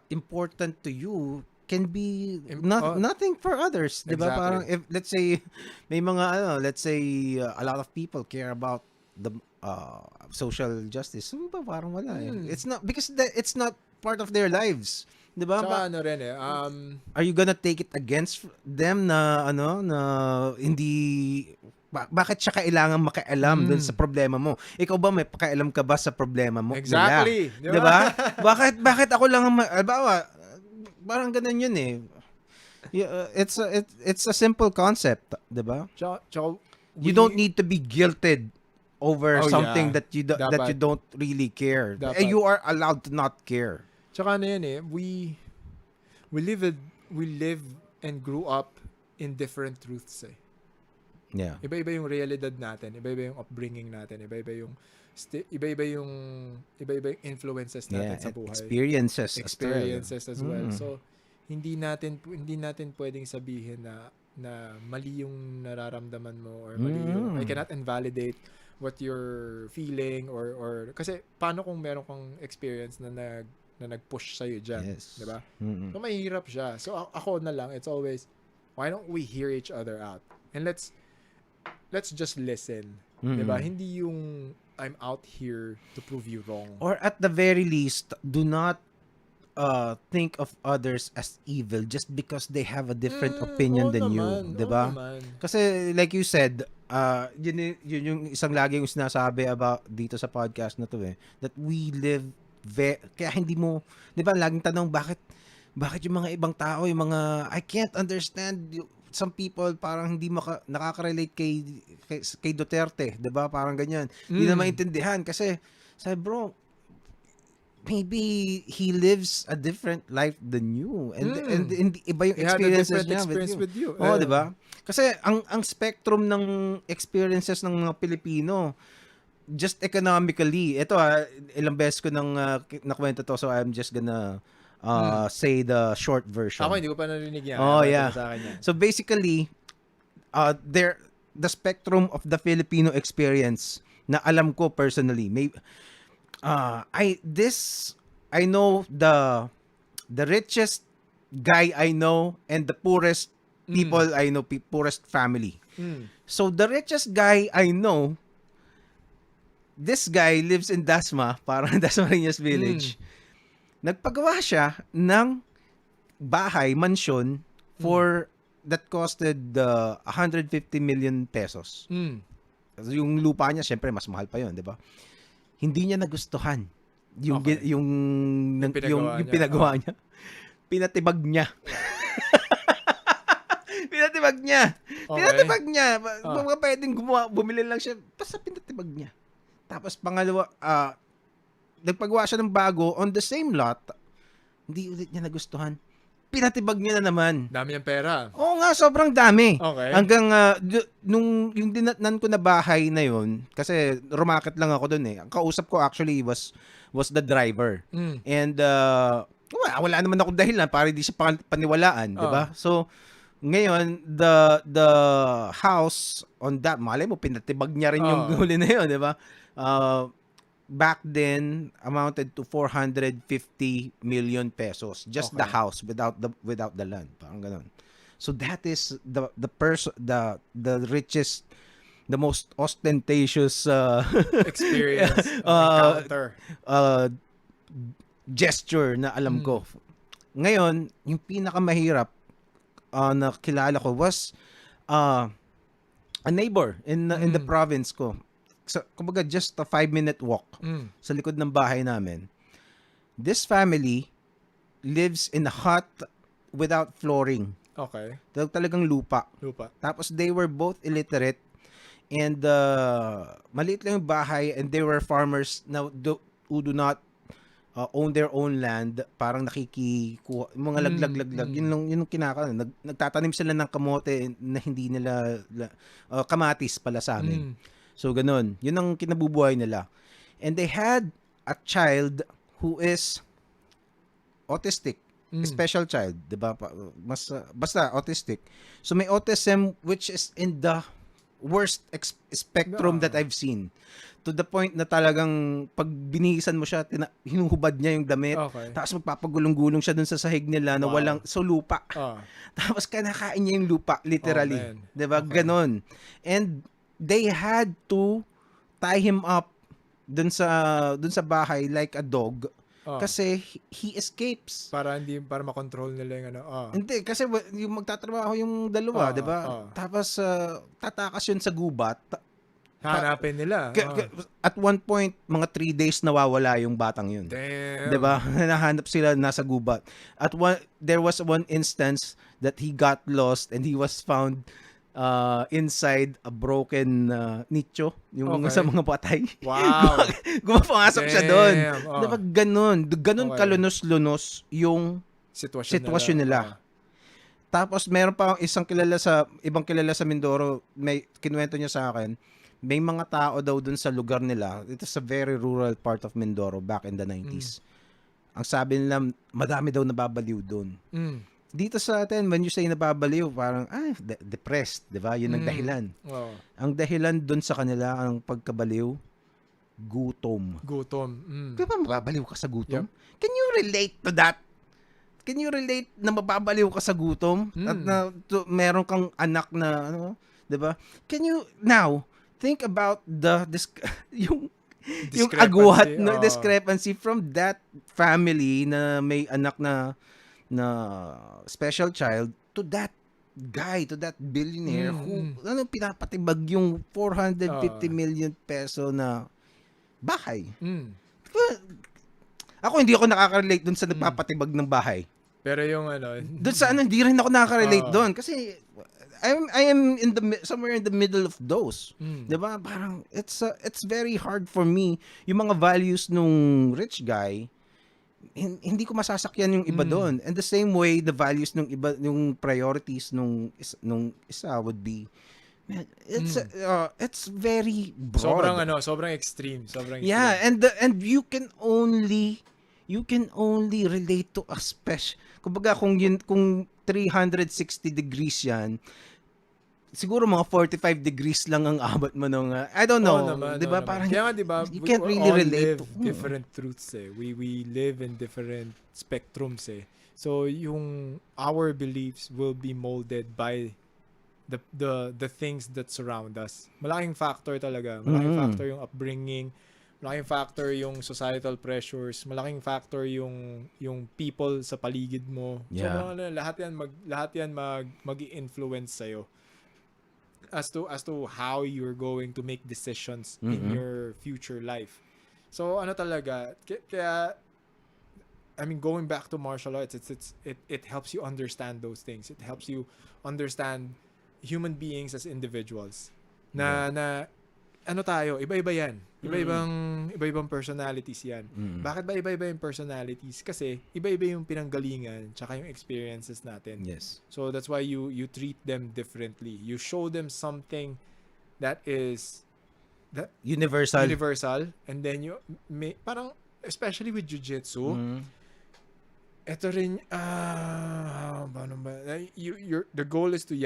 important to you can be nothing for others, diba? Exactly. Parang if let's say may mga a lot of people care about the social justice. So parang wala eh. It's not because it's not part of their lives. Diba? Saka rin eh. Are you gonna take it against them na hindi bakit siya kailangan makialam dun sa problema mo? Ikaw ba may pakialam ka ba sa problema mo? Exactly. Nila? Diba? bakit ako lang parang ganun yun eh. It's a simple concept, diba? You don't need to be guilted over something that you don't really care. And you are allowed to not care. Tsaka yan eh, we live and grew up in different truths eh. Yeah. Iba-iba yung realidad natin, iba-iba yung upbringing natin, iba-iba yung influences natin sa buhay. Experiences as well. So hindi natin pwedeng sabihin na mali yung nararamdaman mo or mali yung I cannot invalidate what you're feeling or kasi paano kung meron kang experience na nag-push sa'yo dyan, di ba? So mahirap siya. So ako na lang, it's always why don't we hear each other out and let's just listen, di ba? Hindi yung I'm out here to prove you wrong. Or at the very least, do not think of others as evil just because they have a different opinion than you, 'di ba? Kasi like you said, yun yung isang lagi yung sinasabi about dito sa podcast na to eh, that we live kaya hindi mo, 'di ba, laging tanong bakit yung mga ibang tao, yung mga I can't understand some people parang hindi nakaka-relate kay Duterte, 'di ba? Parang ganyan. Hindi na maintindihan kasi sabi bro, maybe he lives a different life than you and iba yung experiences niya with you. Oh, 'di ba? Kasi ang spectrum ng experiences ng mga Pilipino just economically. Ito ilang beses ko nang nakwento to, so I'm just gonna say the short version. Ako hindi ko pa narinig yan. Oh, yeah. So basically, the spectrum of the Filipino experience na alam ko personally, I know the richest guy I know and the poorest people I know, poorest family. So the richest guy I know, this guy lives in Dasma, parang Dasmariñas Village. nagpagawa siya ng bahay, mansyon, for that costed 150 million pesos. Yung lupa niya, syempre, mas mahal pa yun, di ba? Hindi niya nagustuhan yung pinagawa niya. Pinatibag niya. Pinatibag niya. Okay. Pinatibag niya. Mga pwedeng bumili lang siya. Basta pinatibag niya. Tapos pangalawa, nagpagawa siya ng bago on the same lot. Hindi ulit niya nagustuhan. Pinatibag niya na naman. Dami niyang pera. Oo nga, sobrang dami. Okay. Hanggang yung dinatnan ko na bahay na yun, kasi rumakit lang ako dun eh. Ang kausap ko actually was the driver. And wala naman ako dahilan para hindi siya paniwalaan, di ba? So, ngayon, the house on that, malay mo, pinatibag niya rin yung huli na yun, di ba? Back then amounted to 450 million pesos, just the house without the land, parang ganoon. So that is the richest, the most ostentatious experience, encounter, gesture na alam ko. Ngayon, yung pinakamahirap na kilala ko was a neighbor in the province ko. So, kumbaga just a 5-minute walk sa likod ng bahay namin. This family lives in a hut without flooring. Okay. Talagang lupa. Tapos they were both illiterate and maliit lang yung bahay, and they were farmers who do not own their own land. Parang nakikikuha, mga laglag. Yun kinakain. Nagtatanim sila ng kamote na hindi nila kamatis pala sa amin. So, ganun. Yun ang kinabubuhay nila. And they had a child who is autistic. Special child. Diba? Basta autistic. So, may autism which is in the worst spectrum that I've seen. To the point na talagang pag binihisan mo siya, hinuhubad niya yung damit. Okay. Tapos magpapagulong-gulong siya dun sa sahig nila na walang lupa. Tapos kinakain niya yung lupa, literally. Diba? Okay. Ganon. And they had to tie him up dun sa bahay like a dog kasi he escapes. Para makontrol nila yung Hindi, kasi yung magtatrabaho yung dalawa, 'di ba? Tapos tatakas yun sa gubat. Hanapin nila. At one point, mga 3 days nawawala yung batang yun. Damn. 'Di ba? Nahanap sila nasa gubat. There was one instance that he got lost and he was found inside a broken nicho, yung sa mga patay. Wow. Gumapasok siya doon. Diba ganun kalunos-lunos yung sitwasyon nila. Tapos meron pa ibang kilala sa Mindoro, may kinuwento niya sa akin, may mga tao daw doon sa lugar nila. It is a very rural part of Mindoro back in the 90s. Ang sabi nila, madami daw nababaliw doon. Dito sa atin, when you say nababaliw, parang, depressed, di ba? Yun ang dahilan. Ang dahilan dun sa kanila, ang pagkabaliw, gutom. Di ba mababaliw ka sa gutom? Yep. Can you relate to that? Can you relate na mababaliw ka sa gutom? At meron kang anak na, di ba? Can you, now, think about yung agwat, discrepancy from that family na may anak na special child to that guy, to that billionaire who pinapatibag yung 450 million peso na bahay. Ako hindi ako nakaka-relate dun sa nagpapatibag ng bahay. Pero yung dun sa hindi rin ako nakaka-relate dun kasi I am somewhere in the middle of those. 'Di ba? Parang it's very hard for me yung mga values nung rich guy. Hindi ko masasakyan yung iba doon. And the same way, the values nung iba, yung priorities nung isa would be, it's very broad. Sobrang extreme. Yeah, and you can only relate to a special. Kumbaga kung 360 degrees yan, siguro mga 45 degrees lang ang abot mo nung I don't know, 'di ba? Parang kaya nga 'di ba? You can't really relate to different truths eh. We live in different spectrums eh. So yung our beliefs will be molded by the things that surround us. Malaking factor talaga. Malaking factor yung upbringing, malaking factor yung societal pressures, malaking factor yung people sa paligid mo. Yeah. So lahat yan mag-i-influence sa as to how you're going to make decisions in your future life. So ano talaga, kaya I mean, going back to martial arts, it helps you understand those things. It helps you understand human beings as individuals. Na ano tayo, iba-iba yan. Iba-ibang personalities yan. Bakit ba iba-iba yung personalities? Kasi iba-iba yung pinanggalingan tsaka yung experiences natin. Yes. So that's why you treat them differently. You show them something that is Universal, and then you parang especially with jiu-jitsu, ito rin, paano ba? The goal is to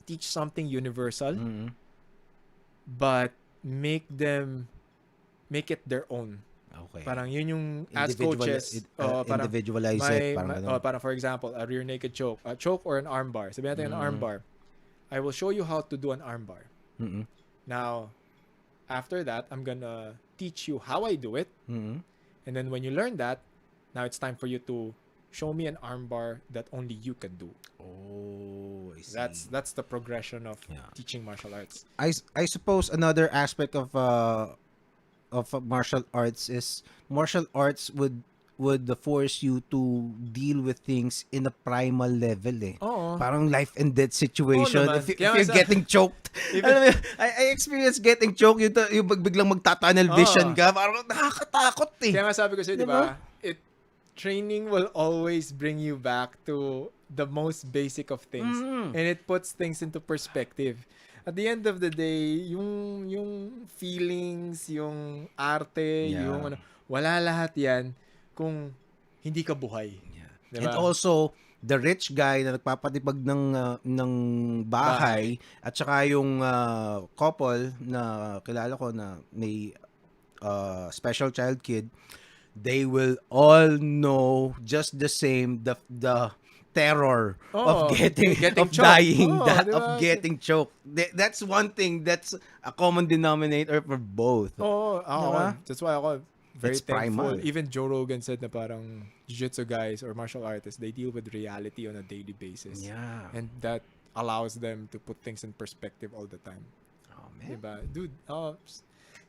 teach something universal, but make it their own. Okay. Parang yun yung, as coaches, parang, individualize it. Parang for example, a rear naked choke. A choke or an arm bar. Sabihin natin an arm bar. I will show you how to do an arm bar. Now, after that, I'm gonna teach you how I do it. And then when you learn that, now it's time for you to show me an armbar that only you can do. Oh, I see. That's the progression of teaching martial arts. I suppose another aspect of martial arts is martial arts would force you to deal with things in a primal level eh. Oo. Parang life and death situation. If you're getting choked. I experienced getting choked. Yung biglang magta-tunnel vision ka. Parang nakakatakot eh. Kaya nga sabi ko sa'yo, diba? Training will always bring you back to the most basic of things. And it puts things into perspective. At the end of the day, yung feelings, yung arte, yung wala lahat yan kung hindi ka buhay. Diba? And also, the rich guy na nagpapatipag ng bahay at saka yung couple na kilala ko na may special child kid, they will all know just the same the terror of getting dying, diba? of getting choked. That's one thing that's a common denominator for both. Diba? That's why ako very it's thankful. primal. Even Joe Rogan said na parang jiu-jitsu guys or martial artists, they deal with reality on a daily basis. Yeah. And that allows them to put things in perspective all the time. Oh man. Diba? Dude,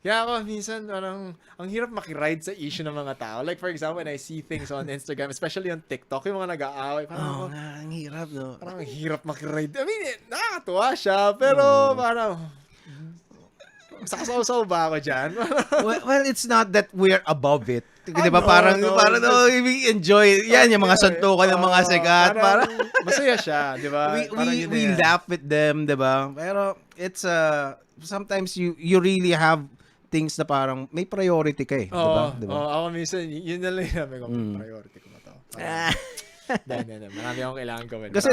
kaya ako minsan parang ang hirap makiride sa issue ng mga tao. Like for example, when I see things on Instagram, especially on TikTok, yung mga nag-aaway, parang ang hirap, no? Parang ang hirap makiride. I mean, nakakatuwa siya, pero parang sasaw-saw ba ako dyan? well, it's not that we're above it. Diba? Parang we enjoy. Yan, yung mga suntukan ng mga sikat. Parang masaya siya, diba? We laugh with them, diba? Pero it's sometimes you really have things na parang may priority ka eh. Diba? Ako minsan, yun na lang namin kung priority ko ba ito. Marami akong kailangan gawin. Kasi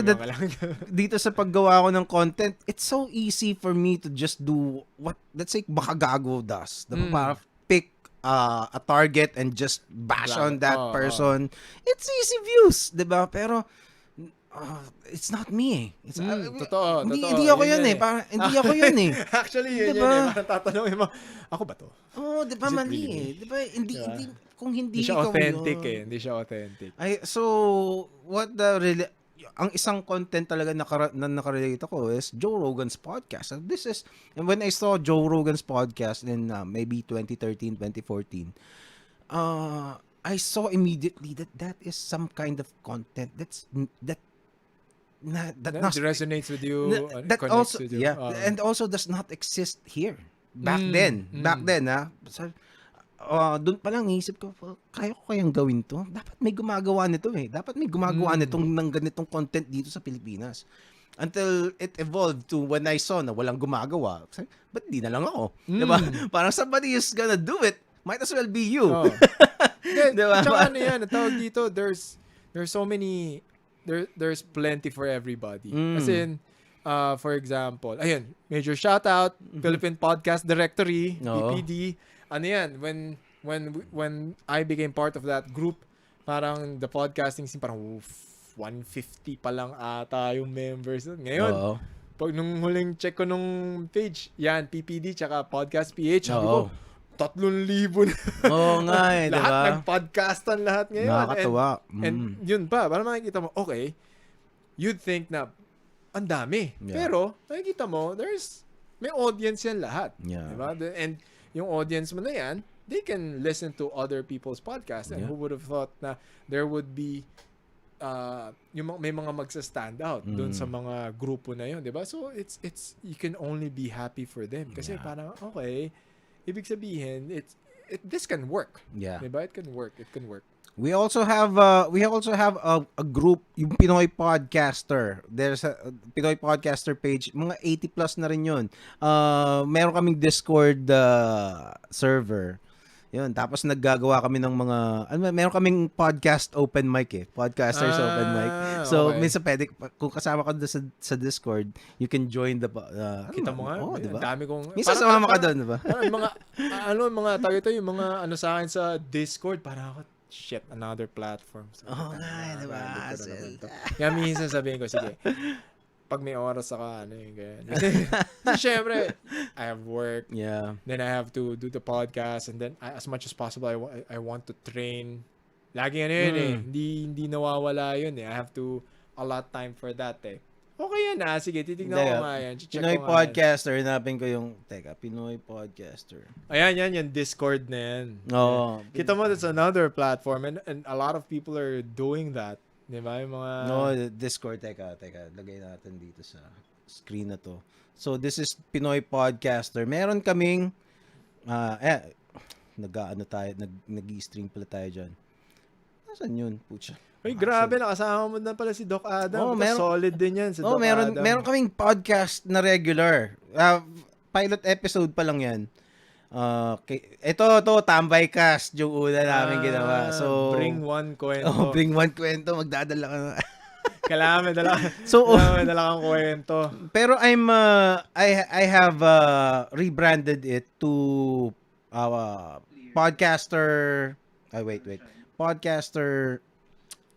dito sa paggawa ko ng content, it's so easy for me to just do what, let's say, Bakagago does. Diba? Parang pick a target and just bash on that person. It's easy views, diba? Pero it's not me. Totoo. Hindi ako yun eh. Parang, hindi ako yun eh. Actually, yun diba? yun eh. Parang tatanungin mo, ako ba to? Diba mali eh. Diba? Hindi, kung hindi siya ikaw authentic yun. Hindi siya authentic. So, ang isang content talaga na nakarelate ako is Joe Rogan's podcast. And when I saw Joe Rogan's podcast in maybe 2013, 2014, I saw immediately that is some kind of content that resonates with you, that connects also with you. And also does not exist here back then doon pa lang isip ko, kaya ko kayang gawin to? Dapat may gumagawa nito eh. Dapat may gumagawa nitong ng ganitong content dito sa Pilipinas. Until it evolved to when I saw na walang gumagawa. Ba't di na lang ako? Diba? Parang somebody is gonna do it. Might as well be you. Diba? Tsaka ano yan, tawag dito, there's so many, there's plenty for everybody. As in, for example, ayun, major shoutout, Philippine Podcast Directory, PPD. Ano yan, when I became part of that group, parang the podcasting scene, parang 150 pa lang ata yung members. Ngayon, pag nung huling check ko nung page, yan, PPD, tsaka Podcast PH, sabi ko, 3,000 na. Oo nga eh, Lahat diba? nag-podcastan lahat ngayon. Nakakatawa. And yun pa, para makikita mo, okay, you'd think na ang dami. Yeah. Pero, nakikita mo, may audience yan lahat. Yeah. Diba? And yung audience mo na yan, they can listen to other people's podcasts. And who would have thought na there would be may mga magsa-stand out doon sa mga grupo na yun, 'di ba? So it's you can only be happy for them kasi parang okay, ibig sabihin this can work. Yeah. 'Di ba? It can work. We also have a group, yung Pinoy Podcaster. There's a Pinoy Podcaster page. Mga 80 plus na rin 'yun. Meron kaming Discord server. Yun, tapos naggagawa kami ng mga meron kaming podcast open mic podcasters open mic. So minsan pwede kung kasama ka sa Discord, you can join the kita mo nga, diba? Dami kong minsan sumama ka doon, diba? mga tayo yung mga sa akin sa Discord, para ako shit, another platform. Diba? Kaya minsan sabihin ko, sige, pag may oras ako, ganyan. Siyempre, I have work. Yeah. Then I have to do the podcast. And then, as much as possible, I want to train. Lagi yun Hindi nawawala yun I have to allot time for that Okay yan Sige, titignan ko nga yan. Pinoy Podcaster. Hanapin ko yung, Pinoy Podcaster. Ayan, yung Discord na yan. Oo. Kita mo, that's another platform. And a lot of people are doing that. Diba? Yung mga... No, Discord. Teka. Lagay natin dito sa screen na to. So, this is Pinoy Podcaster. Meron kaming... nag-i-stream pala tayo dyan. Nasaan yun? Pucha. Uy, grabe. Nakasama mo na pala si Doc Adam. Solid din yan si Doc Adam. Meron kaming podcast na regular. Pilot episode pa lang yan. Ito, Tambay Cast, yung una namin ginawa. So, bring one kwento. Bring one kwento. Magdadala ka na. Kailangan may dala kang kwento. Pero I have rebranded it to podcaster. Wait. Podcaster.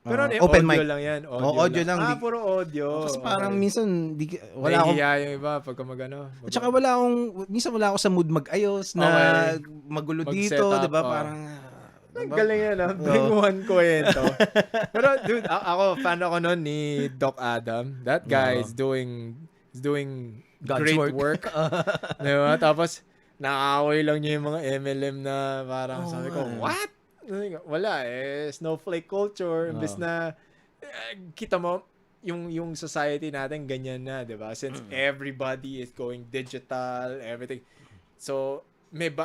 Pero open audio mic lang yan. Audio lang. Puro audio. Kasi parang minsan wala akong yung iba pagka magano. At saka minsan wala ako sa mood mag-ayos na magulo dito, 'di ba? Parang galing yan, bring one kwento. Pero dude, ako fan ako noon ni Doc Adam. That guy is doing great work. Diba? Tapos nakakaway lang niya yung mga MLM na parang sabi ko, what? Wala snowflake culture. Imbes na kita mo yung society natin ganyan na, 'di ba? Since everybody is going digital, everything. So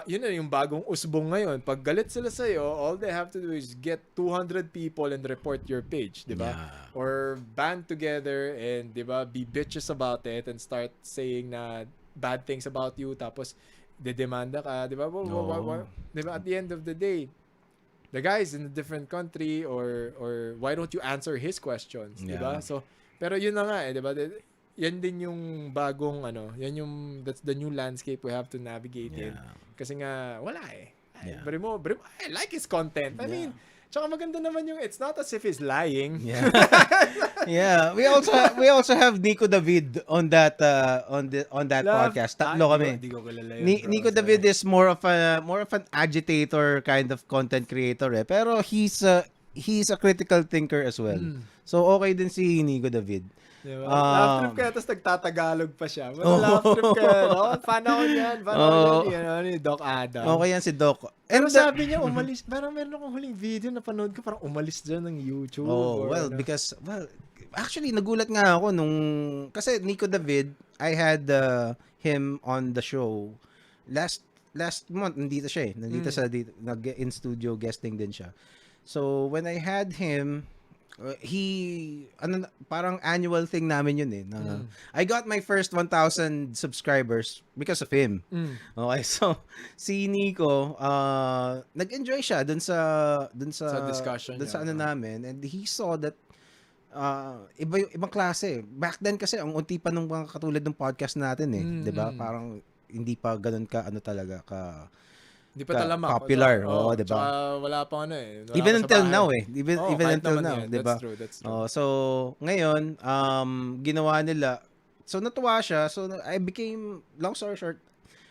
yun na yung bagong usbong ngayon. Pag galit sila sa iyo, all they have to do is get 200 people and report your page, 'di ba? Yeah. Or band together and 'di ba, be bitches about it and start saying na bad things about you, tapos dedemanda ka, 'di ba? 'Di ba, at the end of the day, the guy's in a different country or why don't you answer his questions, yeah. 'Di ba? So pero yun na nga 'di ba? Yan din yung bagong that's the new landscape we have to navigate in. Kasi nga wala Yeah. But I like his content. I mean, tsaka maganda naman yung it's not as if he's lying. Yeah. Yeah, we also have Nico David on that podcast. Tatlo kami. Nico David is more of an agitator kind of content creator pero he's a critical thinker as well. So okay din si Nico David. Diba? Laugh trip kaya, tapos nagtatagalog pa siya. Laugh trip kaya, no? Fan ako niyan. Ni Doc Adam. Okay yan si Doc. Pero sabi niya, umalis. Parang meron akong huling video na panood ko, parang umalis dyan ng YouTube. Actually, nagulat nga ako kasi Nico David, I had him on the show last month. Nandito siya nag-in studio guesting din siya. So, when I had him, parang annual thing namin yun I got my first 1,000 subscribers because of him. Okay, so si Nico nag-enjoy siya dun sa discussion sa namin, and he saw that ibang klase. Back then kasi ang unti pa nung mga katulad ng podcast natin 'di ba? Parang hindi pa ganoon ka talaga ka hindi pa talamak. Popular. Di ba? Wala pa Even until now Even until now, di ba? That's true. So, ngayon, ginawa nila. So, natuwa siya. So, long story short,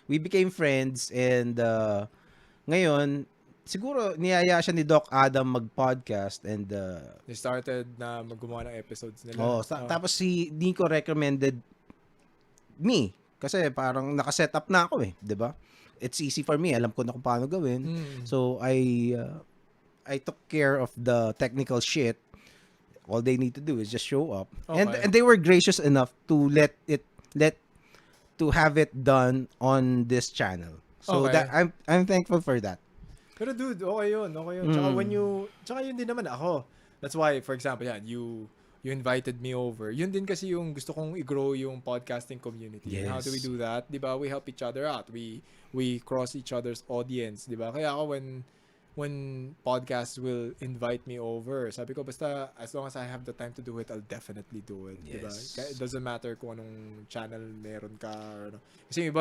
we became friends and Ngayon, siguro niyaya siya ni Doc Adam mag-podcast and they started na gumawa ng episodes nila. Tapos si Nico recommended me kasi parang naka-set up na ako 'di ba? It's easy for me. Alam ko na kung paano gawin. So I took care of the technical shit. All they need to do is just show up. Okay. And they were gracious enough to to have it done on this channel. So that I'm thankful for that. Pero dude, okay yun. Tsaka yun din naman ako. That's why, for example, you invited me over. Yun din kasi yung gusto kong i-grow yung podcasting community. Yes. And how do we do that? Diba? We help each other out. We cross each other's audience. Diba? Kaya ako when podcasts will invite me over, sabi ko, basta as long as I have the time to do it, I'll definitely do it. Yes. Diba? It doesn't matter kung anong channel meron ka. Or ano. Kasi yung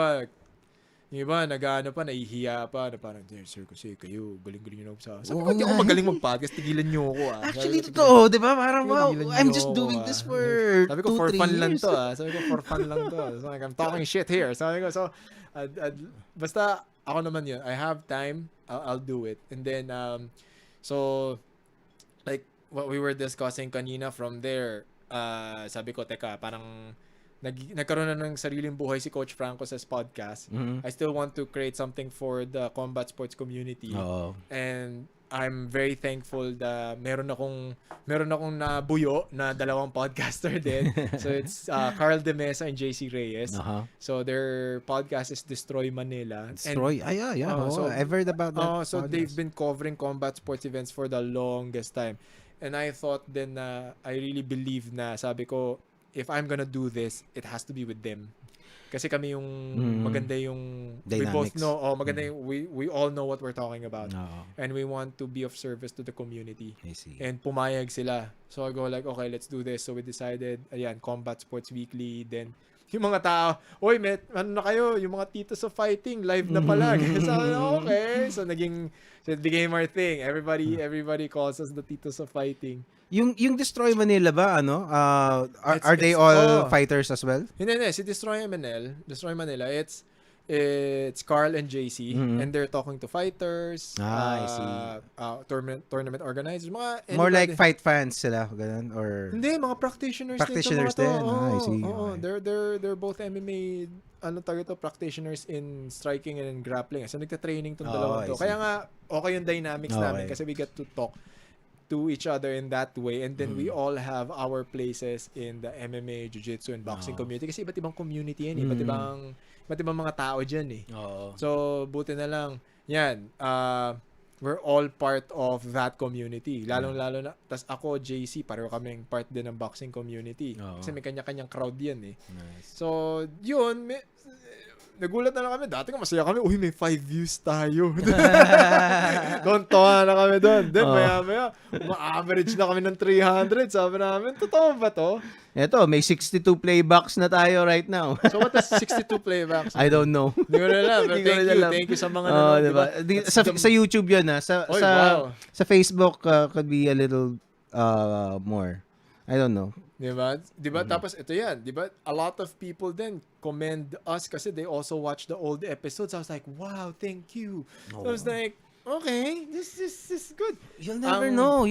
iba, nag-ano pa, nahihiya pa, na parang, sir, kasi kayo, galing-galing nyo na sabi ko, hindi ako magaling mag-podcast, tigilan nyo ako. Actually, totoo, di ba? Parang, wow, I'm just doing this for 2-3 years. Sabi ko, for fun lang to. Sabi ko, for fun lang to. So, like, I'm talking shit here. Sabi ko, so, basta, ako naman yun. I have time, I'll do it. And then, so, like, what we were discussing kanina from there, sabi ko, teka, parang, nagkaroon na ng sariling buhay si Coach Franco sa podcast. I still want to create something for the combat sports community. And I'm very thankful that meron akong nabuyo na dalawang podcaster din. So it's Carl De Mesa and JC Reyes. So their podcast is Destroy Manila. Destroy? So I've heard about that. So they've been covering combat sports events for the longest time. And I thought then I really believe na, sabi ko, if I'm gonna do this, it has to be with them. Kasi kami yung maganda yung dynamics. We both know, maganda yung we all know what we're talking about. And we want to be of service to the community. I see. And pumayag sila. So I go like, okay, let's do this. So we decided, ayan, Combat Sports Weekly, then yung mga tao, oy, ano na kayo, yung mga titos of fighting, live na pala. Sabi, okay. So it became our thing. Everybody calls us the titos of fighting. Yung Destroy Manila ba, ano? Are they all fighters as well? Hindi. Si Destroy Manila, it's Carl and JC, and they're talking to fighters, I see. tournament organizers, mga More like fight fans sila, ganun, or hindi, mga practitioners din. I see. They're both MMA practitioners in striking and in grappling. So nagta-training tong dalawang to. Kaya nga okay yung dynamics namin kasi we get to talk to each other in that way, and then we all have our places in the MMA, jiu-jitsu, and boxing community kasi iba't ibang community yan, iba't ibang mga tao dyan So buti na lang yan, we're all part of that community, lalong-lalo na, tas ako, JC, pareho kaming part din ng boxing community kasi may kanya-kanyang crowd yan Nice. So yun, nagulat na lang kami. Dati nga masaya kami. Uy, may 5 views tayo. Tontuwa na kami doon. Then, maya-maya, ma-average na kami ng 300. Sabi namin, totoo ba to? Eto, may 62 playbacks na tayo right now. So, what is 62 playbacks? I don't know. Hindi ko na alam. Thank you sa mga nanonood. Diba? Sa YouTube yun, sa Facebook, could be a little more. I don't know. Diba? Tapos ito yan, diba? A lot of people then commend us kasi they also watch the old episodes. I was like, wow, thank you. So I was like, okay, this is good. You'll never know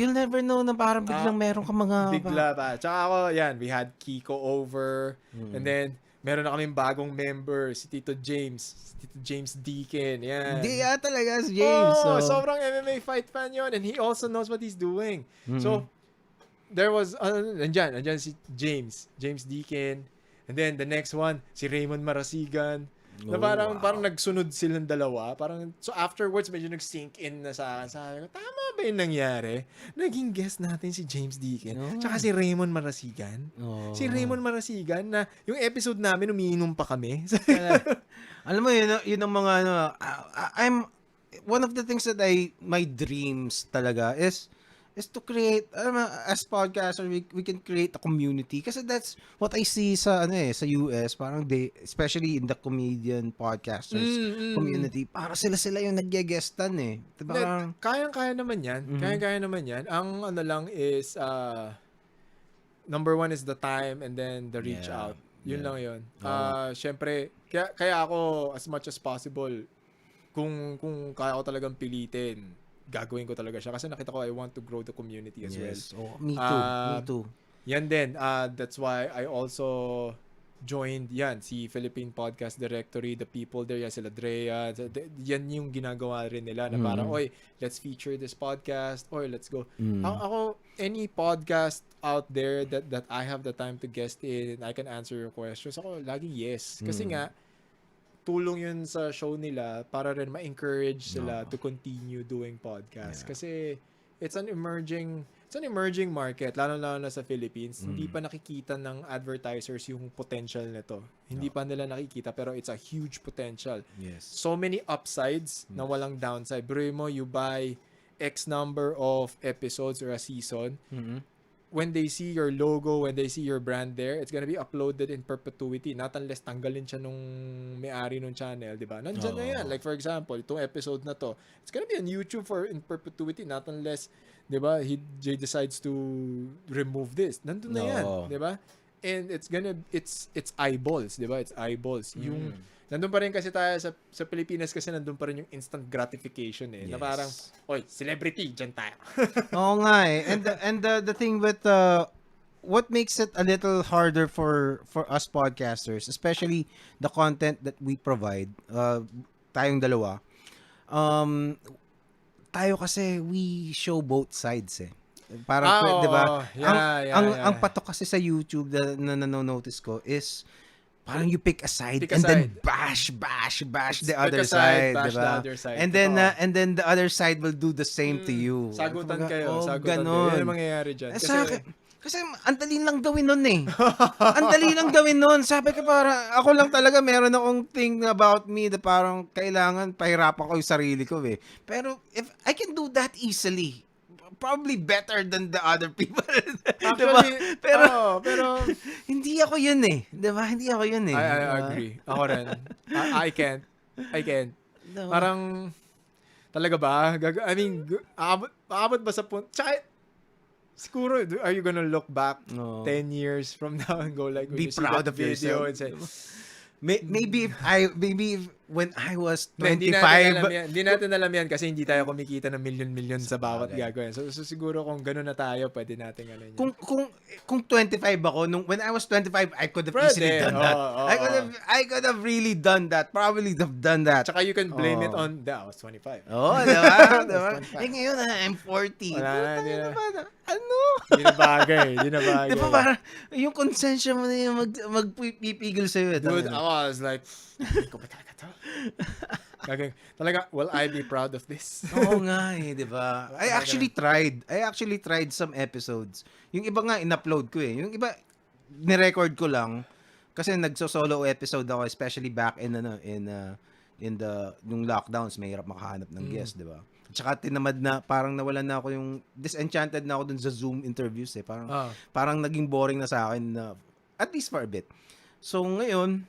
na parang biglang meron ka mga bigla pa. Tsaka ako, yan, we had Kiko over, and then meron na kaming bagong member, si Tito James Deacon. Yan. Hindi talaga si James. Sobrang MMA fight fan yon, and he also knows what he's doing. So there was andyan si James Deacon, and then the next one si Raymond Marasigan. Na parang nagsunod silang dalawa. Parang so afterwards medyo nag-sink in na sa akin. Sabi ko, tama ba 'yung nangyari? Naging guest natin si James Deacon. Tsaka si Raymond Marasigan. Si Raymond Marasigan na 'yung episode namin umiinom pa kami. Alam mo yun ang mga I'm one of the things that my dreams talaga is to create, as podcaster, we can create a community. Kasi that's what I see sa US. Parang especially in the comedian podcasters community. Para sila yung nag-guestan Diba? Kayang-kaya naman yan. Kayang-kaya naman yan. Ang lang is, number one is the time and then the reach out. Yun lang yun. Syempre, kaya ako, as much as possible, kung kaya ko talagang pilitin, gagawin ko talaga siya kasi nakita ko I want to grow the community as well. Oh, me too. Yan din. That's why I also joined si Philippine Podcast Directory, the people there, sila Drea. Yan yung ginagawa rin nila na parang, oy, let's feature this podcast, or let's go. Ako, any podcast out there that I have the time to guest in and I can answer your questions, ako laging yes. Kasi nga, tulong yun sa show nila para rin ma-encourage sila to continue doing podcast. Kasi it's an emerging market, lalo na sa Philippines. Hindi pa nakikita ng advertisers yung potential nito. Hindi pa nila nakikita, pero it's a huge potential. Yes. So many upsides na walang downside. Bro mo, you buy X number of episodes or a season. When they see your logo, when they see your brand there, it's gonna be uploaded in perpetuity. Not unless tanggalin siya nung may-ari nung channel, di ba? Nandyan na yan. Like for example, itong episode na to, it's gonna be on YouTube in perpetuity. Not unless, di ba, Jay decides to remove this. Nandun na yan, di ba? And it's eyeballs, di ba? It's eyeballs. Yung nandun pa rin kasi tayo sa Pilipinas kasi nandun pa rin yung instant gratification eh. Yes. Na parang, oy, celebrity, dyan tayo. Oo nga eh. And the thing with what makes it a little harder for us podcasters, especially the content that we provide, tayong dalawa, tayo kasi we show both sides eh. Parang, di ba? Ang patok kasi sa YouTube na nanonotice ko is parang you pick a side then bash the other side, diba? And then the other side will do the same to you. Sagutan kayo. Yan ang mangyayari dyan. Kasi ang dali lang gawin nun eh. Ang dali lang gawin nun. Sabi ko parang, ako lang talaga meron akong thing about me na parang kailangan pahirapan ko yung sarili ko eh. Pero if I can do that easily, probably better than the other people. Actually, diba? Pero hindi ako yun eh. Diba? Hindi ako yun eh. I agree. Ako rin. I can't. Diba? Parang, talaga ba? I mean, aabot ba sa punto? Tsaka, siguro, are you gonna look back 10 years from now and go like, be proud of yourself and say, maybe when I was 25. Hindi natin alam yan kasi hindi tayo kumikita ng milyon-milyon sa bawat gagawin. So siguro kung gano'n na tayo, pwede natin ano yun. Kung 25 ako, when I was 25, I could have easily done that. I could have really done that. Probably have done that. Tsaka you can blame it on, I was 25. Diba? Ngayon, I'm 40. Ano? Hindi na bagay. Diba parang, yung konsensya mo na yung magpipigil sa'yo. Dude, I was like, hindi ko ba talaga to? Talaga, will I be proud of this? Oo nga eh, di ba? I actually tried some episodes. Yung iba nga, in-upload ko eh. Yung iba, ni-record ko lang. Kasi nagso-solo episode ako, especially back in yung lockdowns, mahirap makahanap ng guest, di ba? Tsaka tinamad na, parang nawalan na ako yung, disenchanted na ako dun sa Zoom interviews eh. Parang naging boring na sa akin na, at least for a bit. So ngayon,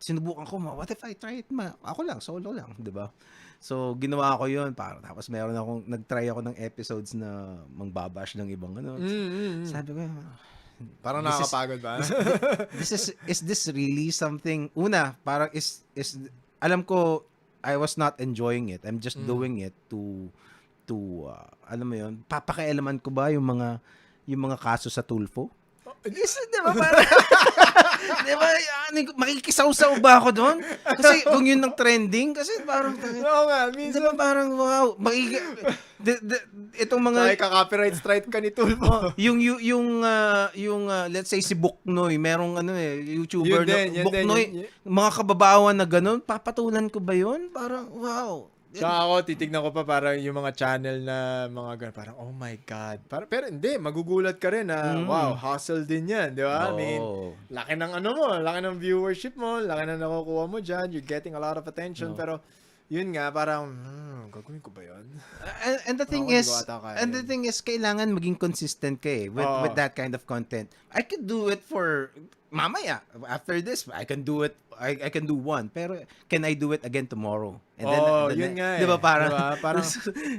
sinubukan ko, what if I try it ako lang, solo lang, di ba? So ginawa ko yun, tapos nag-try ako ng episodes na mangbabash ng ibang ano. Sabi ko, parang nakakapagod ba? Is this really something? Una, parang is alam ko I was not enjoying it. I'm just doing it to alam mo yun, papakialaman ko ba yung mga kaso sa Tulfo? Yes, di ba? Di ba? Makikisaw-saw ba ako doon? Kasi kung yun ang trending, kasi parang, oo nga, minsan. Di ba parang, wow, itong mga, copyright strike ka ni Tulfo. yung let's say si Buknoy, merong YouTuber na Buknoy, mga kababawan na ganun, papatulan ko ba yun? Parang, wow. Tsaka ako, titignan ko pa parang yung mga channel na mga ganun, parang, oh my God. Pero hindi, magugulat ka rin na, wow, hustle din yan, di ba? I mean, laki ng laki ng viewership mo, laki ng nakukuha mo dyan, you're getting a lot of attention, pero yun nga, parang, gagawin ko ba yun? And the thing is, kailangan maging consistent ka eh, with that kind of content. I could do it for mamaya, after this, I can do it. I can do one. Pero, can I do it again tomorrow? And then, yun nga di ba, parang, parang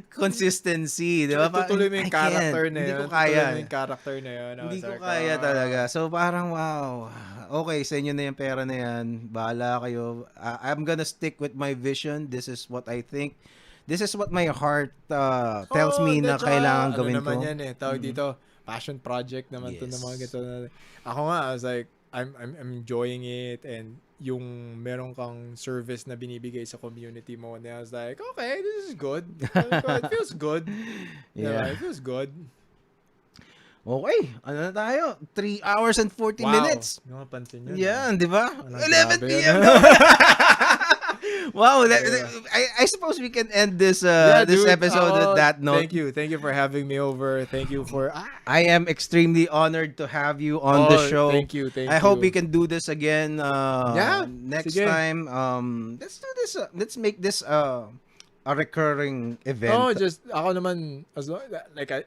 consistency, di ba? tutuloy mo yung character na yun. Hindi ko kaya. Tutuloy mo yung character na yun. Hindi ko kaya talaga. So, parang, wow. Okay, sa inyo na yung pera na yan. Bahala kayo. I'm gonna stick with my vision. This is what I think. This is what my heart tells me na kailangan gawin ko. Ano naman yan tawag dito, passion project naman to na mga ganito. Ako nga, I was like, I'm enjoying it, and yung meron kang service na binibigay sa community mo, and I was like, okay, this is good. It feels good. Yeah, it feels good. Okay, ano na tayo? 3 hours and 40 minutes. Wow, napansin yun. Yan, di ba? 11 grabe p.m. Wow, I suppose we can end this this episode with that note. Thank you for having me over. Thank you for. I am extremely honored to have you on the show. Thank you. I hope we can do this again. Next sige. time. Let's do this. Let's make this a recurring event. Just ako naman, as long, like I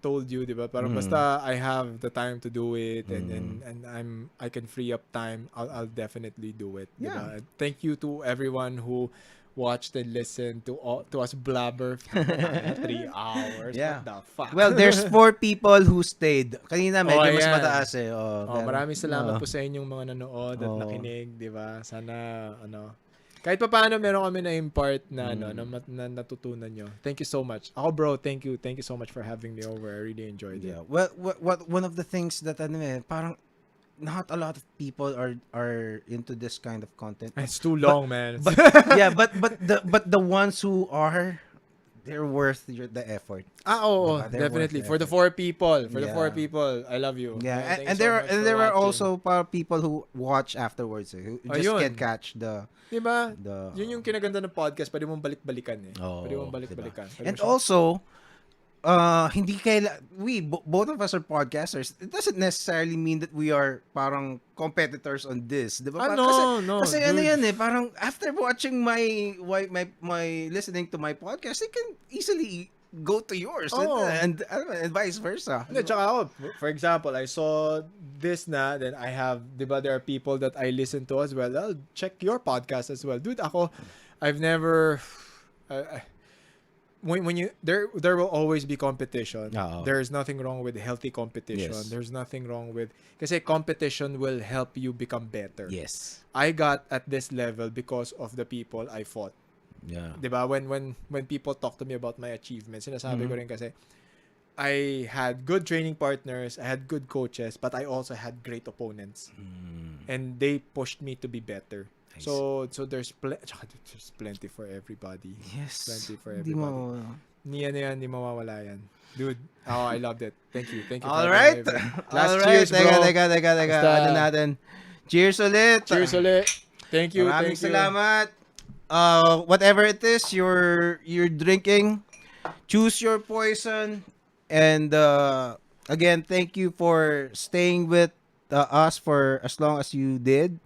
told you, diba? Parang basta I have the time to do it, and I can free up time, I'll definitely do it. Yeah. Diba? Thank you to everyone who watched and listened to us blabber for 3 hours. Yeah. What the fuck? Well, there's 4 people who stayed. Kanina medyo mas ayan. mataas Maraming salamat po sa inyong mga nanood at nakinig, diba? Sana kahit pa paano meron kami na impart na na natutunan nyo. Thank you so much. Ako bro, thank you so much for having me over. I really enjoyed it. Well, what one of the things that parang not a lot of people are into this kind of content. It's too long, man. But the ones who are, they're worth the effort. Definitely. For the 4 people. The 4 people. I love you. Yeah, and there are also people who watch afterwards who just can't catch the. Diba? Yun yung kinaganda ng podcast. Pwede mong balik-balikan Pwede mong balik-balikan. Diba? And also, hindi both of us are podcasters. It doesn't necessarily mean that we are parang competitors on this, diba? No. Kasi ano yan parang after watching my listening to my podcast, they can easily go to yours and vice versa. Tsaka ako, for example, I saw this na, then I have, diba, there are people that I listen to as well. I'll check your podcast as well. Dude, I've never when you there will always be competition. There's nothing wrong with healthy competition. Yes. There's nothing wrong with kasi competition will help you become better. Yes. I got at this level because of the people I fought. Yeah. Diba? When people talk to me about my achievements, sinasabi ko rin kasi I had good training partners, I had good coaches, but I also had great opponents. And they pushed me to be better. So there's plenty for everybody. Yes. Plenty for everybody. Hindi mawawala yan. Dude, I loved it. Thank you. All right. Last cheers, bro. Teka. Ano natin? Cheers ulit. Thank you. Maraming salamat. Whatever it is you're drinking, choose your poison. And again, thank you for staying with us for as long as you did.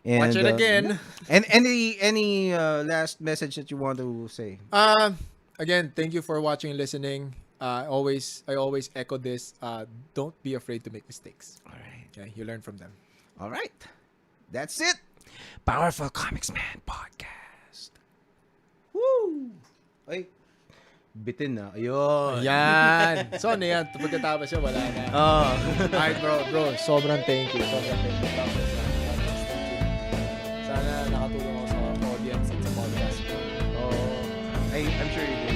And, watch it again. And any last message that you want to say? Again, thank you for watching and listening. I always echo this. Don't be afraid to make mistakes. All right. Okay, you learn from them. All right. That's it. Powerful Komiksman Podcast. Woo! Ay, bitin na. Ayun. Yan. So, ano yan? Pagkatapos siya, wala na. Alright, bro. Sobrang thank you. Sana nakatulong ako sa audience at sa podcast. I'm sure you did.